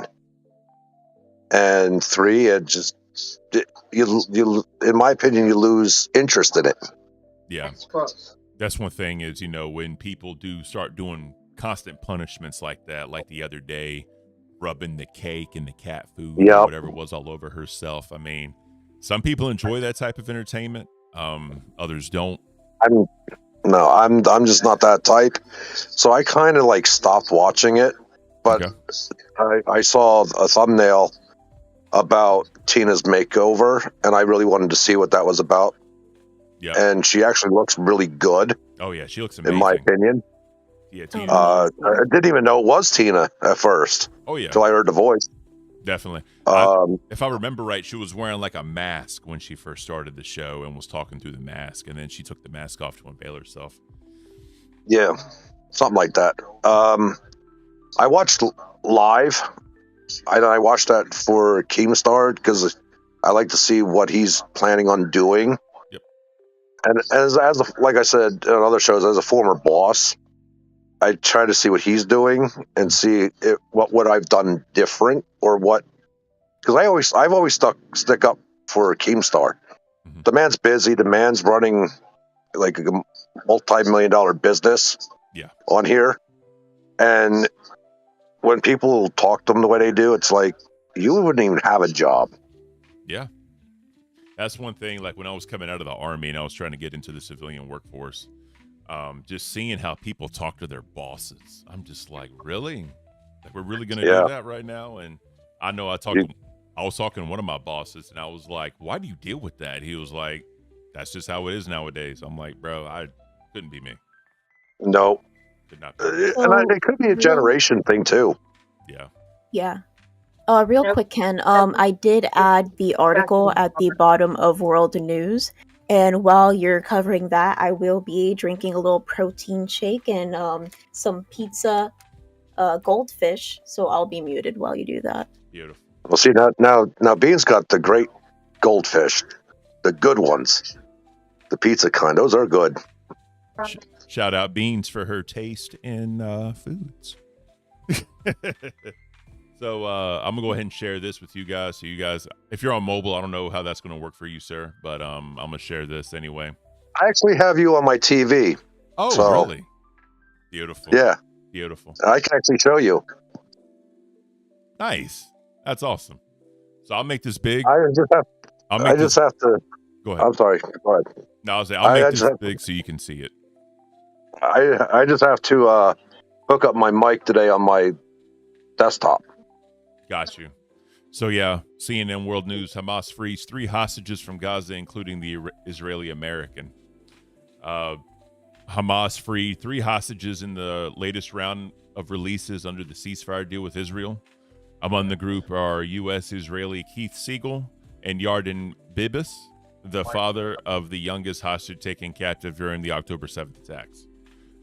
And three, in my opinion, you lose interest in it. Yeah. That's one thing is, when people do start doing constant punishments like that, like the other day, rubbing the cake and the cat food or whatever it was all over herself. I mean, some people enjoy that type of entertainment. Others don't. I'm just not that type. So I kind of like stopped watching it, but I saw a thumbnail about Tina's makeover, and I really wanted to see what that was about. Yeah. And she actually looks really good. Oh yeah, she looks amazing. In my opinion. Yeah, Tina. I didn't even know it was Tina at first. Oh yeah. Until I heard the voice. Definitely. If I remember right, she was wearing like a mask when she first started the show and was talking through the mask, and then she took the mask off to unveil herself. Yeah, something like that. I watched live. I watched that for Keemstar because I like to see what he's planning on doing. Yep. And like I said in other shows, as a former boss, I try to see what he's doing and see what I've done different or what, because I've always stick up for Keemstar. Mm-hmm. The man's busy. The man's running like a multi-million-dollar business. Yeah. On here, and when people talk to him the way they do, it's like you wouldn't even have a job. Yeah. That's one thing. Like when I was coming out of the Army and I was trying to get into the civilian workforce. Just seeing how people talk to their bosses, I'm just like, really? Like, we're really going to do that right now? And I know I was talking to one of my bosses, and I was like, why do you deal with that? He was like, that's just how it is nowadays. I'm like, bro, I couldn't be me. No. Could not be. It could be a generation thing, too. Yeah. Yeah. Real quick, Ken, I did add the article at the bottom of World News. And while you're covering that, I will be drinking a little protein shake and some pizza goldfish. So I'll be muted while you do that. Beautiful. Well, see, now Bean's got the great goldfish, the good ones, the pizza kind. Those are good. Shout out Beans for her taste in foods. So I'm gonna go ahead and share this with you guys. So you guys, if you're on mobile, I don't know how that's gonna work for you, sir, but I'm gonna share this anyway. I actually have you on my TV. Oh, so, really? Beautiful. Yeah. Beautiful. I can actually show you. Nice. That's awesome. So I'll make this big. I just have to. Go ahead. I'm sorry. Go ahead. No, I'll make this big so you can see it. I just have to hook up my mic today on my desktop. Got you. So yeah, CNN World News: Hamas frees 3 hostages from Gaza, including the Israeli American. Hamas freed 3 hostages in the latest round of releases under the ceasefire deal with Israel. Among the group are U.S. Israeli Keith Siegel and Yarden Bibas, the father of the youngest hostage taken captive during the October 7th attacks.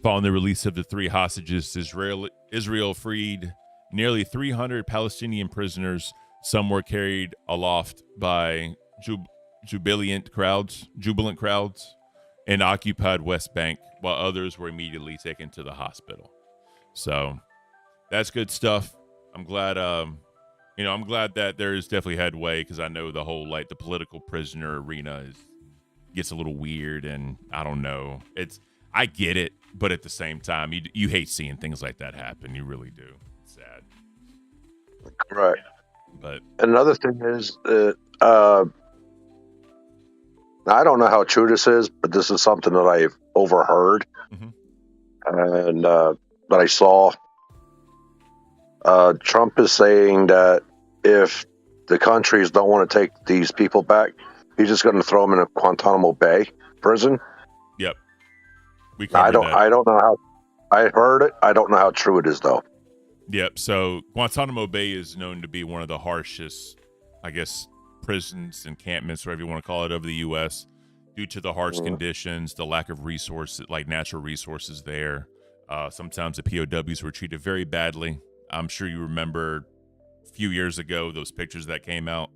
Following the release of the 3 hostages, Israel freed nearly 300 Palestinian prisoners. Some were carried aloft by jubilant crowds in occupied West Bank, while others were immediately taken to the hospital. So that's good stuff. I'm glad, I'm glad that there's definitely headway, because I know the whole the political prisoner arena gets a little weird, and I don't know. I get it, but at the same time, you hate seeing things like that happen. You really do. It's sad. Right. But another thing is that I don't know how true this is, but this is something that I've overheard and that I saw. Trump is saying that if the countries don't want to take these people back, he's just going to throw them in a Guantanamo Bay prison. Yep. I don't know how. I heard it. I don't know how true it is, though. Yep. So Guantanamo Bay is known to be one of the harshest, I guess, prisons, encampments, whatever you want to call it, of the U.S. due to the harsh conditions, the lack of resources, natural resources there. Sometimes the POWs were treated very badly. I'm sure you remember a few years ago those pictures that came out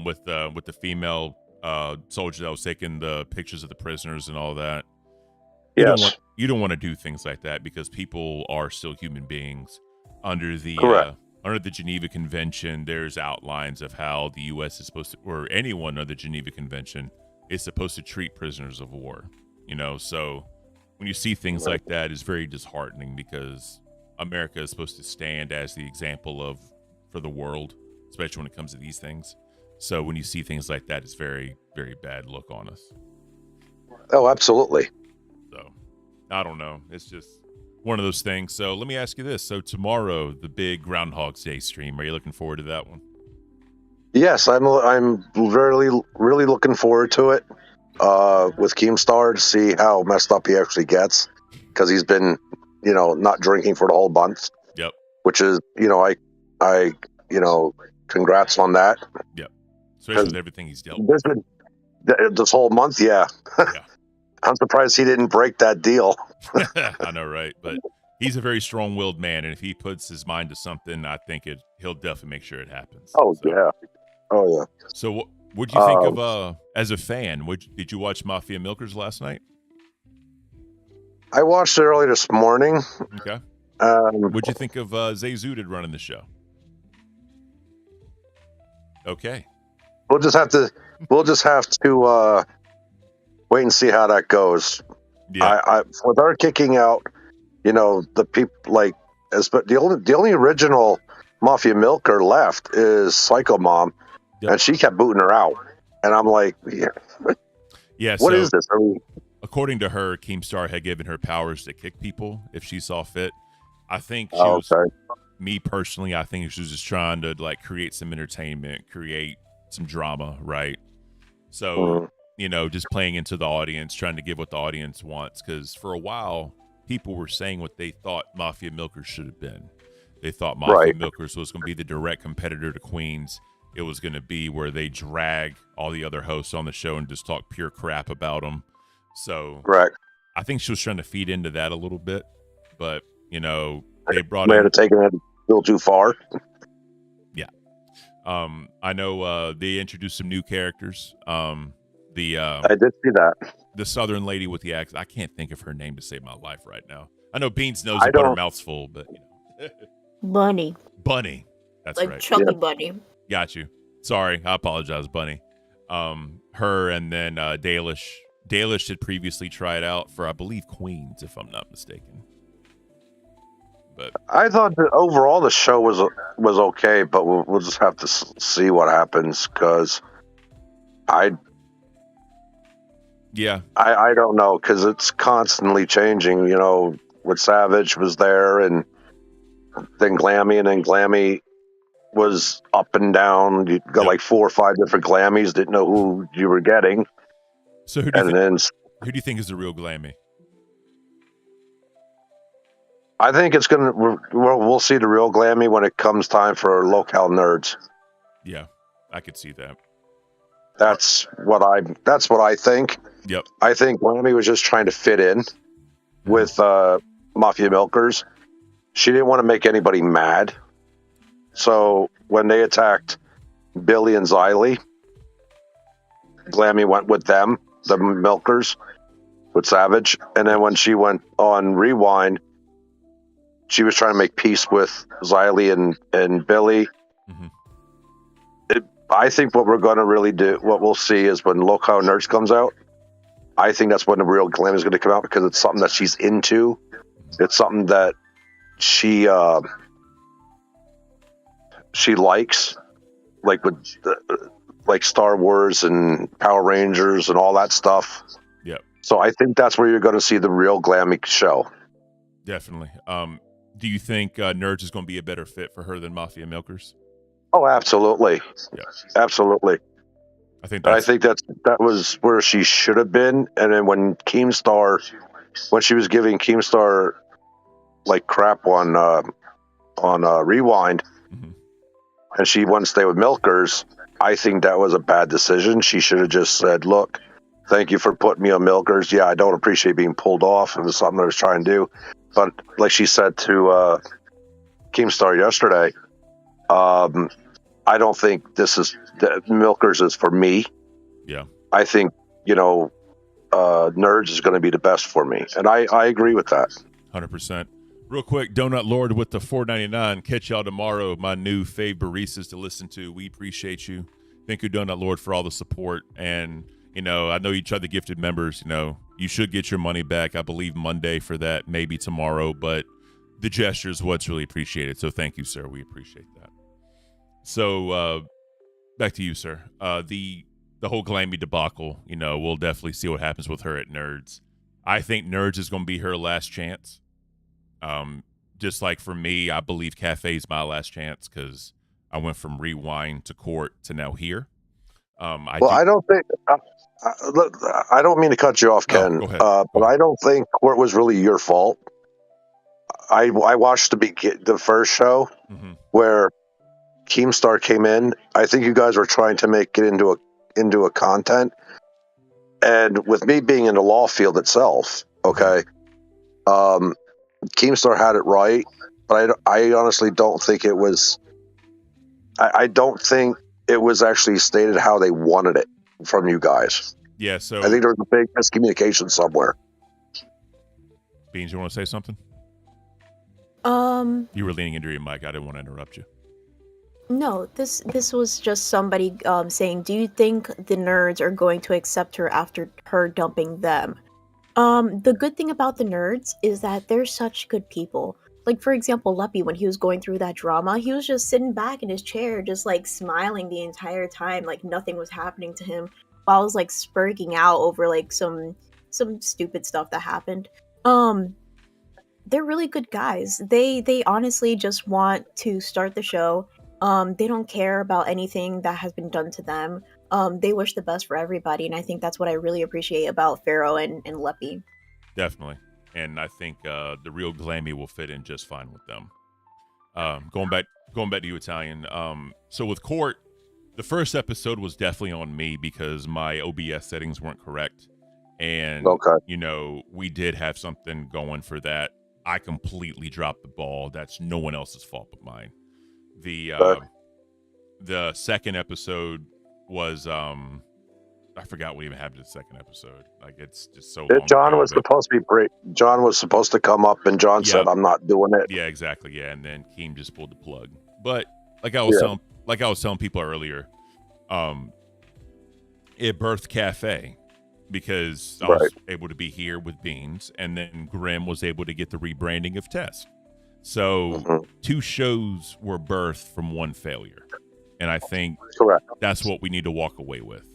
with the female soldier that was taking the pictures of the prisoners and all that. Yes. You don't want to do things like that, because people are still human beings. Under the Geneva Convention, there's outlines of how the U.S. is supposed to, or anyone under the Geneva Convention is supposed to treat prisoners of war. So when you see things like that, it's very disheartening, because America is supposed to stand as the example for the world, especially when it comes to these things. So when you see things like that, it's very, very bad look on us. Oh, absolutely. So I don't know. It's just one of those things. So let me ask you this. So tomorrow, the big Groundhog's Day stream, are you looking forward to that one? Yes, I'm really, really looking forward to it with Keemstar, to see how messed up he actually gets, because he's been, not drinking for the whole month. Yep. Which is, I congrats on that. Yep. Especially with everything he's dealt with. There's been this whole month, yeah. I'm surprised he didn't break that deal. I know, right? But he's a very strong-willed man, and if he puts his mind to something, I think he'll definitely make sure it happens. Yeah. Oh, yeah. So what'd you think of, as a fan, did you watch Mafia Milkers last night? I watched it early this morning. Okay. What'd you think of Zay Zudid running the show? Okay. We'll just have to wait and see how that goes. Yeah. With her kicking out, the people the only original Mafia Milker left is Psycho Mom, and she kept booting her out. And I'm like, yeah. What is this? According to her, Keemstar had given her powers to kick people if she saw fit. I think me personally, I think she was just trying to create some entertainment, create some drama, right? So, just playing into the audience, trying to give what the audience wants. Because for a while, people were saying what they thought Mafia Milkers should have been. They thought Mafia Milkers was going to be the direct competitor to Queens. It was going to be where they drag all the other hosts on the show and just talk pure crap about them. So I think she was trying to feed into that a little bit. But, they brought in... taking it a little too far. Yeah. I know they introduced some new characters. I did see that. The Southern lady with the accent. I can't think of her name to save my life right now. I know Beans knows it, but her mouth's full. But Bunny. That's like right. Chunky Bunny. Got you. Sorry, I apologize, Bunny. Her and then Dalish. Dalish had previously tried out for, I believe, Queens, if I'm not mistaken. But I thought that overall the show was okay, but we'll just have to see what happens because I don't know because it's constantly changing. You know, with Savage was there, and then Glammy was up and down. You got like 4 or 5 different Glammys. Didn't know who you were getting. So who do you think is the real Glammy? I think it's gonna. We'll see the real Glammy when it comes time for LolCow Nerds. Yeah, I could see that. That's what I think. Yep. I think Glammy was just trying to fit in with Mafia Milkers. She didn't want to make anybody mad. So when they attacked Billy and Xylee, Glammy went with them, the Milkers, with Savage. And then when she went on Rewind, she was trying to make peace with Xylee and Billy. Mm-hmm. I think what we're going to really do, what we'll see is when LolCow Nerds comes out, I think that's when the real Glammy is going to come out because it's something that she's into. It's something that she likes, like with like Star Wars and Power Rangers and all that stuff. Yep. So I think that's where you're going to see the real Glammy show. Definitely. Do you think Nerds is going to be a better fit for her than Mafia Milkers? Oh, absolutely. Yeah. Absolutely. I think that was where she should have been. And then when she was giving Keemstar like crap on Rewind, mm-hmm. and she wanted to stay with Milkers, I think that was a bad decision. She should have just said, "Look, thank you for putting me on Milkers. Yeah, I don't appreciate being pulled off. It was something I was trying to do." But like she said to Keemstar yesterday, I don't think Milkers is for me. Yeah. I think, Nerds is going to be the best for me. And I agree with that. 100%. Real quick, Donut Lord with the $4.99. Catch y'all tomorrow. My new fave baristas to listen to. We appreciate you. Thank you, Donut Lord, for all the support. And, I know each other gifted members, you should get your money back. I believe Monday for that, maybe tomorrow. But the gesture is what's really appreciated. So thank you, sir. We appreciate that. So back to you, sir. The whole Glammy debacle, we'll definitely see what happens with her at Nerds. I think Nerds is going to be her last chance. Just like for me, I believe Cafe is my last chance because I went from Rewind to Court to now here. I don't think I don't mean to cut you off, Ken, go ahead. But I don't think Court was really your fault. I watched the first show mm-hmm. where Keemstar came in. I think you guys were trying to make it into a content, and with me being in the law field itself, okay, Keemstar had it right, but I honestly don't think it was. I don't think it was actually stated how they wanted it from you guys. Yeah, so I think there was a big miscommunication somewhere. Beans, you want to say something? You were leaning into your mic. I didn't want to interrupt you. No, this was just somebody saying, do you think the Nerds are going to accept her after her dumping them? The good thing about the Nerds is that they're such good people. Like, for example, Leppy, when he was going through that drama, he was just sitting back in his chair, just like smiling the entire time, like nothing was happening to him, while I was like spurging out over like some stupid stuff that happened. They're really good guys. They honestly just want to start the show. They don't care about anything that has been done to them. They wish the best for everybody, and I think that's what I really appreciate about Pharaoh and Leppy. Definitely. And I think the real Glammy will fit in just fine with them. Going back to you, Italian. So with Court, the first episode was definitely on me because my OBS settings weren't correct. And, we did have something going for that. I completely dropped the ball. That's no one else's fault but mine. The second episode was I forgot what even happened in the second episode. Like, it's just so long John ago, was supposed to be great. John was supposed to come up, and John said, "I'm not doing it." Yeah, exactly. Yeah, and then Keem just pulled the plug. But like I was telling people earlier, it birthed Cafe because I was able to be here with Beans, and then Grim was able to get the rebranding of Test. So 2 shows were birthed from one failure, and I think that's what we need to walk away with.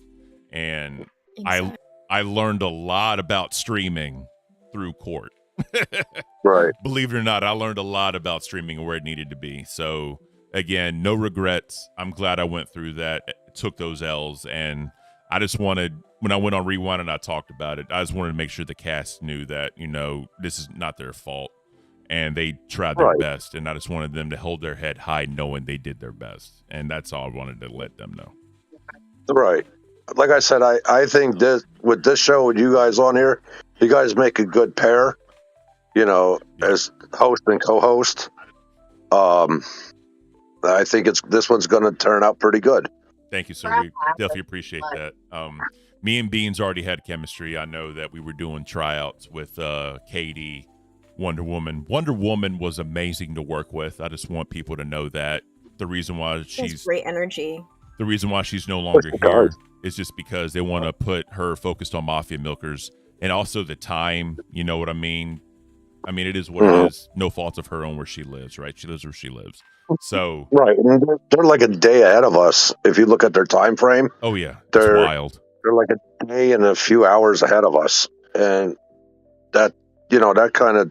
And I learned a lot about streaming through Court. Right. Believe it or not, I learned a lot about streaming and where it needed to be. So again, no regrets. I'm glad I went through that, took those L's, and I just wanted, when I went on Rewind and I talked about it, I just wanted to make sure the cast knew that, this is not their fault, and they tried their best, and I just wanted them to hold their head high knowing they did their best, and that's all I wanted to let them know. Right. Like I said, I think with this show, with you guys on here, you guys make a good pair, as host and co-host. I think this one's going to turn out pretty good. Thank you, sir. We definitely appreciate that. Me and Beans already had chemistry. I know that we were doing tryouts with Katie, Wonder Woman. Wonder Woman was amazing to work with. I just want people to know that the reason why she's great energy. The reason why she's no longer here is just because they want to put her focused on Mafia Milkers, and also the time. You know what I mean? I mean, it is what it is. No fault of her own where she lives, right? She lives where she lives. So right, and they're like a day ahead of us if you look at their time frame. Oh yeah, they're wild. They're like a day and a few hours ahead of us, and that that kind of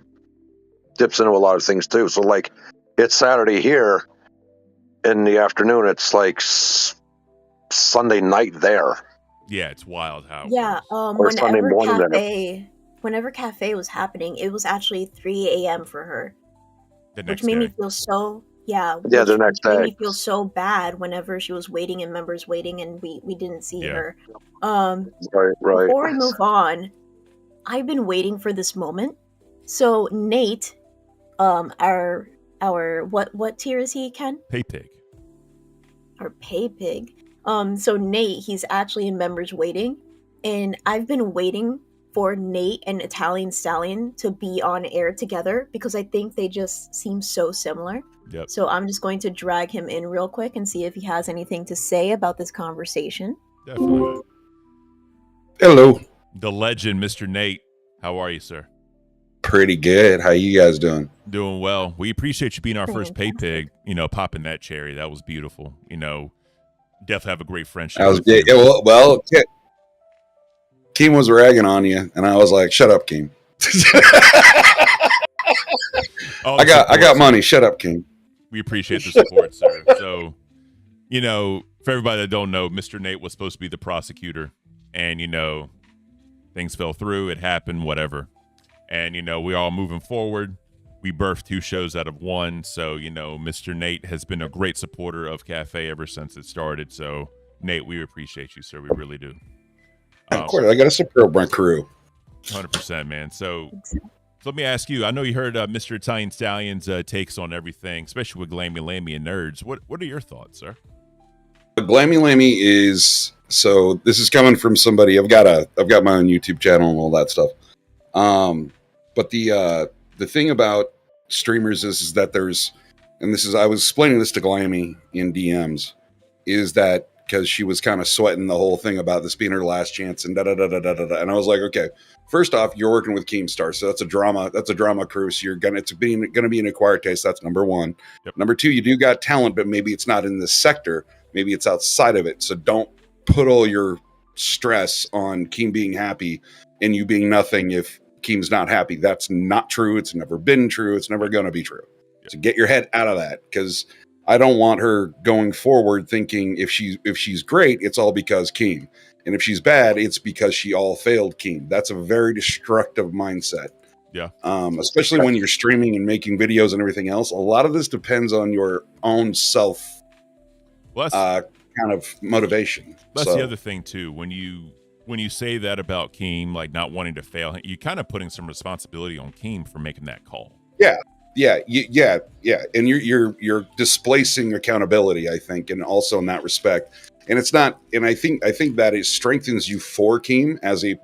dips into a lot of things too. So like, it's Saturday here in the afternoon. It's like Sunday night there. Yeah, it's wild how. Yeah, whenever Cafe was happening, it was actually 3 a.m. for her, which made me feel so. Yeah, the next day. Made me feel so bad whenever she was waiting and members waiting and we didn't see her. Right. Before we move on, I've been waiting for this moment. So Nate, our what tier is he, Ken? Pay Pig. Our Pay Pig. So Nate, he's actually in members waiting, and I've been waiting for Nate and Italian Stallion to be on air together because I think they just seem so similar. Yep. So I'm just going to drag him in real quick and see if he has anything to say about this conversation. Definitely. Hello. The legend, Mr. Nate. How are you, sir? Pretty good. How you guys doing? Doing well. We appreciate you being our first Pay Pig, popping that cherry. That was beautiful. Definitely have a great friendship. I was good. Well, Keem was ragging on you, and I was like, shut up, Keem. I got money. Shut up, Keem. We appreciate the support, sir. So, for everybody that don't know, Mr. Nate was supposed to be the prosecutor, and things fell through. It happened, whatever. And we're all moving forward. We birthed 2 shows out of 1. So Mr. Nate has been a great supporter of Cafe ever since it started. So Nate, we appreciate you, sir. We really do. Of course, I got to support my crew. 100%, man. So let me ask you. I know you heard Mr. Italian Stallion's takes on everything, especially with Glammy and Nerds. What are your thoughts, sir? Glammy is, so this is coming from somebody. I've got my own YouTube channel and all that stuff. But the thing about streamers is that there's, and I was explaining this to Glammy in DMs, is that because she was kind of sweating the whole thing about this being her last chance and da-da-da-da-da-da. And I was like, okay, first off, you're working with Keemstar, so that's a drama crew. So it's going to be an acquired taste. That's number one. Yep. Number two, you do got talent, but maybe it's not in this sector. Maybe it's outside of it. So don't put all your stress on Keem being happy and you being nothing if Keem's not happy. That's not true. It's never been true. It's never going to be true. Yep. So get your head out of that, because I don't want her going forward thinking if she's great, it's all because Keem. And if she's bad, it's because she all failed Keem. That's a very destructive mindset. Yeah. Especially when you're streaming and making videos and everything else. A lot of this depends on your own self kind of motivation. That's the other thing too. When you say that about Keem, like not wanting to fail, you're kind of putting some responsibility on Keem for making that call. Yeah, and you're displacing accountability, I think, and also in that respect. And it's not, and I think that it strengthens you for Keem as a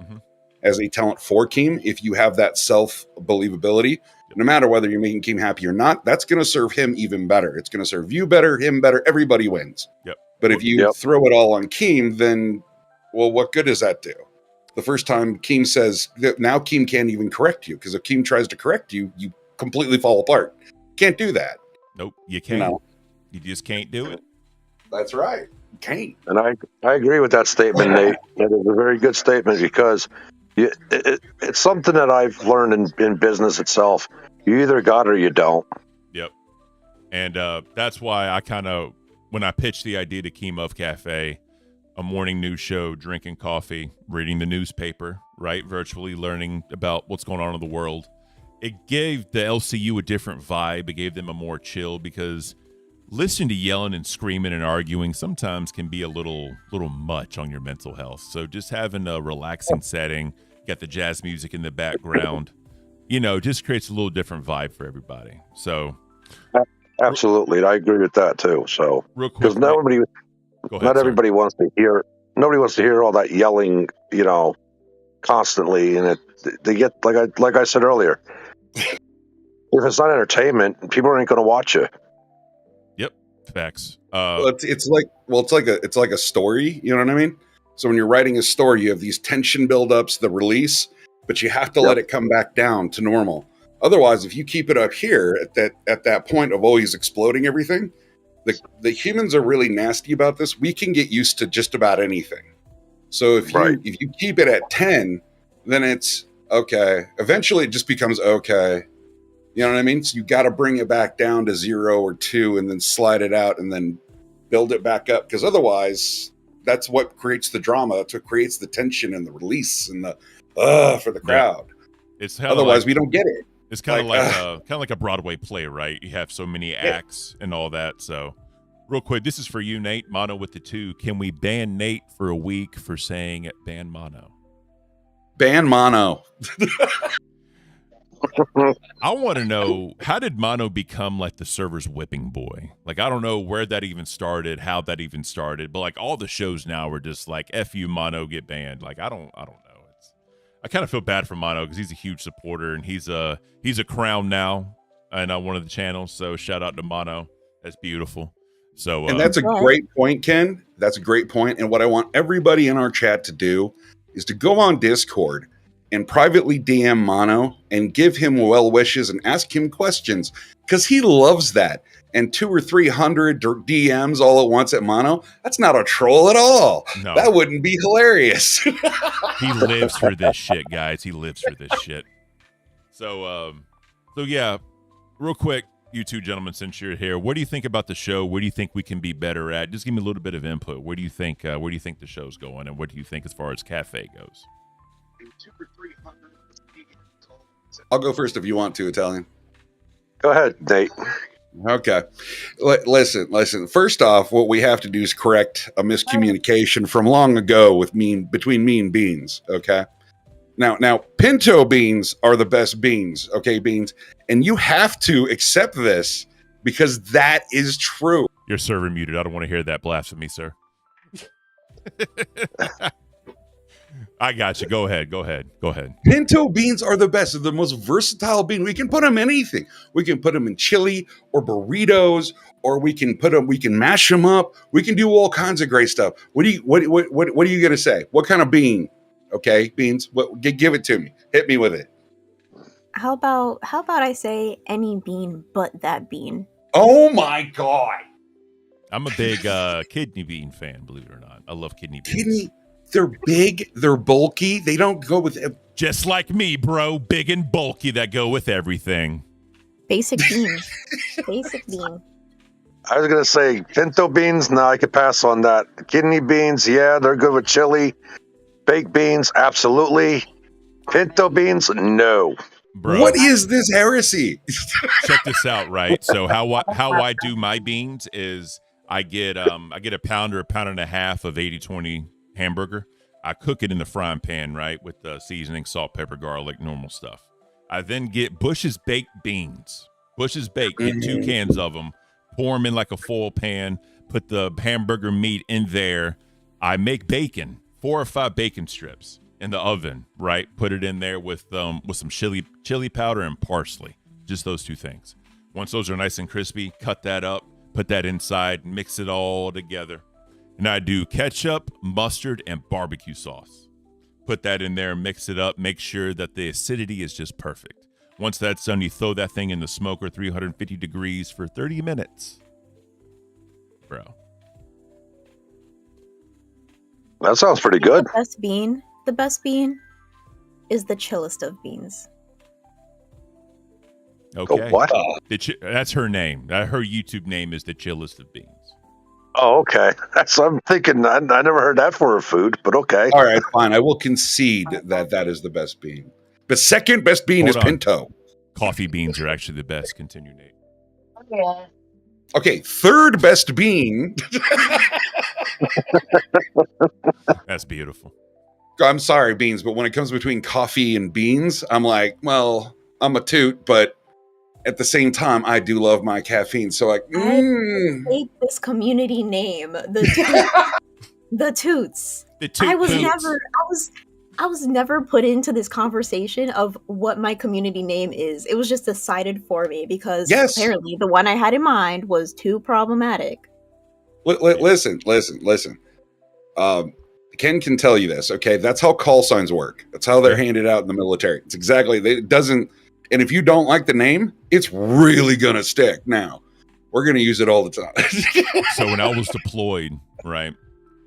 talent for Keem if you have that self believability. No matter whether you're making Keem happy or not, that's going to serve him even better. It's going to serve you better, him better. Everybody wins. Yep. But if you throw it all on Keem, then, well, what good does that do? The first time Keem says, now Keem can't even correct you, because if Keem tries to correct you, you completely fall apart. Can't do that. Nope, you can't. You just can't do it. That's right. Can't. And I agree with that statement, Nate. That is a very good statement, because it's something that I've learned in business itself. You either got it or you don't. Yep. And that's why I kind of, when I pitched the idea to Keem of Cafe, a morning news show, drinking coffee, reading the newspaper, right? Virtually learning about what's going on in the world. It gave the LCU a different vibe. It gave them a more chill, because listening to yelling and screaming and arguing sometimes can be a little much on your mental health. So just having a relaxing setting, got the jazz music in the background, just creates a little different vibe for everybody. So absolutely, I agree with that too. So real quick, because not everybody wants to hear. Nobody wants to hear all that yelling, constantly, and they get like I said earlier. If it's not entertainment, people aren't going to watch it. Yep, facts. It's like a story. You know what I mean? So when you're writing a story, you have these tension buildups, the release, but you have to let it come back down to normal. Otherwise, if you keep it up here at that point of always exploding everything, the humans are really nasty about this. We can get used to just about anything. So if you keep it at 10, then it's okay. Eventually, it just becomes okay. You know what I mean? So you got to bring it back down to 0 or 2, and then slide it out, and then build it back up. Because otherwise, that's what creates the drama. That's what creates the tension and the release and the for the crowd. It's otherwise we don't get it. It's kind of like a Broadway play, right? You have so many acts and all that. So, real quick, this is for you, Nate. Mono with the 2. Can we ban Nate for a week for saying ban mono? Ban mono. I want to know, how did Mono become like the server's whipping boy? Like, I don't know where that even started, how that even started, but like all the shows now are just like, F you, Mono, get banned. Like, I don't know. I kind of feel bad for Mono because he's a huge supporter, and he's a crown now on one of the channels. So shout out to Mono. That's beautiful. So and that's a great point, Ken. That's a great point. And what I want everybody in our chat to do is to go on Discord and privately DM Mono and give him well wishes and ask him questions, because he loves that. And 200 or 300 DMs all at once at Mono, that's not a troll at all. No. That wouldn't be hilarious. He lives for this shit, guys. He lives for this shit. So yeah, real quick, you two gentlemen, since you're here, what do you think about the show? What do you think we can be better at? Just give me a little bit of input. Where do you think the show's going, and what do you think as far as Cafe goes? I'll go first if you want to, Italian. Go ahead, Nate. Okay. Listen. First off, what we have to do is correct a miscommunication from long ago between me and Beans, okay? Now, pinto beans are the best beans, okay, Beans? And you have to accept this, because that is true. Your server muted. I don't want to hear that blasphemy, sir. I got you. Go ahead. Pinto beans are the best. They're the most versatile bean. We can put them in anything. We can put them in chili or burritos, or we can mash them up. We can do all kinds of great stuff. What are you going to say? What kind of bean? Okay, Beans. Give it to me. Hit me with it. How about I say any bean but that bean? Oh my God. I'm a big kidney bean fan, believe it or not. I love kidney beans. They're big, they're bulky, they don't go with just like me, bro. Big and bulky that go with everything. Basic bean. Basic bean. I was gonna say pinto beans. No, I could pass on that. Kidney beans, yeah, they're good with chili. Baked beans, absolutely. Pinto beans, no. Bro, what is this heresy? Check this out, right? So how I do my beans is I get a pound or a pound and a half of 80-20 hamburger. I cook it in the frying pan, right, with the seasoning, salt, pepper, garlic, normal stuff. I then get Bush's baked beans. Bush's baked, get 2 cans of them, pour them in like a foil pan, put the hamburger meat in there. I make bacon, 4 or 5 bacon strips in the oven, right? Put it in there with some chili powder and parsley. Just those two things. Once those are nice and crispy, cut that up, put that inside, mix it all together. And I do ketchup, mustard, and barbecue sauce. Put that in there, mix it up, make sure that the acidity is just perfect. Once that's done, you throw that thing in the smoker, 350 degrees for 30 minutes. Bro. That sounds pretty good. The best bean is the chillest of beans. Okay. What? That's her name. Her YouTube name is the chillest of beans. Oh, okay. I'm thinking, I never heard that for a food, but okay. All right, fine. I will concede that is the best bean. The second best bean is pinto. Coffee beans are actually the best. Continue, Nate. Yeah. Okay, third best bean. That's beautiful. I'm sorry, beans, but when it comes between coffee and beans, I'm like, well, I'm a toot, but at the same time, I do love my caffeine. So like, I hate this community name, the Toots. I was never put into this conversation of what my community name is. It was just decided for me because apparently the one I had in mind was too problematic. Listen. Ken can tell you this, okay? That's how call signs work. That's how they're handed out in the military. It's exactly, it doesn't, and if you don't like the name, it's really gonna stick. Now, we're gonna use it all the time. So when I was deployed, right,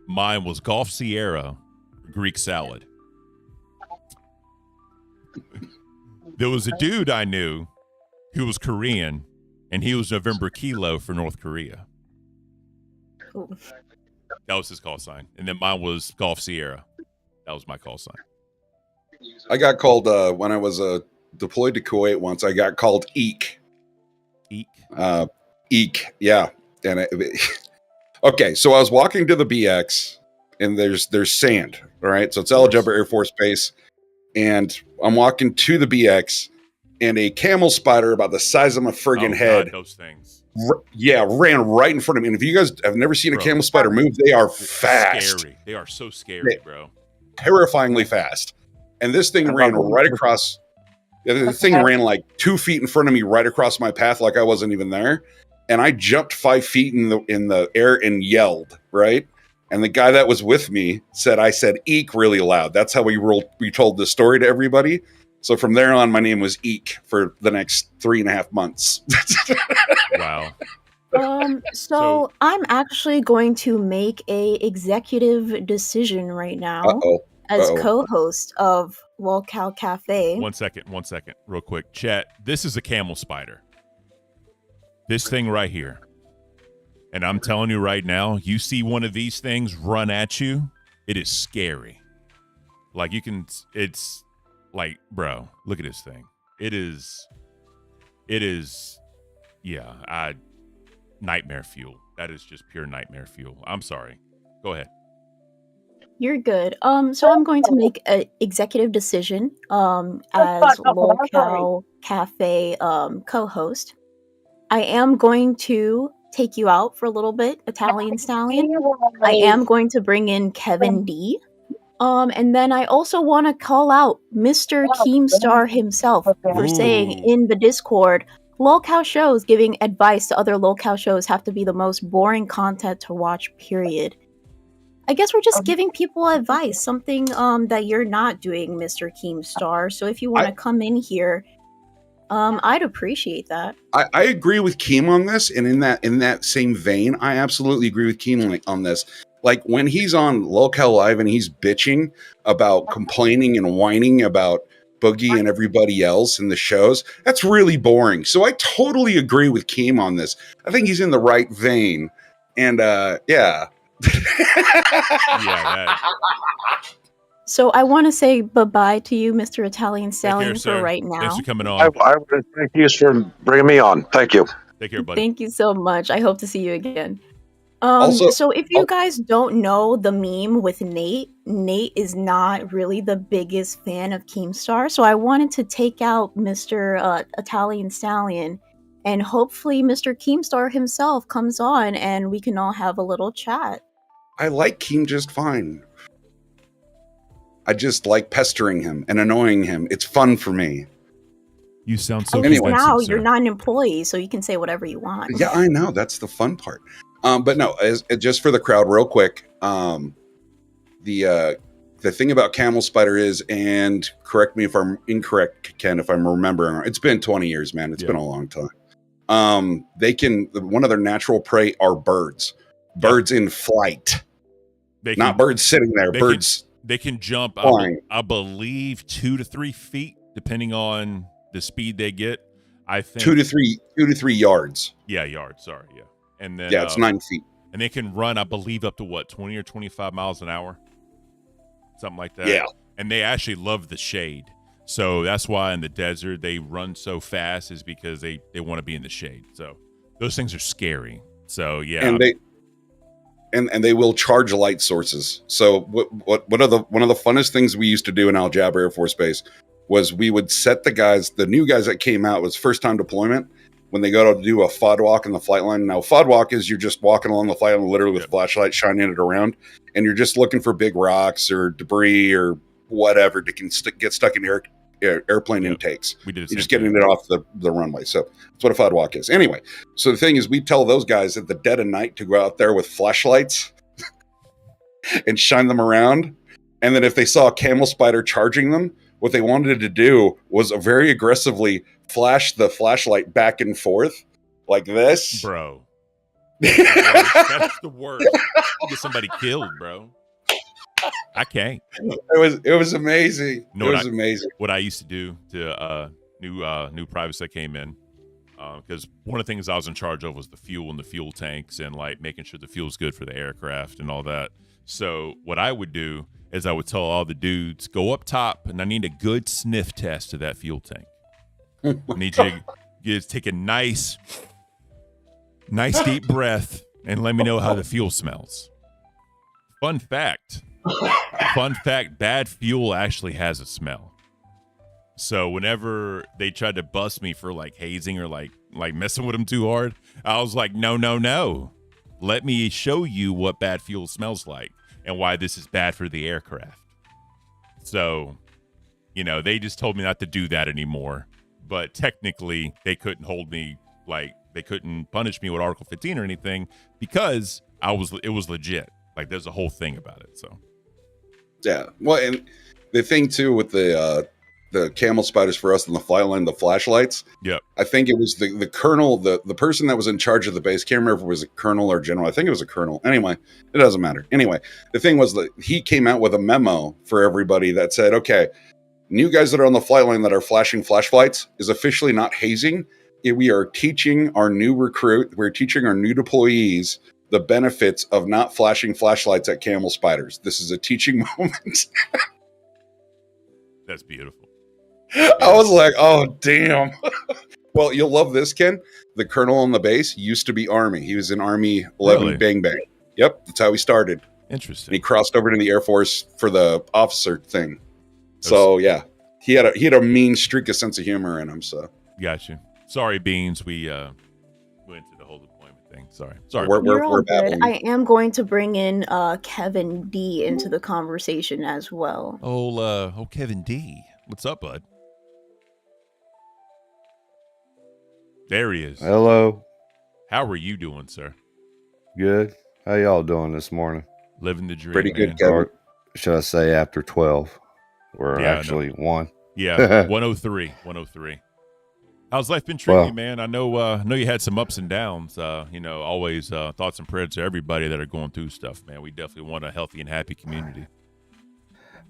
mine was Gogh Sierra, Greek salad. There was a dude I knew who was Korean, and he was November Kilo for North Korea. Ooh. That was his call sign. And then mine was Gogh Sierra. That was my call sign. I got called, when I was deployed to Kuwait once, I got called Eek. Eek? Eek, yeah. And okay, so I was walking to the BX, and there's sand, all right? So it's El Jabbar Air Force Base, and I'm walking to the BX, and a camel spider about the size of my friggin' head. God, those things. Ran right in front of me. And if you guys have never seen a camel spider move, they are fast. Scary. They are so scary, bro. Terrifyingly fast. And this thing ran right across. The thing ran like 2 feet in front of me, right across my path, like I wasn't even there. And I jumped 5 feet in the air and yelled, right? And the guy that was with me said, I said Eek really loud. That's how we told the story to everybody. So from there on, my name was Eek for the next 3.5 months. Wow. So I'm actually going to make a executive decision right now as co-host of LolCow Cafe. One second, real quick. Chat, this is a camel spider. This thing right here. And I'm telling you right now, you see one of these things run at you, it is scary. Like it's like, bro, look at this thing. It is, yeah, nightmare fuel. That is just pure nightmare fuel. I'm sorry. Go ahead. You're good. So I'm going to make an executive decision as LolCow Cafe co-host. I am going to take you out for a little bit, Italian Stallion. I am going to bring in Kevin D. And then I also want to call out Mr. Keemstar himself for saying in the Discord, LolCow shows giving advice to other LolCow shows have to be the most boring content to watch, period. I guess we're just giving people advice, something that you're not doing, Mr. Keemstar. So if you want to come in here, I'd appreciate that. I agree with Keem on this, and in that same vein, I absolutely agree with Keem on this. Like when he's on LolCow Live and he's bitching about complaining and whining about Boogie and everybody else in the shows, that's really boring. So I totally agree with Keem on this. I think he's in the right vein. And yeah. So I want to say bye-bye to you, Mr. Italian Stallion, for right now. Thanks for coming on. I want to thank you for bringing me on. Thank you. Take care, buddy. Thank you so much. I hope to see you again. So if you guys don't know the meme with Nate is not really the biggest fan of Keemstar. So I wanted to take out Mr. Italian Stallion, and hopefully Mr. Keemstar himself comes on and we can all have a little chat. I like Keem just fine. I just like pestering him and annoying him. It's fun for me. You sound so At least convincing, now sir. you're not an employee, so you can say whatever you want. Yeah, I know. That's the fun part. But no, just for the crowd, real quick. The thing about camel spider is, and correct me if I'm incorrect, Ken, if I'm remembering, it's been 20 years, man. It's been a long time. One of their natural prey are birds. Birds in flight. Not birds sitting there. They can jump, I believe, 2 to 3 feet, depending on the speed they get. I think 2 to 3 yards. Yeah, yards. Sorry, yeah. And then it's 9 feet. And they can run, I believe, up to 20 or 25 miles an hour, something like that. Yeah. And they actually love the shade, so that's why in the desert they run so fast, is because they want to be in the shade. So those things are scary. So yeah. And they will charge light sources. So one of the funnest things we used to do in Al Jaber Air Force Base was we would set the new guys that came out, was first time deployment, when they go to do a FOD walk in the flight line. Now, FOD walk is you're just walking along the flight line literally with a flashlight shining it around, and you're just looking for big rocks or debris or whatever to get stuck in airplane intakes. We did. You're just getting it off the runway. So that's what a FOD walk is. Anyway, so the thing is, we tell those guys at the dead of night to go out there with flashlights and shine them around. And then if they saw a camel spider charging them, what they wanted to do was very aggressively flash the flashlight back and forth like this. Bro. That's the worst. You get somebody killed, bro. I can't. It was amazing. It was amazing. What I used to do to new privates that came in, because one of the things I was in charge of was the fuel and the fuel tanks and like making sure the fuel's good for the aircraft and all that. So what I would do is I would tell all the dudes, go up top, and I need a good sniff test to that fuel tank. I need you to take a nice deep breath and let me know how the fuel smells. Fun fact, bad fuel actually has a smell. So whenever they tried to bust me for like hazing or like messing with them too hard, I was like, no. Let me show you what bad fuel smells like and why this is bad for the aircraft. So, they just told me not to do that anymore. But technically, they couldn't hold me, they couldn't punish me with Article 15 or anything because it was legit. Like, there's a whole thing about it. So, yeah. Well, and the thing too with the camel spiders for us on the flight line, the flashlights. Yep. I think it was the colonel, the person that was in charge of the base. Can't remember if it was a colonel or general. I think it was a colonel. Anyway, it doesn't matter. Anyway, the thing was that he came out with a memo for everybody that said, okay, new guys that are on the flight line that are flashing flashlights is officially not hazing. We are teaching our new we're teaching our new deployees the benefits of not flashing flashlights at camel spiders. This is a teaching moment. That's beautiful. I was like, oh, damn. Well, you'll love this, Ken. The colonel on the base used to be Army. He was in Army 11 Really? Bang Bang. Yep, that's how he started. Interesting. And he crossed over to the Air Force for the officer thing. So, yeah, he had a mean streak of sense of humor in him. So, got you. Sorry, Beans. We went to the whole deployment thing. Sorry. We're good. I am going to bring in Kevin D into the conversation as well. Oh, Kevin D. What's up, bud? There he is. Hello. How are you doing, sir? Good. How y'all doing this morning? Living the dream. Pretty good, man. Kevin. Or should I say after 12? We're actually 1. Yeah, 103. 103. How's life been treating you, man? I know you had some ups and downs. Always thoughts and prayers to everybody that are going through stuff, man. We definitely want a healthy and happy community.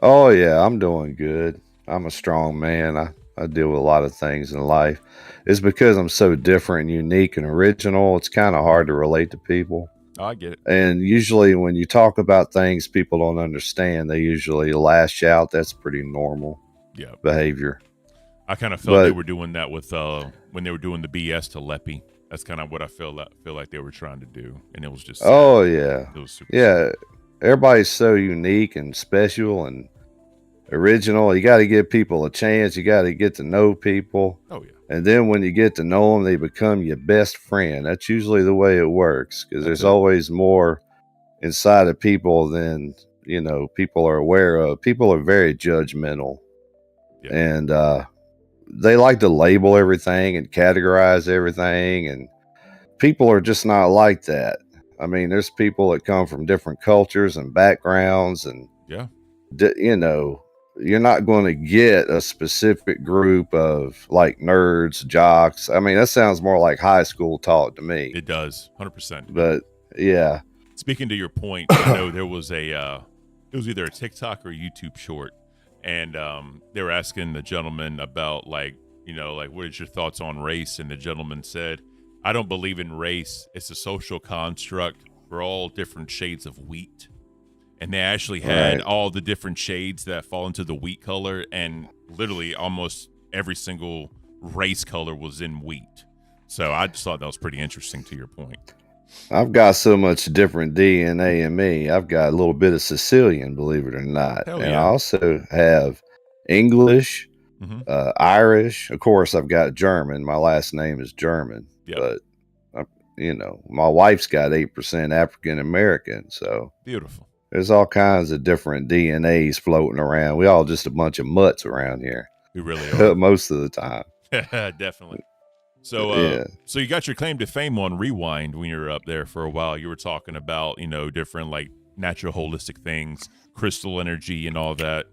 Oh, yeah, I'm doing good. I'm a strong man. I deal with a lot of things in life. It's because I'm so different and unique and original. It's kind of hard to relate to people. Oh, I get it. And usually when you talk about things people don't understand, they usually lash out. That's pretty normal behavior. I kind of felt they were doing that with when they were doing the BS to Leppy. That's kind of what I feel like they were trying to do, and it was just sad. Oh yeah, it was super sad. Everybody's so unique and special and original. You got to give people a chance. You got to get to know people. Oh yeah. And then when you get to know them, they become your best friend. That's usually the way it works because there's always more inside of people than people are aware of. People are very judgmental, and they like to label everything and categorize everything, and people are just not like that. I mean, there's people that come from different cultures and backgrounds, and you know, you're not going to get a specific group of like nerds, jocks. I mean, that sounds more like high school talk to me. It does, 100%. But yeah. Speaking to your point, I know there was it was either a TikTok or a YouTube short, and they were asking the gentleman about like, you know, like, what is your thoughts on race? And the gentleman said, I don't believe in race. It's a social construct. We're all different shades of wheat. And they actually had all the different shades that fall into the wheat color, and literally almost every single race color was in wheat. So I just thought that was pretty interesting to your point. I've got so much different DNA in me. I've got a little bit of Sicilian, believe it or not. Hell and yeah. I also have English, Irish. Of course, I've got German. My last name is German. But, you know, my wife's got 8% African American. So beautiful. There's all kinds of different DNAs floating around. We all just a bunch of mutts around here. We really are. Most of the time. Definitely. So, so you got your claim to fame on Rewind when you were up there for a while. You were talking about, you know, different like natural holistic things, crystal energy and all that.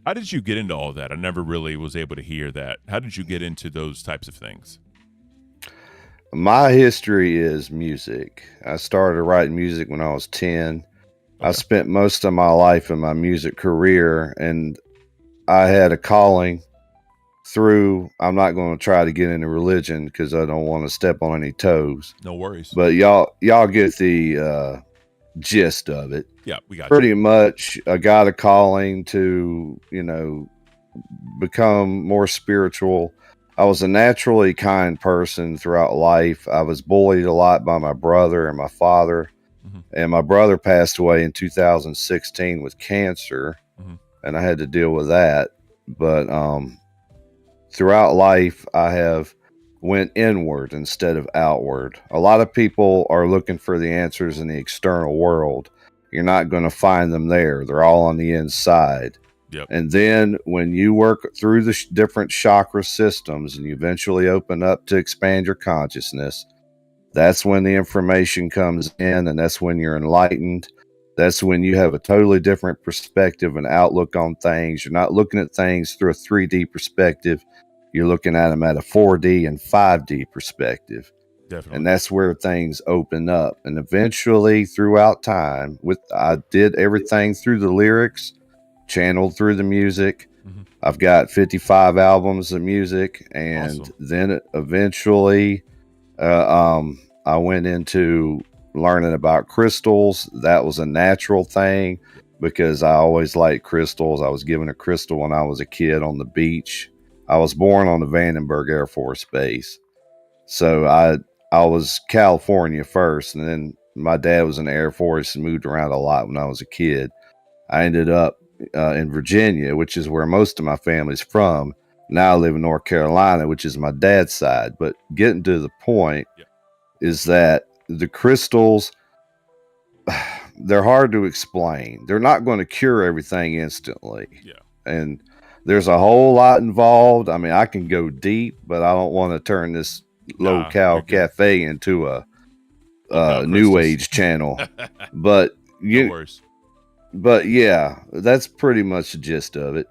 How did you get into all that? I never really was able to hear that. How did you get into those types of things? My history is music. I started writing music when I was 10. I spent most of my life in my music career, and I had a calling through. I'm not going to try to get into religion because I don't want to step on any toes. No worries. But y'all get the gist of it. Yeah, we got pretty much. I got a calling to, you know, become more spiritual. I was a naturally kind person throughout life. I was bullied a lot by my brother and my father. And my brother passed away in 2016 with cancer, and I had to deal with that. But throughout life, I have went inward instead of outward. A lot of people are looking for the answers in the external world. You're not going to find them there. They're all on the inside. Yep. And then when you work through the different chakra systems and you eventually open up to expand your consciousness, that's when the information comes in, and that's when you're enlightened. That's when you have a totally different perspective and outlook on things. You're not looking at things through a 3D perspective. You're looking at them at a 4D and 5D perspective. Definitely. And that's where things open up. And eventually, throughout time, I did everything through the lyrics, channeled through the music. I've got 55 albums of music, and then eventually I went into learning about crystals. That was a natural thing because I always liked crystals. I was given a crystal when I was a kid on the beach. I was born on the Vandenberg Air Force Base. So I was California first, and then my dad was in the Air Force and moved around a lot when I was a kid. I ended up in Virginia, which is where most of my family's from. Now I live in North Carolina, which is my dad's side. But getting to the point is that the crystals, they're hard to explain. They're not going to cure everything instantly. Yeah. And there's a whole lot involved. I mean, I can go deep, but I don't want to turn this LolCow Cafe into a new age channel. But but yeah, that's pretty much the gist of it.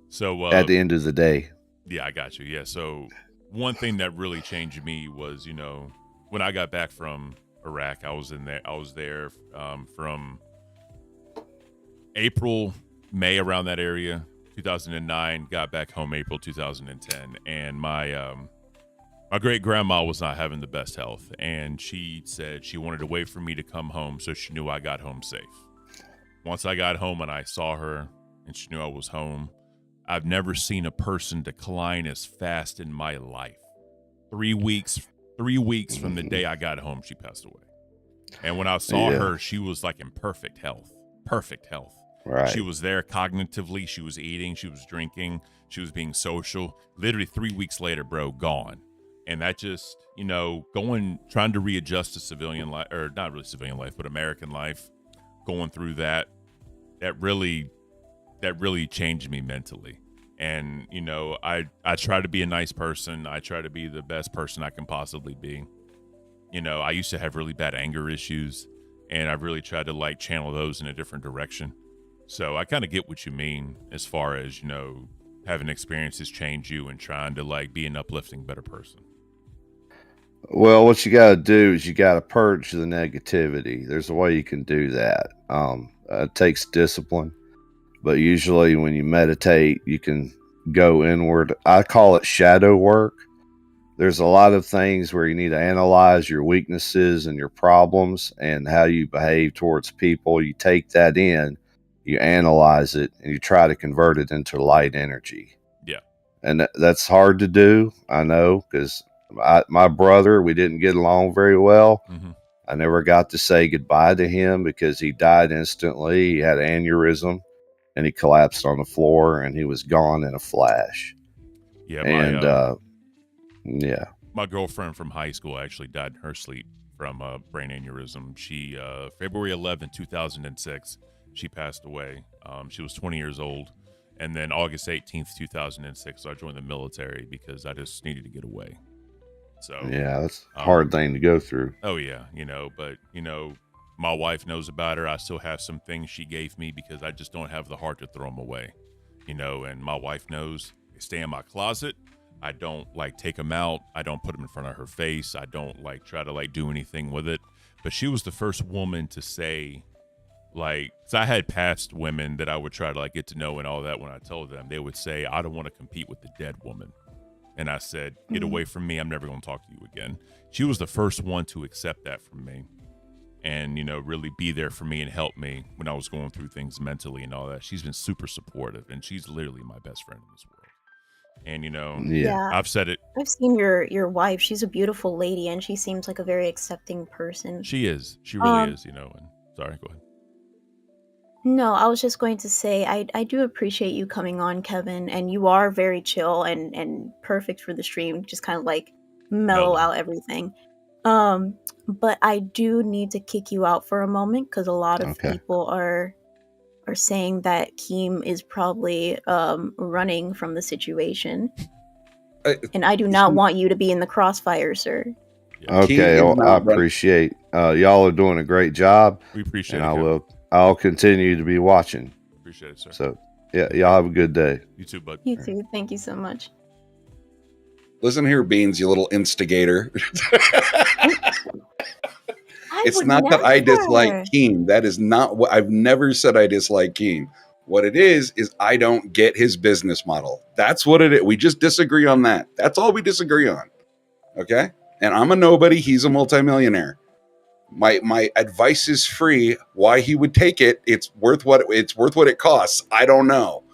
So at the end of the day. Yeah, I got you. Yeah. So one thing that really changed me was, you know, when I got back from Iraq, I was there from April, May, around that area, 2009, got back home April 2010. And my great grandma was not having the best health. And she said she wanted to wait for me to come home so she knew I got home safe. Once I got home and I saw her and she knew I was home, I've never seen a person decline as fast in my life. 3 weeks from the day I got home, she passed away. And when I saw her, she was like in perfect health. Right. She was there cognitively. She was eating. She was drinking. She was being social. Literally 3 weeks later, bro, gone. And that just, you know, trying to readjust to civilian life, or not really civilian life, but American life, going through that really changed me mentally. And, you know, I try to be a nice person. I try to be the best person I can possibly be. You know, I used to have really bad anger issues, and I've really tried to like channel those in a different direction. So I kind of get what you mean as far as, you know, having experiences change you and trying to like be an uplifting, better person. Well, what you got to do is you got to purge the negativity. There's a way you can do that. It takes discipline, but usually when you meditate, you can go inward. I call it shadow work. There's a lot of things where you need to analyze your weaknesses and your problems and how you behave towards people. You take that in, you analyze it, and you try to convert it into light energy. Yeah. And that's hard to do, I know, because my brother, we didn't get along very well. Mm-hmm. I never got to say goodbye to him because he died instantly. He had an aneurysm, and he collapsed on the floor, and he was gone in a flash. Yeah. Yeah. My girlfriend from high school actually died in her sleep from a brain aneurysm. She, February 11, 2006, she passed away. She was 20 years old. And then August 18th, 2006, I joined the military because I just needed to get away. So yeah, that's a hard thing to go through. Oh yeah. You know, but you know, my wife knows about her. I still have some things she gave me because I just don't have the heart to throw them away, you know, and my wife knows they stay in my closet. I don't like take them out. I don't put them in front of her face. I don't like try to like do anything with it. But she was the first woman to say, like, 'cause I had past women that I would try to like get to know and all that. When I told them, they would say, I don't want to compete with the dead woman. And I said, get away from me. I'm never going to talk to you again. She was the first one to accept that from me and, you know, really be there for me and help me when I was going through things mentally and all that. She's been super supportive, and she's literally my best friend in this world. And, you know, Yeah. I've said it. I've seen your wife. She's a beautiful lady, and she seems like a very accepting person. She is. She really is, you know. And sorry, go ahead. No, I was just going to say I do appreciate you coming on, Kevin, and you are very chill and perfect for the stream, just kind of like mellow out everything. But I do need to kick you out for a moment because a lot of people are saying that Keem is probably running from the situation. And I do not want you to be in the crossfire, sir. Okay, I appreciate y'all are doing a great job. We appreciate it. And I'll continue to be watching. Appreciate it, sir. So yeah, y'all have a good day. You too, bud. You too. Thank you so much. Listen here, Beans, you little instigator. It's not that I dislike Keem. That is not what I've never said. I dislike Keem. What it is I don't get his business model. That's what it is. We just disagree on that. That's all we disagree on. Okay. And I'm a nobody. He's a multimillionaire. My advice is free. Why he would take it? It's worth what it costs. I don't know.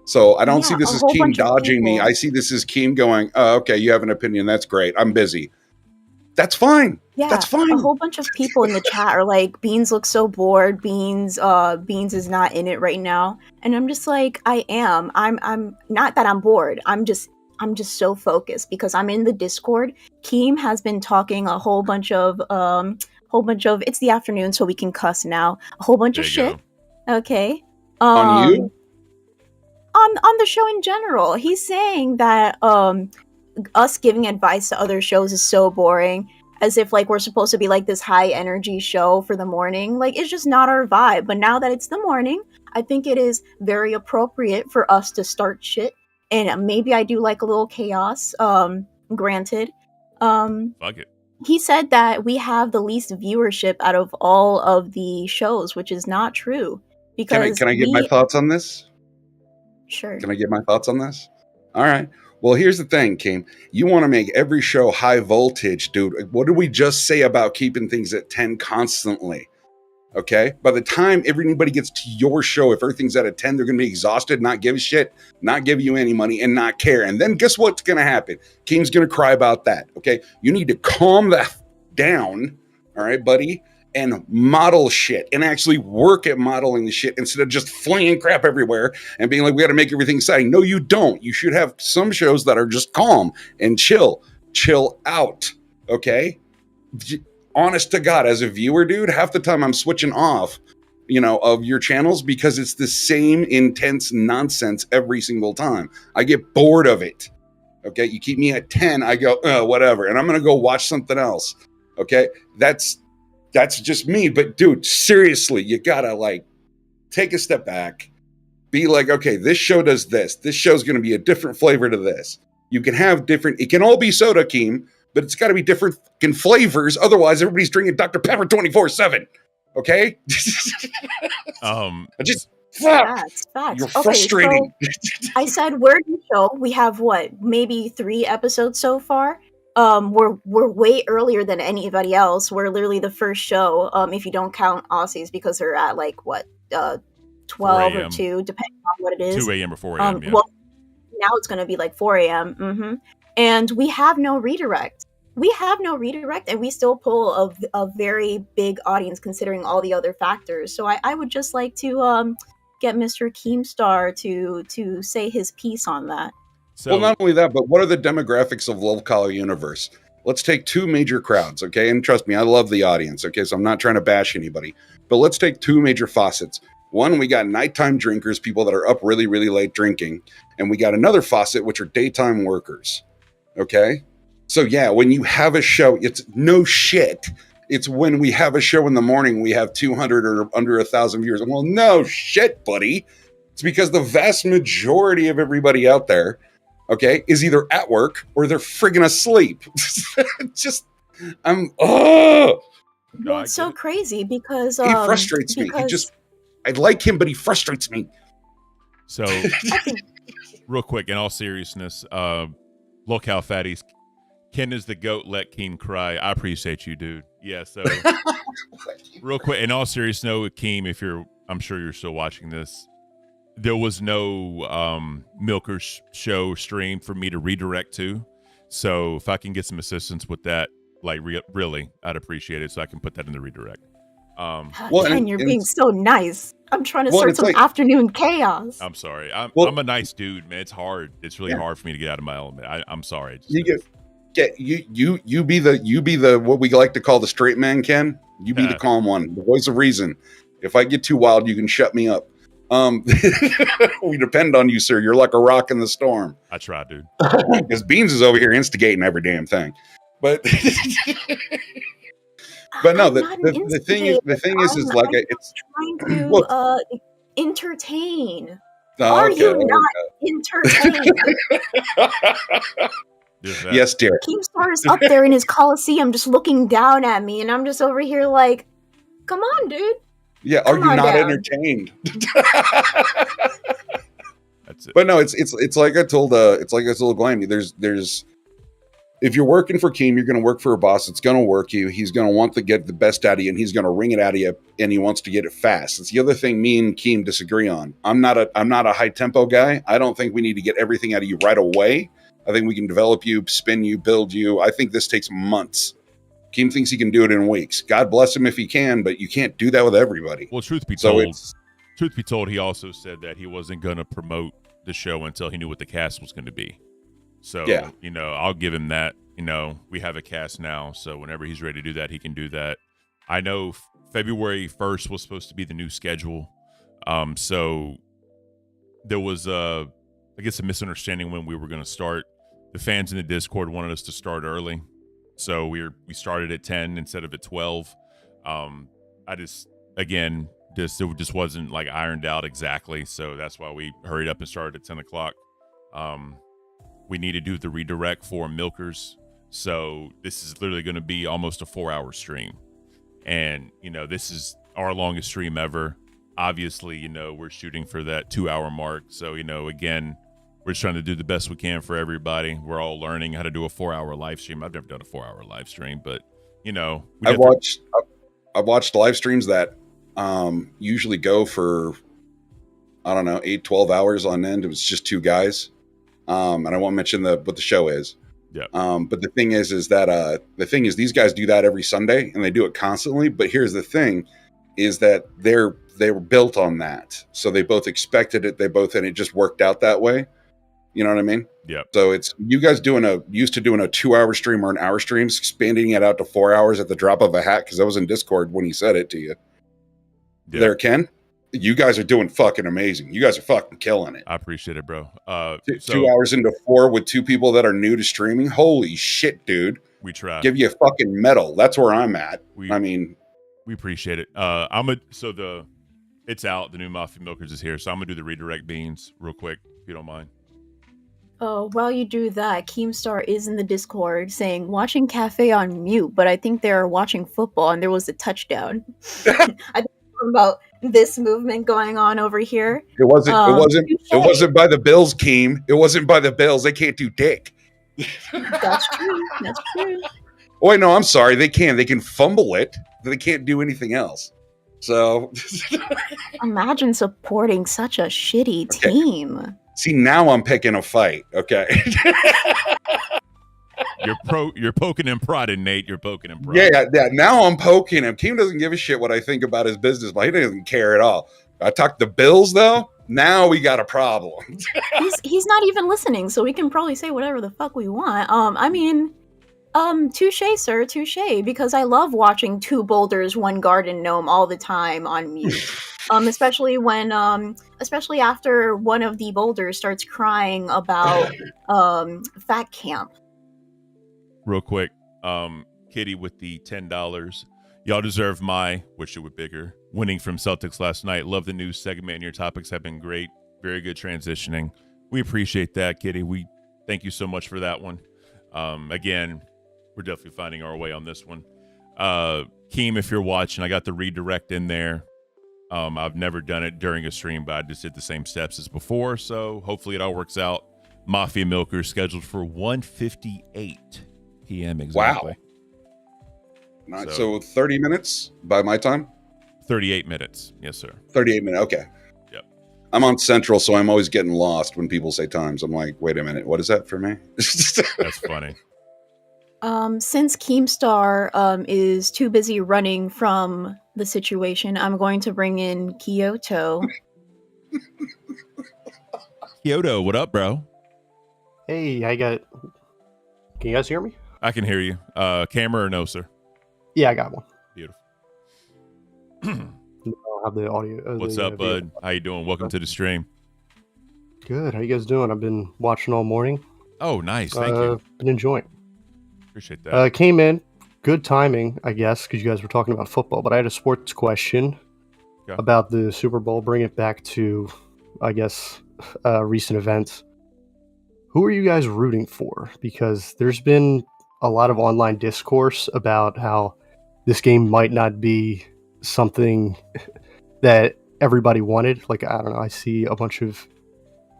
So I don't see this as Keem dodging me. I see this as Keem going, oh, okay, you have an opinion. That's great. I'm busy. That's fine. Yeah, that's fine. A whole bunch of people in the chat are like, Beans looks so bored. Beans is not in it right now. And I'm just like, I am. I'm not that I'm bored. I'm just so focused because I'm in the Discord. Keem has been talking a whole bunch of it's the afternoon, so we can cuss now. A whole bunch of shit. Okay. On you? On the show in general. He's saying that us giving advice to other shows is so boring, as if like we're supposed to be like this high energy show for the morning. Like it's just not our vibe. But now that it's the morning, I think it is very appropriate for us to start shit. And maybe I do like a little chaos. Granted. Fuck it. He said that we have the least viewership out of all of the shows, which is not true. Because can I get my thoughts on this? Sure. Can I get my thoughts on this? All right. Well, here's the thing, Keem. You want to make every show high voltage, dude. What did we just say about keeping things at 10 constantly? Okay? By the time anybody gets to your show, if everything's at a 10, they're going to be exhausted, not give a shit, not give you any money, and not care. And then guess what's going to happen? Keem's going to cry about that. Okay? You need to calm that down. All right, buddy? And model shit and actually work at modeling the shit instead of just flinging crap everywhere and being like, we got to make everything exciting. No, you don't. You should have some shows that are just calm and chill out. Okay. Honest to God, as a viewer, dude, half the time I'm switching off of your channels because it's the same intense nonsense every single time. I get bored of it. Okay, you keep me at 10, I go, whatever, and I'm gonna go watch something else. Okay, that's just me. But dude, seriously, you gotta like take a step back, be like, okay, this show does this. This show's gonna be a different flavor to this. You can have different. It can all be soda, Keem, but it's got to be different fucking flavors. Otherwise, everybody's drinking Dr. Pepper 24/7. Okay. Facts. You're frustrating. So I said we're the show. We have what, maybe 3 episodes so far. We're way earlier than anybody else. We're literally the first show, if you don't count Aussies, because they're at like what 12 or 2, depending on what it is. 2 a.m. or 4 a.m. Yeah. Well, now it's going to be like 4 a.m. And we have no redirect. And we still pull a very big audience considering all the other factors. So I would just like to get Mr. Keemstar to say his piece on that. So, well, not only that, but what are the demographics of LolCow universe? Let's take 2 major crowds, okay? And trust me, I love the audience, okay? So I'm not trying to bash anybody. But let's take 2 major faucets. One, we got nighttime drinkers, people that are up really, really late drinking. And we got another faucet, which are daytime workers, okay? So yeah, when you have a show, it's no shit. It's when we have a show in the morning, we have 200 or under 1,000 viewers. Well, no shit, buddy. It's because the vast majority of everybody out there, okay, is either at work or they're friggin' asleep. It's so crazy because he frustrates me. I like him, but he frustrates me. So, real quick, in all seriousness, LolCow Fatties, Ken is the goat, let Keem cry. I appreciate you, dude. Yeah, so real quick, in all seriousness, no, Keem, I'm sure you're still watching this, there was no Milkers show stream for me to redirect to. So if I can get some assistance with that, like really, I'd appreciate it so I can put that in the redirect. Ken, you're being so nice. I'm trying to start some afternoon chaos. I'm sorry. I'm a nice dude, man. It's hard. It's really hard for me to get out of my element. I'm sorry. You be the what we like to call the straight man, Ken. You be the calm one, the voice of reason. If I get too wild, you can shut me up. We depend on you, sir. You're like a rock in the storm. I try, dude. Because Beans is over here instigating every damn thing. But no, the thing is like it's trying to entertain. Are you not entertained? Yes, dear. Keemstar is up there in his Coliseum just looking down at me, and I'm just over here like, come on, dude. Yeah, are you not entertained? That's it. But no, it's like I told Glammy, there's if you're working for Keem, you're gonna work for a boss that's gonna work you. He's gonna want to get the best out of you, and he's gonna wring it out of you, and he wants to get it fast. It's the other thing me and Keem disagree on. I'm not a high tempo guy. I don't think we need to get everything out of you right away. I think we can develop you, spin you, build you. I think this takes months. Keem thinks he can do it in weeks. God bless him if he can, but you can't do that with everybody. Well, truth be told, he also said that he wasn't going to promote the show until he knew what the cast was going to be. So, yeah. I'll give him that. We have a cast now, so whenever he's ready to do that, he can do that. I know February 1st was supposed to be the new schedule. So there was, I guess, a misunderstanding when we were going to start. The fans in the Discord wanted us to start early. So we started at 10 instead of at 12. It just wasn't like ironed out exactly. So that's why we hurried up and started at 10 o'clock. We need to do the redirect for Milkers. So this is literally going to be almost a 4-hour stream. And, this is our longest stream ever. Obviously, we're shooting for that 2-hour mark. So, again, we're just trying to do the best we can for everybody. We're all learning how to do a 4-hour live stream. I've never done a 4-hour live stream, but I've watched live streams that usually go for, I don't know, 8-12 hours on end. It was just 2 guys. And I won't mention what the show is. Yeah. But the thing is that these guys do that every Sunday and they do it constantly. But here's the thing is that they were built on that. So they both expected it. And it just worked out that way. You know what I mean? Yeah. So it's you guys used to doing a 2-hour stream or an hour stream, expanding it out to 4 hours at the drop of a hat. Cause I was in Discord when he said it to you. there, Ken. You guys are doing fucking amazing. You guys are fucking killing it. I appreciate it, bro. 2 hours into 4 with 2 people that are new to streaming. Holy shit, dude. We try. Give you a fucking medal. That's where I'm at. We appreciate it. It's out. The new Mafia Milkers is here, so I'm gonna do the redirect beans real quick, if you don't mind. While you do that, Keemstar is in the Discord saying watching Cafe on mute, but I think they're watching football and there was a touchdown. I think about this movement going on over here. It wasn't by the Bills, Keem. It wasn't by the Bills. They can't do dick. That's true. That's true. Oh, wait, no, I'm sorry. They can fumble it, but they can't do anything else. So imagine supporting such a shitty team. See, now I'm picking a fight. Okay. You're poking and prodding, Nate. You're poking and prodding. Yeah. Now I'm poking him. Keem doesn't give a shit what I think about his business, but he doesn't care at all. I talked the Bills though. Now we got a problem. he's not even listening, so we can probably say whatever the fuck we want. Touche, sir, touche. Because I love watching 2 boulders, 1 garden gnome all the time on mute. Especially after one of the boulders starts crying about fat camp. Real quick, Kitty with the $10. Y'all deserve my wish it were bigger. Winning from Celtics last night. Love the news segment and your topics have been great. Very good transitioning. We appreciate that, Kitty. We thank you so much for that one. Again, we're definitely finding our way on this one. Keem, if you're watching, I got the redirect in there. I've never done it during a stream, but I just did the same steps as before, so hopefully it all works out. Mafia Milkers scheduled for 1:58 p.m. exactly. Wow. Nice. So 30 minutes by my time? 38 minutes. Yes, sir. 38 minutes. Okay. Yep. I'm on Central, so I'm always getting lost when people say times. I'm like, wait a minute. What is that for me? That's funny. Since Keemstar is too busy running from the situation, I'm going to bring in Kyoto. Kyoto, what up, bro? Hey, can you guys hear me? I can hear you. Camera or no, sir? Yeah, I got one. Beautiful. I'll have the audio. What's up, bud? How you doing? Welcome to the stream. Good. How you guys doing? I've been watching all morning. Oh, nice. Thank you. Been enjoying. Appreciate that. Came in. Good timing, I guess, because you guys were talking about football. But I had a sports question about the Super Bowl. Bring it back to, I guess, recent events. Who are you guys rooting for? Because there's been a lot of online discourse about how this game might not be something that everybody wanted. Like, I don't know, I see a bunch of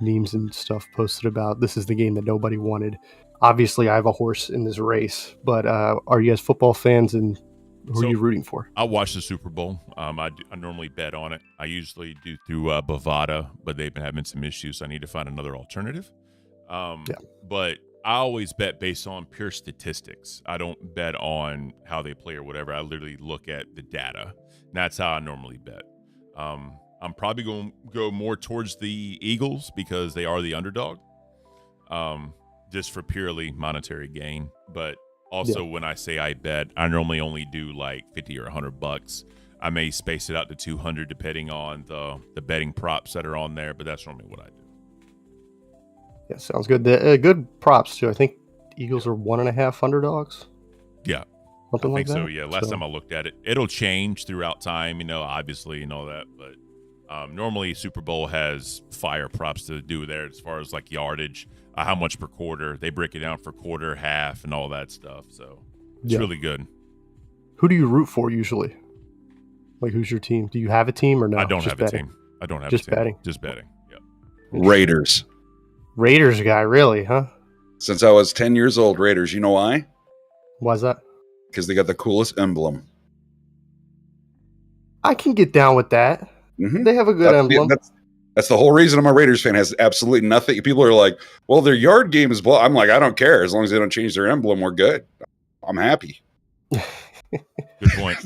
memes and stuff posted about this is the game that nobody wanted. Obviously, I have a horse in this race, but are you guys football fans, and who are you rooting for? I watch the Super Bowl. I normally bet on it. I usually do through Bovada, but they've been having some issues, so I need to find another alternative. But I always bet based on pure statistics. I don't bet on how they play or whatever. I literally look at the data. And that's how I normally bet. I'm probably going to go more towards the Eagles because they are the underdog, just for purely monetary gain. But also when I say I bet, I normally only do like 50 or $100. I may space it out to 200 depending on the betting props that are on there, but that's normally what I do. Yeah, sounds good. The good props too. I think Eagles are 1.5 underdogs. Yeah, something like that. So yeah, last time I looked at it, it'll change throughout time. Obviously, and all that. But normally Super Bowl has fire props to do there as far as like yardage, how much per quarter. They break it down for quarter, half, and all that stuff. So it's really good. Who do you root for usually? Like, who's your team? Do you have a team or no? I don't have a team. I don't have just a team. betting. Just betting. Yep. Raiders. Raiders guy, really, huh? Since I was 10 years old, Raiders. You know why? Why's that? Because they got the coolest emblem. I can get down with that. Mm-hmm. They have a good emblem. That's the whole reason I'm a Raiders fan. Has absolutely nothing. People are like, well, their yard game is blah. I'm like, I don't care. As long as they don't change their emblem, we're good. I'm happy. Good point.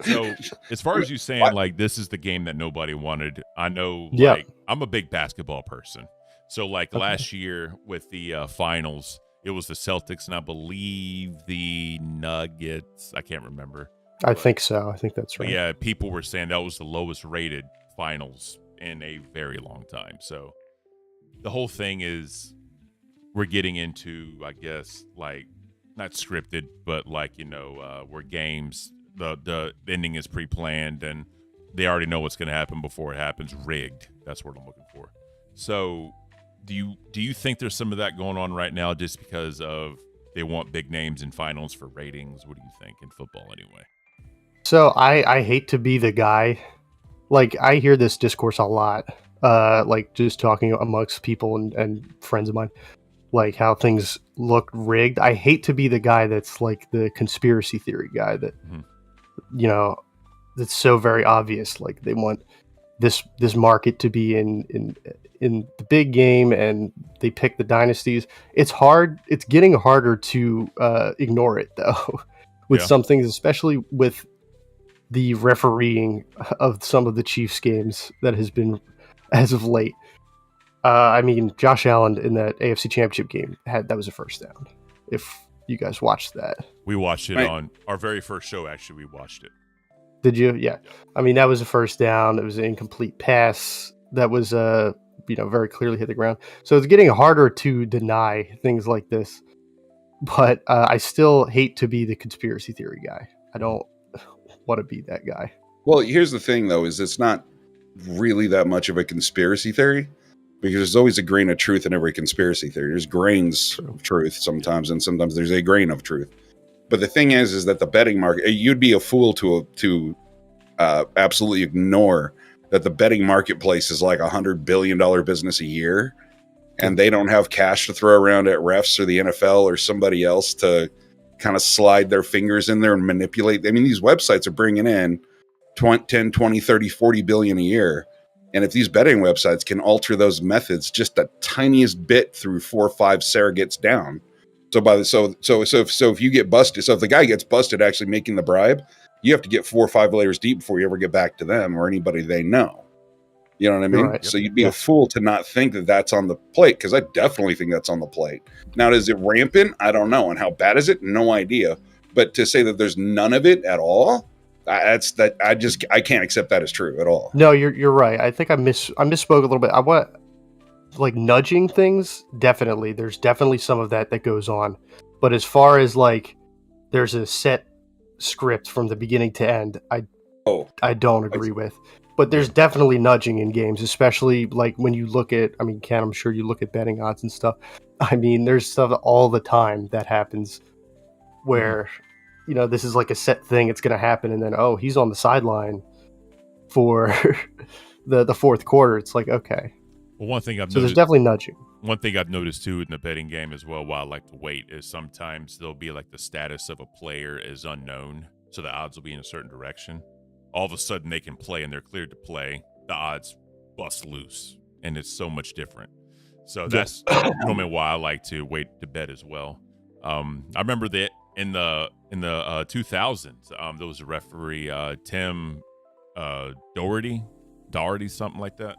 So as far as you saying, like, this is the game that nobody wanted, I know, like, I'm a big basketball person. So, like, last year with the finals, it was the Celtics and I believe the Nuggets. I can't remember. I think so. I think that's right. But yeah, people were saying that was the lowest rated finals in a very long time. So the whole thing is we're getting into, I guess, like not scripted, but like, where games, the ending is pre-planned and they already know what's going to happen before it happens. Rigged. That's what I'm looking for. So do you think there's some of that going on right now just because of they want big names in finals for ratings? What do you think in football anyway? So I hate to be the guy. Like, I hear this discourse a lot, like just talking amongst people and friends of mine, like how things look rigged. I hate to be the guy that's like the conspiracy theory guy that, that's so very obvious. Like they want this market to be in the big game and they pick the dynasties. It's hard. It's getting harder to ignore it though with some things, especially with the refereeing of some of the Chiefs games that has been as of late. I mean, Josh Allen in that AFC Championship game that was a first down. If you guys watched that, we watched it on our very first show. Actually, we watched it. Did you? Yeah. I mean, that was a first down. It was an incomplete pass that was, very clearly hit the ground. So it's getting harder to deny things like this. But I still hate to be the conspiracy theory guy. I don't want to be that guy. Well, here's the thing, though, is it's not really that much of a conspiracy theory because there's always a grain of truth in every conspiracy theory. There's grains of truth sometimes, and sometimes there's a grain of truth. But the thing is that the betting market, you'd be a fool to absolutely ignore that the betting marketplace is like $100 billion business a year, and they don't have cash to throw around at refs or the NFL or somebody else to kind of slide their fingers in there and manipulate. I mean, these websites are bringing in 10, 20, 30, 40 billion a year. And if these betting websites can alter those methods just the tiniest bit through 4 or 5 surrogates down. So if you get busted, so if the guy gets busted actually making the bribe, you have to get 4 or 5 layers deep before you ever get back to them or anybody they know. You know what I mean? Right. So you'd be a fool to not think that that's on the plate, because I definitely think that's on the plate. Now, is it rampant? I don't know. And how bad is it? No idea. But to say that there's none of it at all, I can't accept that as true at all. No, you're right. I think I misspoke a little bit. I want like nudging things. Definitely, there's definitely some of that goes on. But as far as like there's a set script from the beginning to end, I don't agree with. But there's definitely nudging in games, especially like when you look at, I mean, Ken, I'm sure you look at betting odds and stuff. I mean, there's stuff all the time that happens where, this is like a set thing. It's going to happen. And then, he's on the sideline for the fourth quarter. It's like, okay. Well, one thing I've noticed, there's definitely nudging. One thing I've noticed too in the betting game as well, while I like to wait, is sometimes there'll be like the status of a player is unknown. So the odds will be in a certain direction. All of a sudden they can play and they're cleared to play. The odds bust loose, and it's so much different. So that's normally why I like to wait to bet as well. I remember that in the 2000s, there was a referee, Tim Doherty, something like that.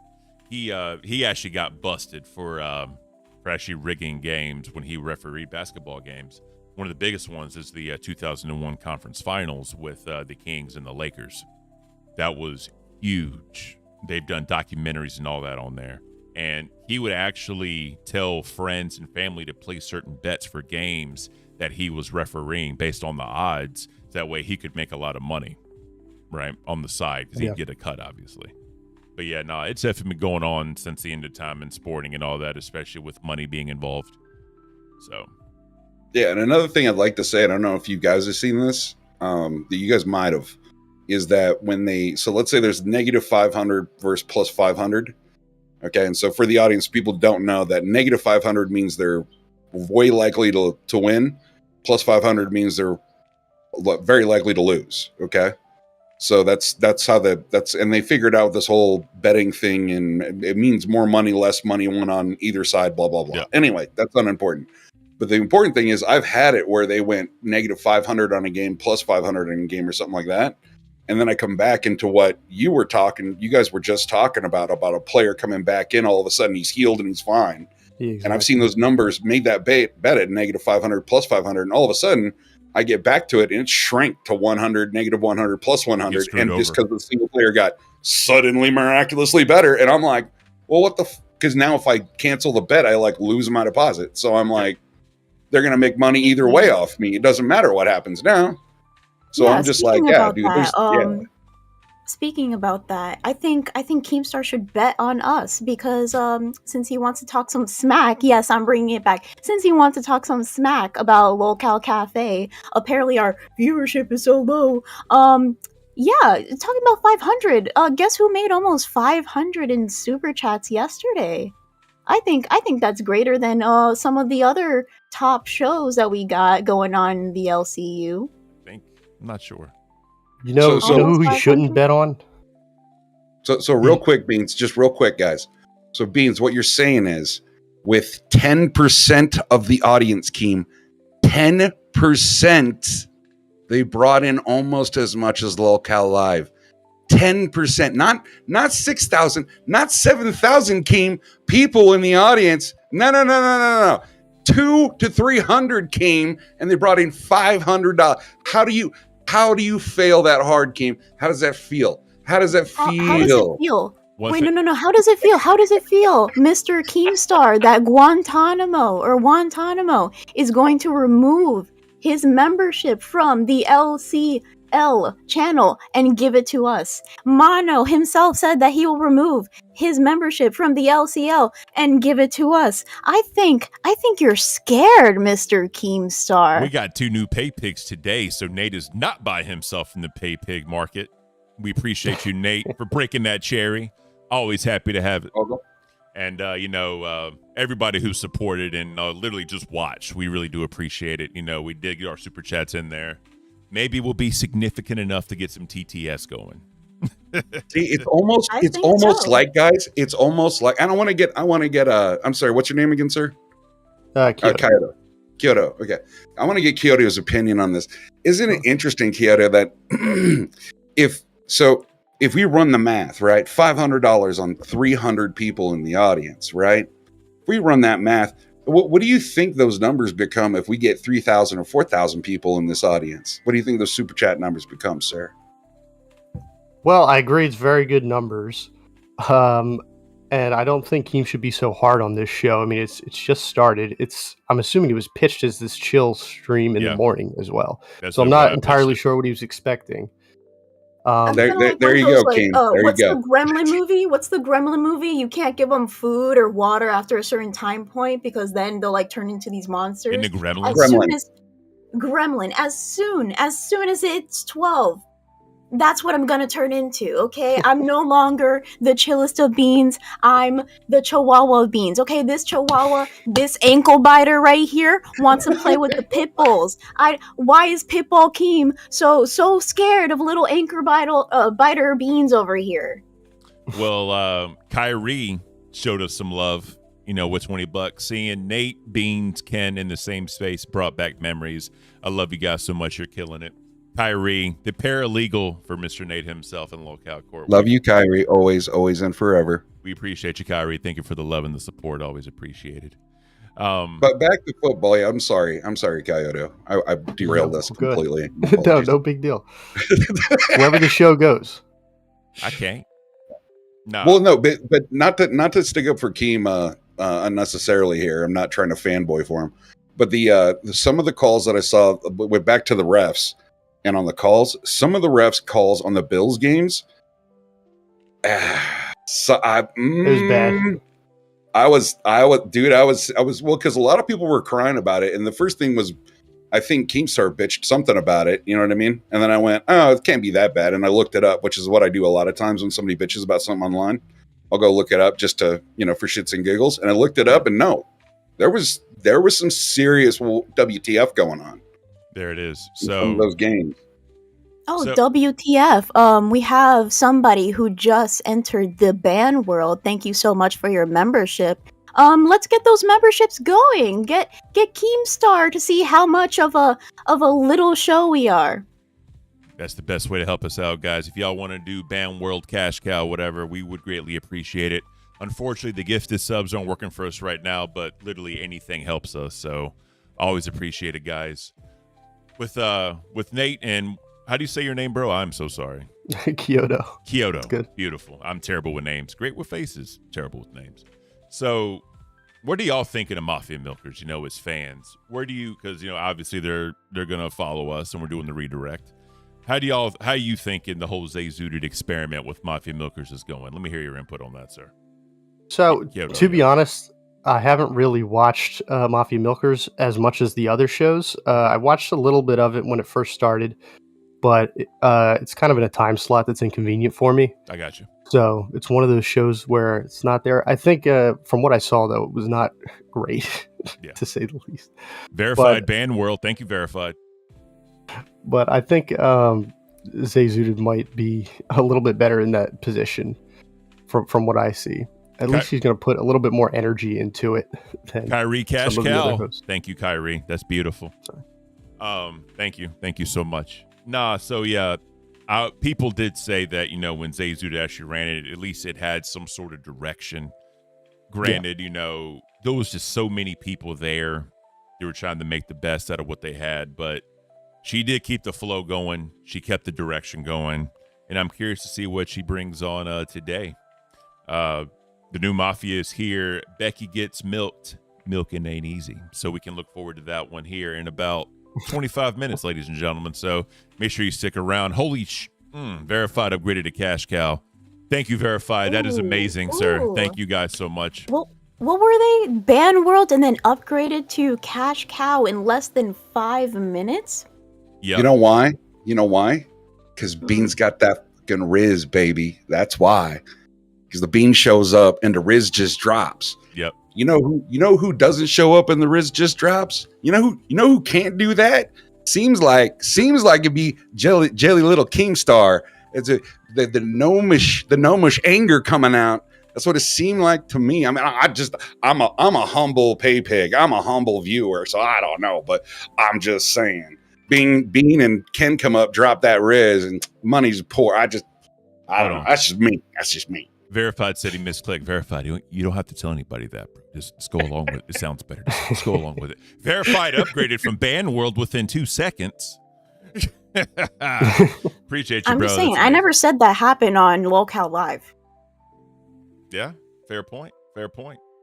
He actually got busted for actually rigging games when he refereed basketball games. One of the biggest ones is the 2001 conference finals with the Kings and the Lakers. That was huge. They've done documentaries and all that on there. And he would actually tell friends and family to place certain bets for games that he was refereeing based on the odds. That way he could make a lot of money, right, on the side, because he'd get a cut, obviously. But yeah, no, it's definitely been going on since the end of time in sporting and all that, especially with money being involved. So. Yeah, and another thing I'd like to say, I don't know if you guys have seen this, that you guys might have, is that so let's say there's negative 500 versus plus 500. Okay, and so for the audience, people don't know that negative 500 means they're way likely to win. Plus 500 means they're very likely to lose. Okay, so that's how and they figured out this whole betting thing, and it means more money, less money, one on either side, blah, blah, blah. Yeah. Anyway, that's unimportant. But the important thing is I've had it where they went negative 500 on a game, plus 500 in a game or something like that. And then I come back into what you guys were just talking about a player coming back in, all of a sudden he's healed and he's fine. Yeah, exactly. And I've seen those numbers made that bet at negative 500, plus 500. And all of a sudden I get back to it and it shrank to 100, negative 100, plus 100. And just because the single player got suddenly miraculously better. And I'm like, well, what the because now if I cancel the bet, I like lose my deposit. So I'm like, they're going to make money either way off me. It doesn't matter what happens now. So I'm just like, yeah, dude, speaking about that, I think Keemstar should bet on us because since he wants to talk some smack, yes, I'm bringing it back. Since he wants to talk some smack about LolCow Cafe, apparently our viewership is so low. Yeah, talking about 500. Guess who made almost 500 in super chats yesterday? I think that's greater than some of the other top shows that we got going on in the LCU. I'm not sure. You know who we shouldn't bet on? So real quick, Beans, just real quick, guys. So Beans, what you're saying is with 10% of the audience, Keem, 10%, they brought in almost as much as LolCow Live. 10%, not 6,000, not 7,000, Keem, people in the audience. No. 200 to 300 came and they brought in $500. How do you fail that hard, Keem? How does that feel? How does that feel? How does it feel? Wait, no. How does it feel? How does it feel, Mr. Keemstar, that Guantanamo is going to remove his membership from the LCL channel and give it to us? Mono himself said that he will remove his membership from the LCL and give it to us. I think you're scared, Mr. Keemstar. We got 2 new pay pigs today, so Nate is not by himself in the pay pig market. We appreciate you, Nate, for breaking that cherry. Always happy to have it. And, everybody who supported and literally just watched, we really do appreciate it. We did get our super chats in there. Maybe we'll be significant enough to get some TTS going. See, it's almost like, guys, it's almost like, I want to get, I'm sorry, what's your name again, sir? Kyoto. Kyoto. Okay. I want to get Kyoto's opinion on this. Isn't it interesting, Kyoto, that if we run the math, right, $500 on 300 people in the audience, right? If we run that math, what do you think those numbers become if we get 3,000 or 4,000 people in this audience? What do you think those super chat numbers become, sir? Well, I agree it's very good numbers. And I don't think Keem should be so hard on this show. I mean, it's just started. I'm assuming it was pitched as this chill stream in the morning as well. So I'm not entirely sure what he was expecting. There you go, Keem. What's the Gremlin movie? What's the Gremlin movie? You can't give them food or water after a certain time point because then they'll turn into these monsters. In the Gremlin? Gremlin. As soon as it's 12. That's what I'm gonna turn into, okay? I'm no longer the chillest of beans. I'm the Chihuahua of beans, okay? This Chihuahua, this ankle biter right here wants to play with the pit bulls. Why is Pitbull Keem so scared of little anchor biter beans over here? Well, Kyrie showed us some love, with $20. Seeing Nate, Beans, Ken in the same space brought back memories. I love you guys so much. You're killing it. Kyrie, the paralegal for Mr. Nate himself in LolCow Court. Love you, Kyrie. Always and forever. We appreciate you, Kyrie. Thank you for the love and the support. Always appreciated. But back to football. Yeah, I'm sorry, Kyoto. I derailed us completely. No big deal. Wherever the show goes. I can't. No. Well, no, but not to stick up for Keem unnecessarily here. I'm not trying to fanboy for him. But the some of the calls that I saw went back to the refs. And on the calls, some of the refs' calls on the Bills games, it was bad. I was, well, because a lot of people were crying about it. And the first thing was, I think Keemstar bitched something about it. You know what I mean? And then I went, oh, it can't be that bad. And I looked it up, which is what I do a lot of times when somebody bitches about something online. I'll go look it up just to, for shits and giggles. And I looked it up and no, there was some serious WTF going on. There it is. So those games. WTF. We have somebody who just entered the ban world. Thank you so much for your membership. Let's get those memberships going. Get Keemstar to see how much of a little show we are. That's the best way to help us out, guys. If y'all want to do ban world, cash cow, whatever, we would greatly appreciate it. Unfortunately, the gifted subs aren't working for us right now, but literally anything helps us. So always appreciate it, guys. with Nate and how do you say your name, bro? I'm so sorry. Kyoto. Kyoto. Good. Beautiful. I'm terrible with names. Great with faces. Terrible with names. So, what are y'all thinking of Mafia Milkers? As fans, where do you? Because obviously they're gonna follow us, and we're doing the redirect. How are you thinking the whole Zay Zooted experiment with Mafia Milkers is going? Let me hear your input on that, sir. So, to be honest, I haven't really watched Mafia Milkers as much as the other shows. I watched a little bit of it when it first started, but it's kind of in a time slot that's inconvenient for me. I got you. So it's one of those shows where it's not there. I think from what I saw, though, it was not great, to say the least. Verified Band World. Thank you, Verified. But I think Zay Zooted might be a little bit better in that position from what I see. At least he's going to put a little bit more energy into it than Kyrie Cash some of the other Cow. hosts. Thank you, Kyrie. That's beautiful. Thank you so much. So yeah, people did say that when Zay Zooted actually ran it, at least it had some sort of direction. Granted, there was just so many people there. They were trying to make the best out of what they had, but she did keep the flow going. She kept the direction going, and I'm curious to see what she brings on today. The new Mafia is here. Becky gets milked. Milking ain't easy. So we can look forward to that one here in about 25 minutes, ladies and gentlemen. So make sure you stick around. Holy Verified upgraded to Cash Cow. Thank you, Verified. That is amazing, sir. Thank you guys so much. Well, what were they? Ban World and then upgraded to Cash Cow in less than 5 minutes? Yeah. You know why? Because Bean's got that fucking Riz, baby. That's why. Because the Bean shows up and the Riz just drops. Yep. You know who doesn't show up and the Riz just drops? You know who can't do that? Seems like it'd be Jelly Little Keemstar. It's the gnomish anger coming out. That's what it seemed like to me. I mean, I'm a humble pay pig. I'm a humble viewer, so I don't know, but I'm just saying. Bean and Ken come up, drop that Riz, and money's poor. I don't know. That's just me. Verified said he misclicked. Verified. You don't have to tell anybody that, bro. Just go along with it. It sounds better. Just go along with it. Verified upgraded from Band World within 2 seconds. Appreciate you, I'm bro. just saying, I never said that happened on LolCow Live. Yeah, fair point.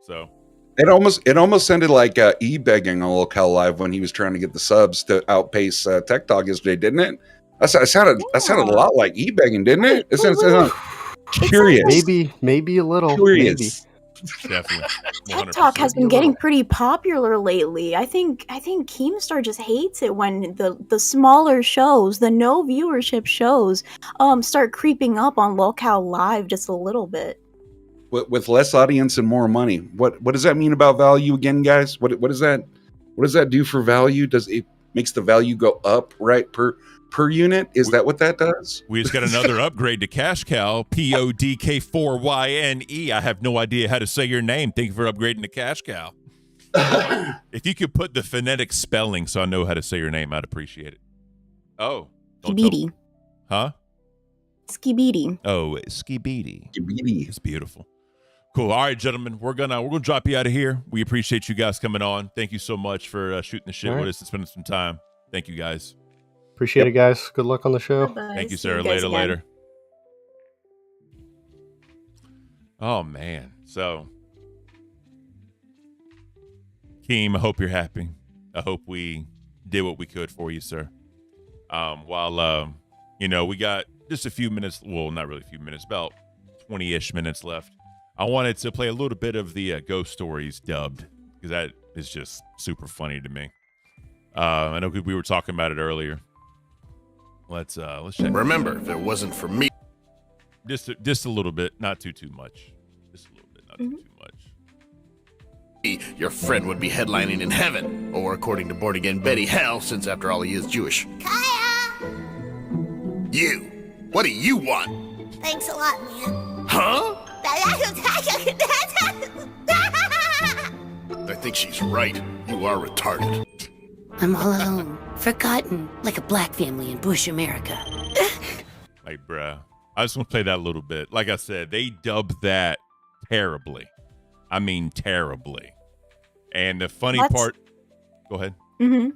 So it almost sounded like e-begging on LolCow Live when he was trying to get the subs to outpace Tech Talk yesterday, didn't it? That sounded a lot like e-begging, didn't it? It sounded curious. Maybe a little. Curious. Definitely. Tech Talk has been getting pretty popular lately. I think Keemstar just hates it when the smaller shows, the no viewership shows, start creeping up on LolCow Live just a little bit. With less audience and more money. What does that mean about value again, guys? What does that do for value? Does it makes the value go up, right, per unit? Is that what that does? We just got another upgrade to Cash Cow, PODK4YNE. I have no idea how to say your name. Thank you for upgrading to Cash Cow. If you could put the phonetic spelling so I know how to say your name, I'd appreciate it. Oh. Skibidi. Huh? Skibidi. Oh, Skibidi. It's beautiful. Cool. All right, gentlemen, we're gonna drop you out of here. We appreciate you guys coming on. Thank you so much for shooting the shit with us and spending some time. Thank you, guys. Appreciate it, guys. Good luck on the show. Bye-bye. Thank you, See sir. you guys Later. again. Oh man. So, Keem, I hope you're happy. I hope we did what we could for you, sir. While we got just a few minutes. Well, not really a few minutes. About 20-ish minutes left. I wanted to play a little bit of the Ghost Stories dubbed because that is just super funny to me. I know we were talking about it earlier. Let's check. Remember, if it wasn't for me, just a little bit, not too much. Just a little bit, not too much. your friend would be headlining in heaven, or according to born again Betty, hell, since after all he is Jewish. Kaya! You, what do you want? Thanks a lot, man. Huh? I think she's right. You are retarded. I'm all alone, forgotten, like a black family in Bush America. Hey, bruh. I just want to play that a little bit. Like I said, they dubbed that terribly. I mean, terribly. And the funny part... Go ahead. Mm-hmm.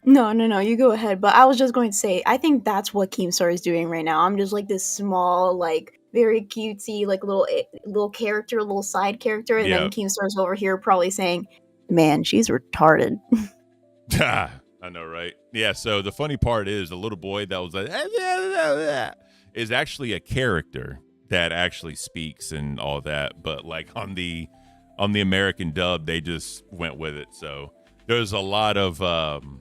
No, you go ahead. But I was just going to say, I think that's what Keemstar is doing right now. I'm just like this small, like very cutesy, like little character, little side character, and then Keemstar's over here probably saying, "Man, she's retarded." I know, right? Yeah. So the funny part is the little boy that was like is actually a character that actually speaks and all that, but like on the American dub, they just went with it. So there's a lot of I'm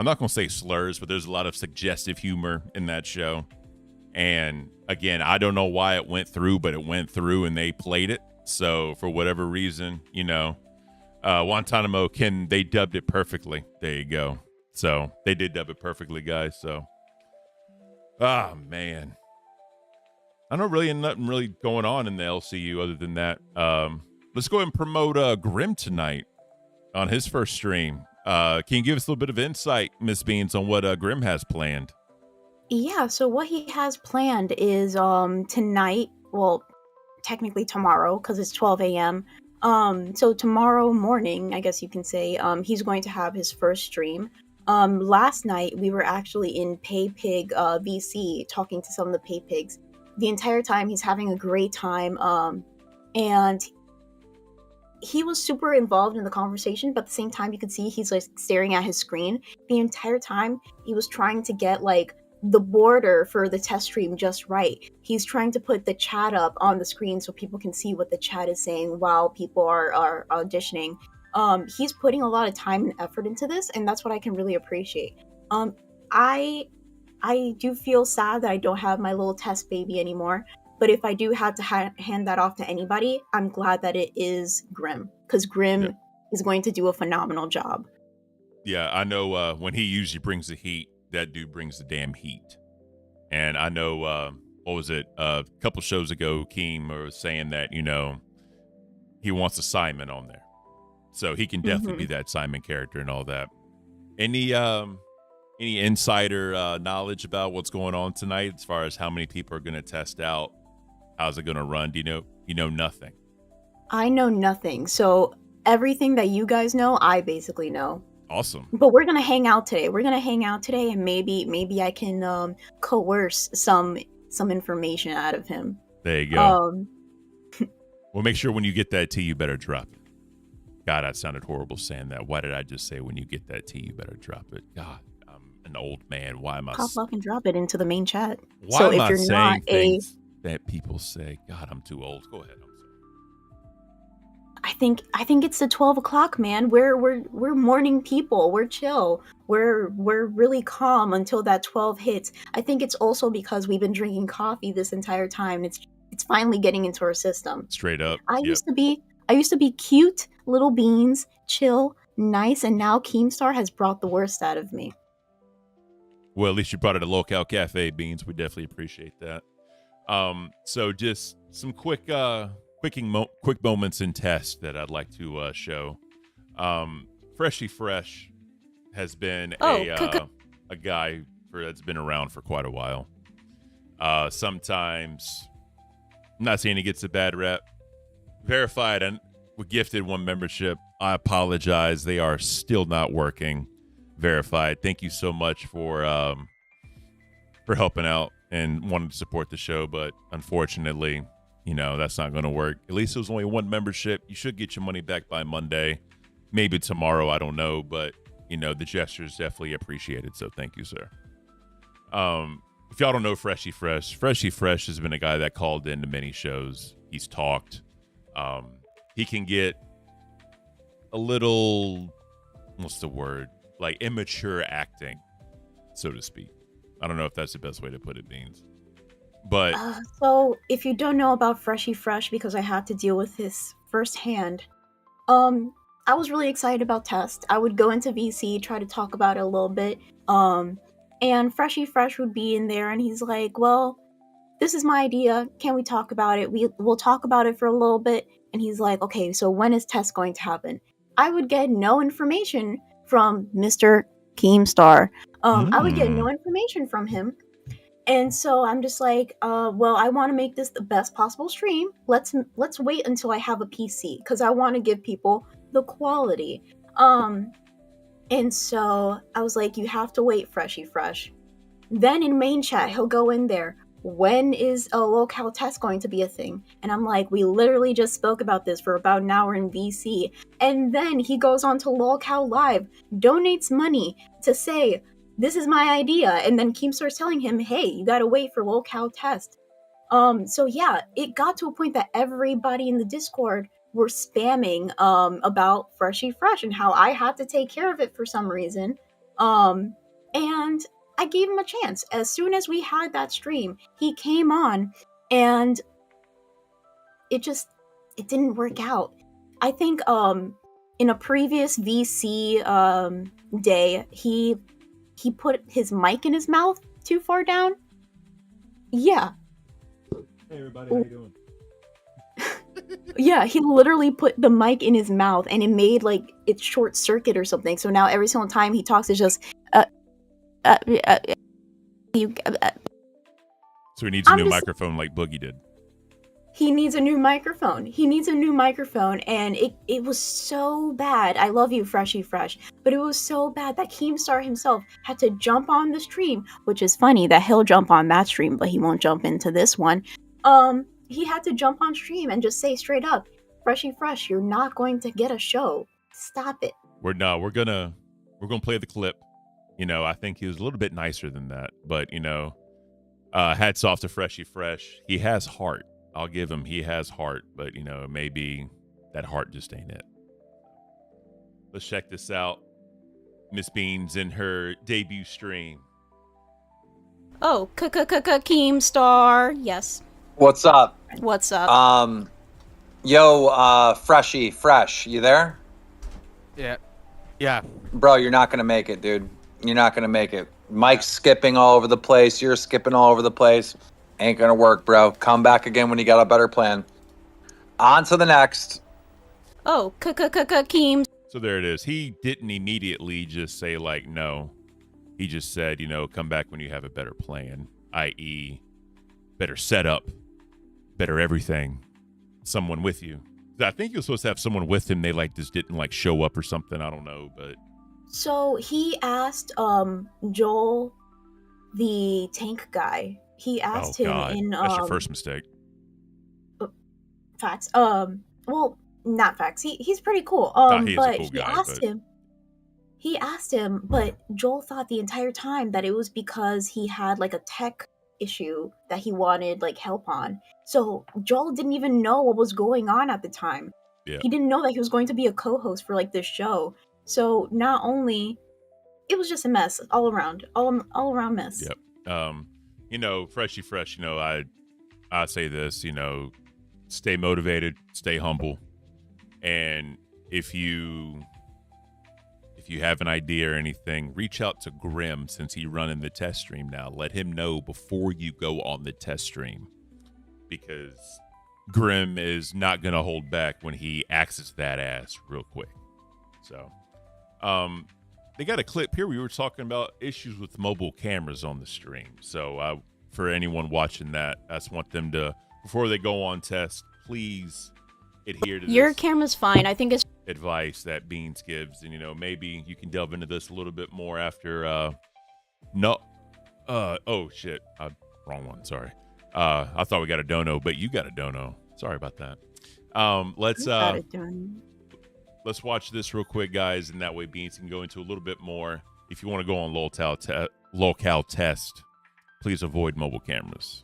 not gonna say slurs, but there's a lot of suggestive humor in that show. And again, I don't know why it went through, but it went through and they played it. So for whatever reason, Guantanamo they dubbed it perfectly. There you go. So they did dub it perfectly, guys. So, man, I don't really nothing really going on in the LCU other than that. Let's go ahead and promote Grim tonight on his first stream. Can you give us a little bit of insight, Miss Beans, on what Grim has planned? Yeah, so what he has planned is tonight, well, technically tomorrow because it's 12 a.m. So tomorrow morning, I guess you can say, he's going to have his first stream. Last night we were actually in Pay Pig VC talking to some of the Pay Pigs. The entire time he's having a great time, and he was super involved in the conversation, but at the same time you could see he's like staring at his screen. The entire time he was trying to get like the border for the test stream just right. He's trying to put the chat up on the screen so people can see what the chat is saying while people are auditioning. He's putting a lot of time and effort into this, and that's what I can really appreciate. I do feel sad that I don't have my little test baby anymore, but if I do have to hand that off to anybody, I'm glad that it is Grim, because Grim is going to do a phenomenal job. Yeah, I know when he usually brings the heat, that dude brings the damn heat. And I know, what was it? A couple shows ago, Keem was saying that, he wants a Simon on there. So he can definitely be that Simon character and all that. Any insider knowledge about what's going on tonight as far as how many people are going to test out? How's it going to run? Do you know? You know nothing. I know nothing. So everything that you guys know, I basically know. Awesome. But we're gonna hang out today. And maybe I can coerce some information out of him. There you go. Well, make sure when you get that tea, you better drop it. God, that sounded horrible saying that. Why did I just say when you get that tea, you better drop it? God, I'm an old man. Why am I? Pop up and drop it into the main chat. Why so am if I you're saying not things that people say? God, I'm too old. Go ahead. I think it's the 12 o'clock, man. We're morning people. We're chill. We're really calm until that 12 hits. I think it's also because we've been drinking coffee this entire time. It's finally getting into our system. Straight up. I used to be cute, little beans, chill, nice, and now Keemstar has brought the worst out of me. Well, at least you brought it to LolCow Cafe, Beans. We definitely appreciate that. So just some quick moments in test that I'd like to show. Freshy Fresh has been a guy that's been around for quite a while. Sometimes, I'm not saying he gets a bad rep. Verified and we gifted one membership. I apologize. They are still not working. Verified. Thank you so much for helping out and wanting to support the show, but unfortunately, that's not going to work. At least it was only one membership. You should get your money back by Monday, maybe tomorrow. I don't know, but the gesture is definitely appreciated. So thank you, sir. If y'all don't know Freshy Fresh has been a guy that called into many shows. He's talked. He can get a little, what's the word? Like immature acting, so to speak. I don't know if that's the best way to put it, Beans. But so if you don't know about Freshy Fresh, because I had to deal with this firsthand, I was really excited about Test. I would go into VC, try to talk about it a little bit, and Freshy Fresh would be in there, and he's like, well, this is my idea. Can we talk about it? We'll talk about it for a little bit. And he's like, okay, so when is Test going to happen? I would get no information from Mr. Keemstar. I would get no information from him. And so I'm just like, well, I want to make this the best possible stream. Let's wait until I have a PC because I want to give people the quality. And so I was like, you have to wait, Freshy Fresh. Then in main chat, he'll go in there. When is a LolCow test going to be a thing? And I'm like, we literally just spoke about this for about an hour in VC. And then he goes on to LolCow Live, donates money to say, this is my idea. And then Keem starts telling him, hey, you gotta wait for LolCow test. So yeah, it got to a point that everybody in the Discord were spamming about Freshy Fresh and how I had to take care of it for some reason. And I gave him a chance. As soon as we had that stream, he came on and it didn't work out. I think in a previous VC day, he put his mic in his mouth too far down. Yeah. Hey everybody, how you doing? Yeah, he literally put the mic in his mouth and it made like it short circuit or something. So now every single time he talks, it's just So he needs a new microphone like Boogie did. He needs a new microphone. And it was so bad. I love you, Freshy Fresh. But it was so bad that Keemstar himself had to jump on the stream, which is funny that he'll jump on that stream, but he won't jump into this one. He had to jump on stream and just say straight up, Freshy Fresh, you're not going to get a show. Stop it. We're gonna play the clip. You know, I think he was a little bit nicer than that, but you know, hats off to Freshy Fresh. He has heart. I'll give him. He has heart, but you know, maybe that heart just ain't it. Let's check this out. Miss Beans in her debut stream. Oh, Keemstar. Yes. What's up? What's up? Freshy Fresh, you there? Yeah. Bro, you're not gonna make it, dude. You're not gonna make it. Mike's skipping all over the place. You're skipping all over the place. Ain't gonna work, bro. Come back again when you got a better plan. On to the next. Oh, Keem. So there it is. He didn't immediately just say like no. He just said, you know, come back when you have a better plan, i.e., better setup, better everything, someone with you. I think he was supposed to have someone with him. They like just didn't like show up or something. I don't know, but. So he asked Joel, the tank guy. He asked him in that's your first mistake. Facts. Well, not facts. He's pretty cool. He is but a cool guy, he asked him, but Joel thought the entire time that it was because he had like a tech issue that he wanted like help on. So Joel didn't even know what was going on at the time. Yeah. He didn't know that he was going to be a co-host for like this show. So not only it was just a mess all around mess. Yep. You know, Freshy Fresh, you know, I say this, you know, stay motivated, stay humble. And if you have an idea or anything, reach out to Grim since he's running the test stream now. Let him know before you go on the test stream, because Grim is not going to hold back when he axes that ass real quick. So, they got a clip here. We were talking about issues with mobile cameras on the stream. So, for anyone watching that, I just want them to, before they go on test, please adhere to your camera's fine. I think it's advice that Beans gives, and you know, maybe you can delve into this a little bit more after oh shit, wrong one, sorry. I thought we got a dono, but you got a dono. Sorry about that. Let's watch this real quick, guys, and that way Beans can go into a little bit more. If you want to go on LolCow test, please avoid mobile cameras.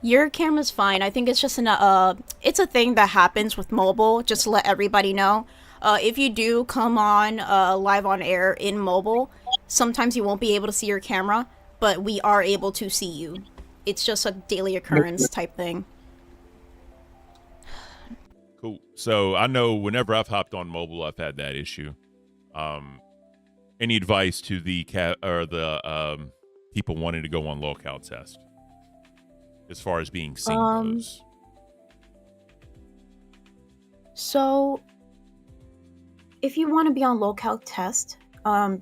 Your camera's fine. I think it's just it's a thing that happens with mobile, just to let everybody know. If you do come on live on air in mobile, sometimes you won't be able to see your camera, but we are able to see you. It's just a daily occurrence type thing. Cool. So I know whenever I've hopped on mobile, I've had that issue. Any advice to the people wanting to go on LolCow test as far as being seen goes? So if you want to be on LolCow test,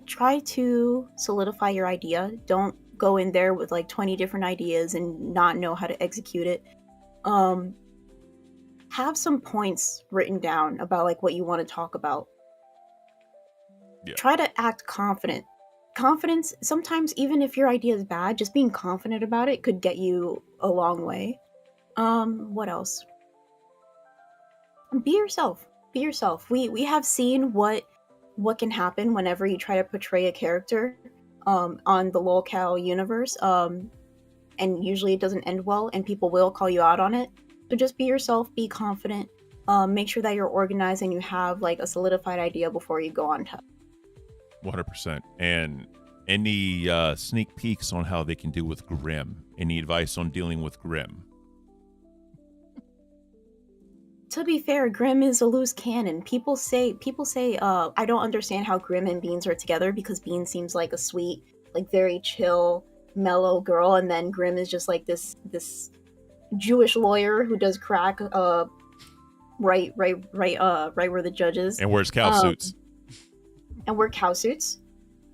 try to solidify your idea. Don't go in there with like 20 different ideas and not know how to execute it. Have some points written down about like what you want to talk about. try to act confident. Confidence, sometimes even if your idea is bad, just being confident about it could get you a long way. What else? Be yourself. Be yourself. We have seen what can happen whenever you try to portray a character on the LolCow universe. And usually it doesn't end well, and people will call you out on it. So just be yourself, be confident, make sure that you're organized and you have like a solidified idea before you go on top. 100%. And any sneak peeks on how they can deal with Grim? Any advice on dealing with Grim? To be fair, Grim is a loose cannon. People say, I don't understand how Grim and Beans are together because Beans seems like a sweet, like very chill, mellow girl, and then Grim is just like this Jewish lawyer who does crack, right where the judge is, and wears cow suits. And wear cow suits.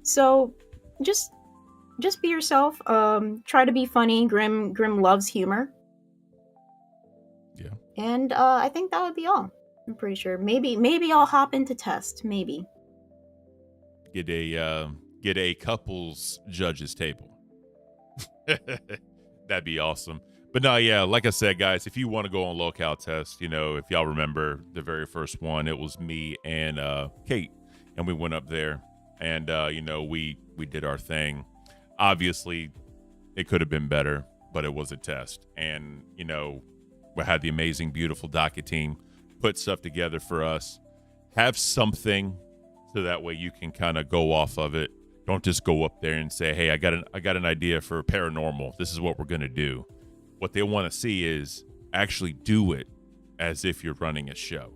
So, just be yourself. Try to be funny. Grim loves humor. Yeah. And I think that would be all. I'm pretty sure. Maybe I'll hop into test. Maybe. Get a couples judges table. That'd be awesome. But no, yeah, like I said, guys, if you want to go on LolCow test, if y'all remember the very first one, it was me and Kate, and we went up there, and we did our thing. Obviously, it could have been better, but it was a test, and we had the amazing, beautiful docket team put stuff together for us. Have something so that way you can kind of go off of it. Don't just go up there and say, "Hey, I got an idea for paranormal. This is what we're gonna do." What they want to see is actually do it as if you're running a show.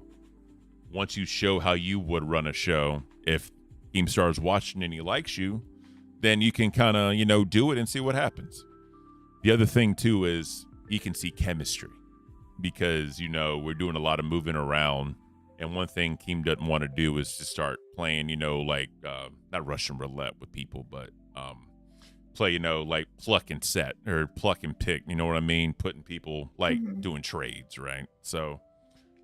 Once you show how you would run a show, if Keemstar's watching and he likes you, then you can kind of do it and see what happens. The other thing too is you can see chemistry, because we're doing a lot of moving around, and one thing Keem doesn't want to do is to start playing not Russian roulette with people, but play like pluck and set or pluck and pick, you know what I mean, putting people doing trades, right? So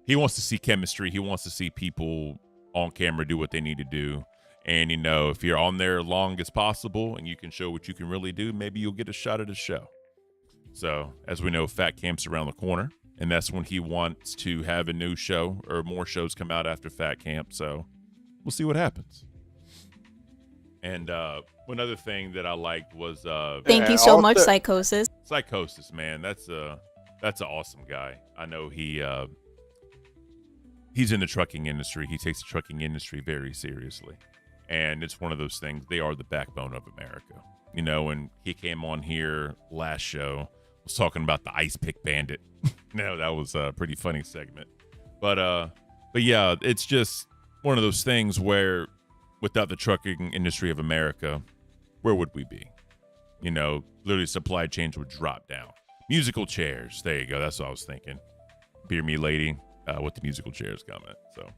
he wants to see chemistry. He wants to see people on camera do what they need to do. And if you're on there long as possible and you can show what you can really do, maybe you'll get a shot at a show. So as we know, Fat Camp's around the corner, and that's when he wants to have a new show or more shows come out after Fat Camp. So we'll see what happens. And one other thing that I liked was thank you so much, Psychosis. Psychosis, man, that's an awesome guy. I know he's in the trucking industry. He takes the trucking industry very seriously, and it's one of those things. They are the backbone of America, And he came on here last show, was talking about the Ice Pick Bandit. That was a pretty funny segment, but yeah, it's just one of those things where, without the trucking industry of America, where would we be? Literally supply chains would drop down. Musical chairs. There you go. That's what I was thinking. Beer me lady with the musical chairs comment. So,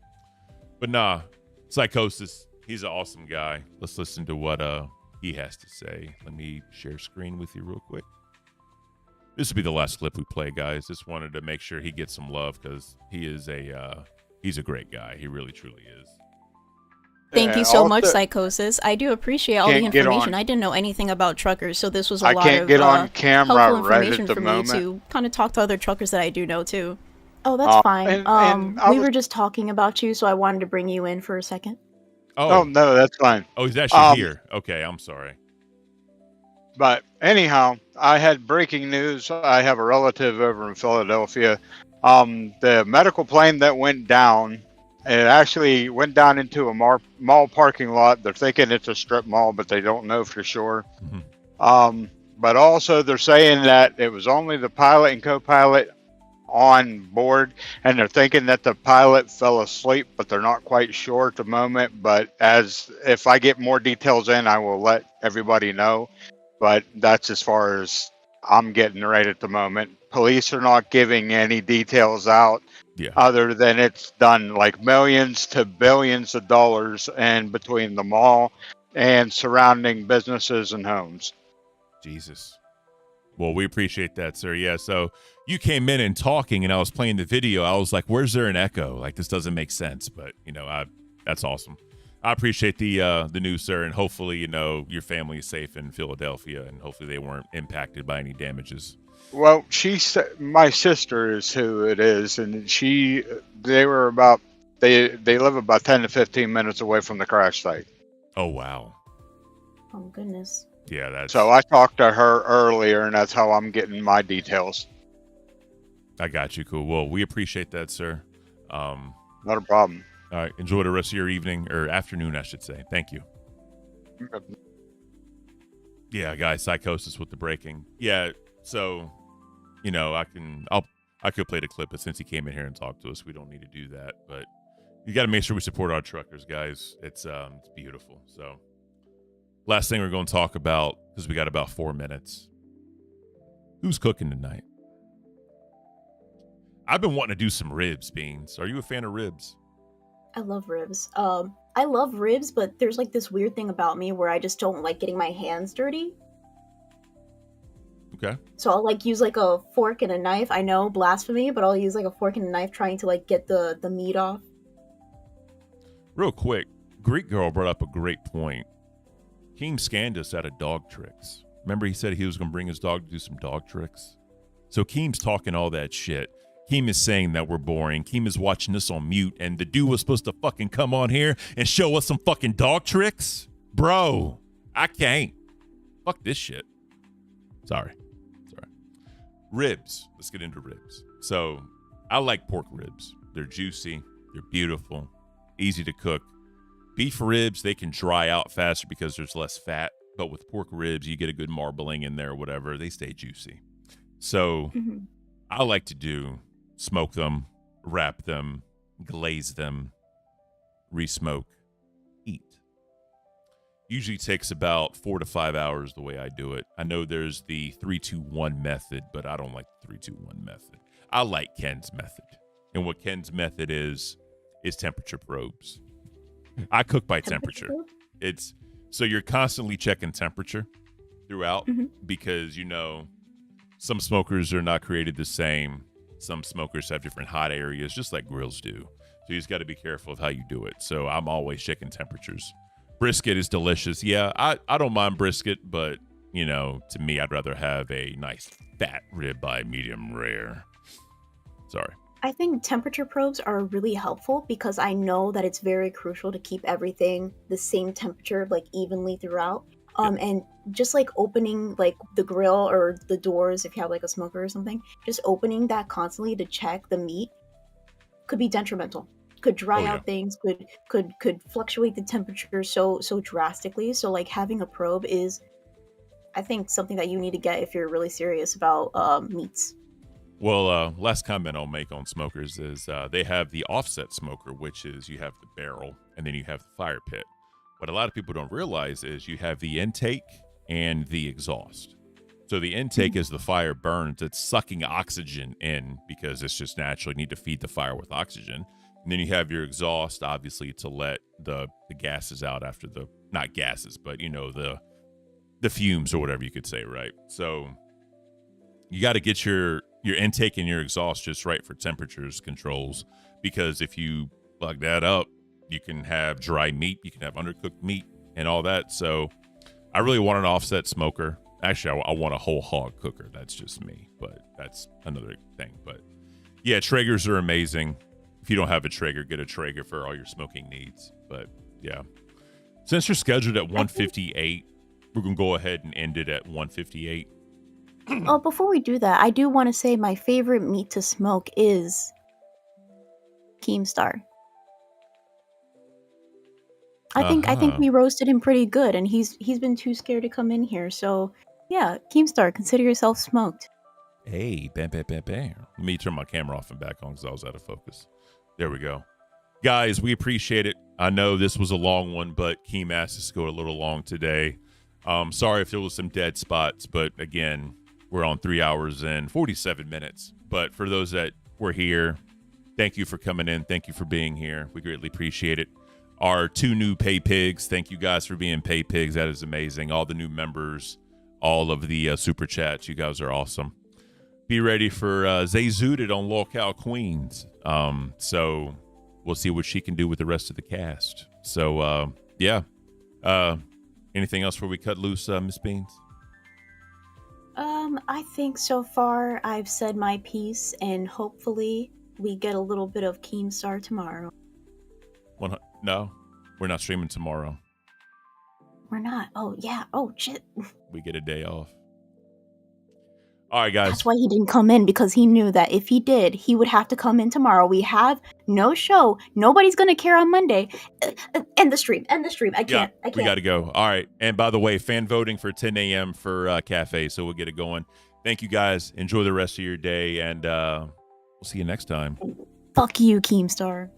but nah, Psychosis, he's an awesome guy. Let's listen to what he has to say. Let me share screen with you real quick. This will be the last clip we play, guys. Just wanted to make sure he gets some love because he's a great guy. He really, truly is. Thank you so much, Psychosis. I do appreciate all the information. I didn't know anything about truckers, so this was a lot of helpful information for me to kind of talk to other truckers that I do know too. Oh, that's fine. We were just talking about you, so I wanted to bring you in for a second. Oh no, that's fine. Oh, he's actually here. Okay, I'm sorry. But anyhow, I had breaking news. I have a relative over in Philadelphia. The medical plane that went down, it actually went down into a mall parking lot. They're thinking it's a strip mall, but they don't know for sure. Mm-hmm. But also they're saying that it was only the pilot and co-pilot on board, and they're thinking that the pilot fell asleep, but they're not quite sure at the moment. But if I get more details in, I will let everybody know. But that's as far as I'm getting right at the moment. Police are not giving any details out, other than it's done like millions to billions of dollars in between the mall and surrounding businesses and homes. Jesus. Well, we appreciate that, sir. Yeah, so you came in and talking, and I was playing the video. I was like, where's there an echo? Like, this doesn't make sense. But, that's awesome. I appreciate the news, sir, and hopefully, your family is safe in Philadelphia, and hopefully they weren't impacted by any damages. Well, my sister is who it is, and they live about 10 to 15 minutes away from the crash site. Oh, wow. Oh, goodness. Yeah, So I talked to her earlier, and that's how I'm getting my details. I got you. Cool. Well, we appreciate that, sir. Not a problem. All right. Enjoy the rest of your evening, or afternoon, I should say. Thank you. Yeah, guys, psychosis with the breaking. Yeah, so, I could play the clip, but since he came in here and talked to us, we don't need to do that. But you got to make sure we support our truckers, guys. It's beautiful. So, last thing we're going to talk about, because we got about 4 minutes. Who's cooking tonight? I've been wanting to do some ribs, Beans. Are you a fan of ribs? I love ribs. I love ribs, but there's like this weird thing about me where I just don't like getting my hands dirty. Okay. So I'll like use like a fork and a knife. I know, blasphemy, but I'll use like a fork and a knife trying to like get the meat off. Real quick, Greek Girl brought up a great point. Keem scanned us out of dog tricks. Remember he said he was going to bring his dog to do some dog tricks? So Keem's talking all that shit. Keem is saying that we're boring. Keem is watching us on mute, and the dude was supposed to fucking come on here and show us some fucking dog tricks? Bro, I can't. Fuck this shit. Sorry. Ribs. Let's get into ribs. So, I like pork ribs. They're juicy. They're beautiful. Easy to cook. Beef ribs, they can dry out faster because there's less fat. But with pork ribs, you get a good marbling in there or whatever. They stay juicy. So, I like to smoke them, wrap them, glaze them, re-smoke, eat. Usually takes about 4 to 5 hours the way I do it. I know there's the 3-2-1 method, but I don't like the 3-2-1 method. I like Ken's method. And what Ken's method is temperature probes. I cook by temperature. So you're constantly checking temperature throughout because, some smokers are not created the same. Some smokers have different hot areas, just like grills do. So you just got to be careful of how you do it. So I'm always checking temperatures. Brisket is delicious. Yeah, I don't mind brisket, but, to me, I'd rather have a nice fat ribeye medium rare. Sorry. I think temperature probes are really helpful because I know that it's very crucial to keep everything the same temperature, like evenly throughout. And just like opening like the grill or the doors, if you have like a smoker or something, just opening that constantly to check the meat could be detrimental. Could dry out things, could fluctuate the temperature so drastically. So like having a probe is, I think, something that you need to get if you're really serious about meats. Well, last comment I'll make on smokers is they have the offset smoker, which is you have the barrel and then you have the fire pit. What a lot of people don't realize is you have the intake and the exhaust. So the intake is the fire burns. It's sucking oxygen in because it's just natural. You need to feed the fire with oxygen. And then you have your exhaust, obviously, to let the gases out after not gases, but, the fumes or whatever you could say, right? So you got to get your intake and your exhaust just right for temperatures controls, because if you plug that up, you can have dry meat, you can have undercooked meat and all that. So I really want an offset smoker. Actually, I want a whole hog cooker. That's just me, but that's another thing. But yeah, Traegers are amazing. If you don't have a Traeger, get a Traeger for all your smoking needs. But yeah, since you're scheduled at 1:58, we're going to go ahead and end it at 1:58. Oh, before we do that, I do want to say my favorite meat to smoke is Keemstar. I think we roasted him pretty good, and he's been too scared to come in here. So yeah, Keemstar, consider yourself smoked. Hey, bam, bam, bam, bam. Let me turn my camera off and back on because I was out of focus. There we go. Guys, we appreciate it. I know this was a long one, but Keem asked us to go a little long today. Sorry if there was some dead spots, but again, we're on 3 hours and 47 minutes. But for those that were here, thank you for coming in. Thank you for being here. We greatly appreciate it. Our 2 new pay pigs. Thank you guys for being pay pigs. That is amazing. All the new members, all of the super chats. You guys are awesome. Be ready for Zay Zooted on LolCow Queens. So we'll see what she can do with the rest of the cast. So yeah. Anything else before we cut loose, Miss Beans? I think so far I've said my piece, and hopefully we get a little bit of Keemstar tomorrow. No, we're not streaming tomorrow. We're not. Oh yeah. Oh shit. We get a day off. All right, guys. That's why he didn't come in, because he knew that if he did, he would have to come in tomorrow. We have no show. Nobody's gonna care on Monday. End the stream. End the stream. I can't. We got to go. All right. And by the way, fan voting for 10 a.m. for Cafe, so we'll get it going. Thank you, guys. Enjoy the rest of your day, and we'll see you next time. Fuck you, Keemstar.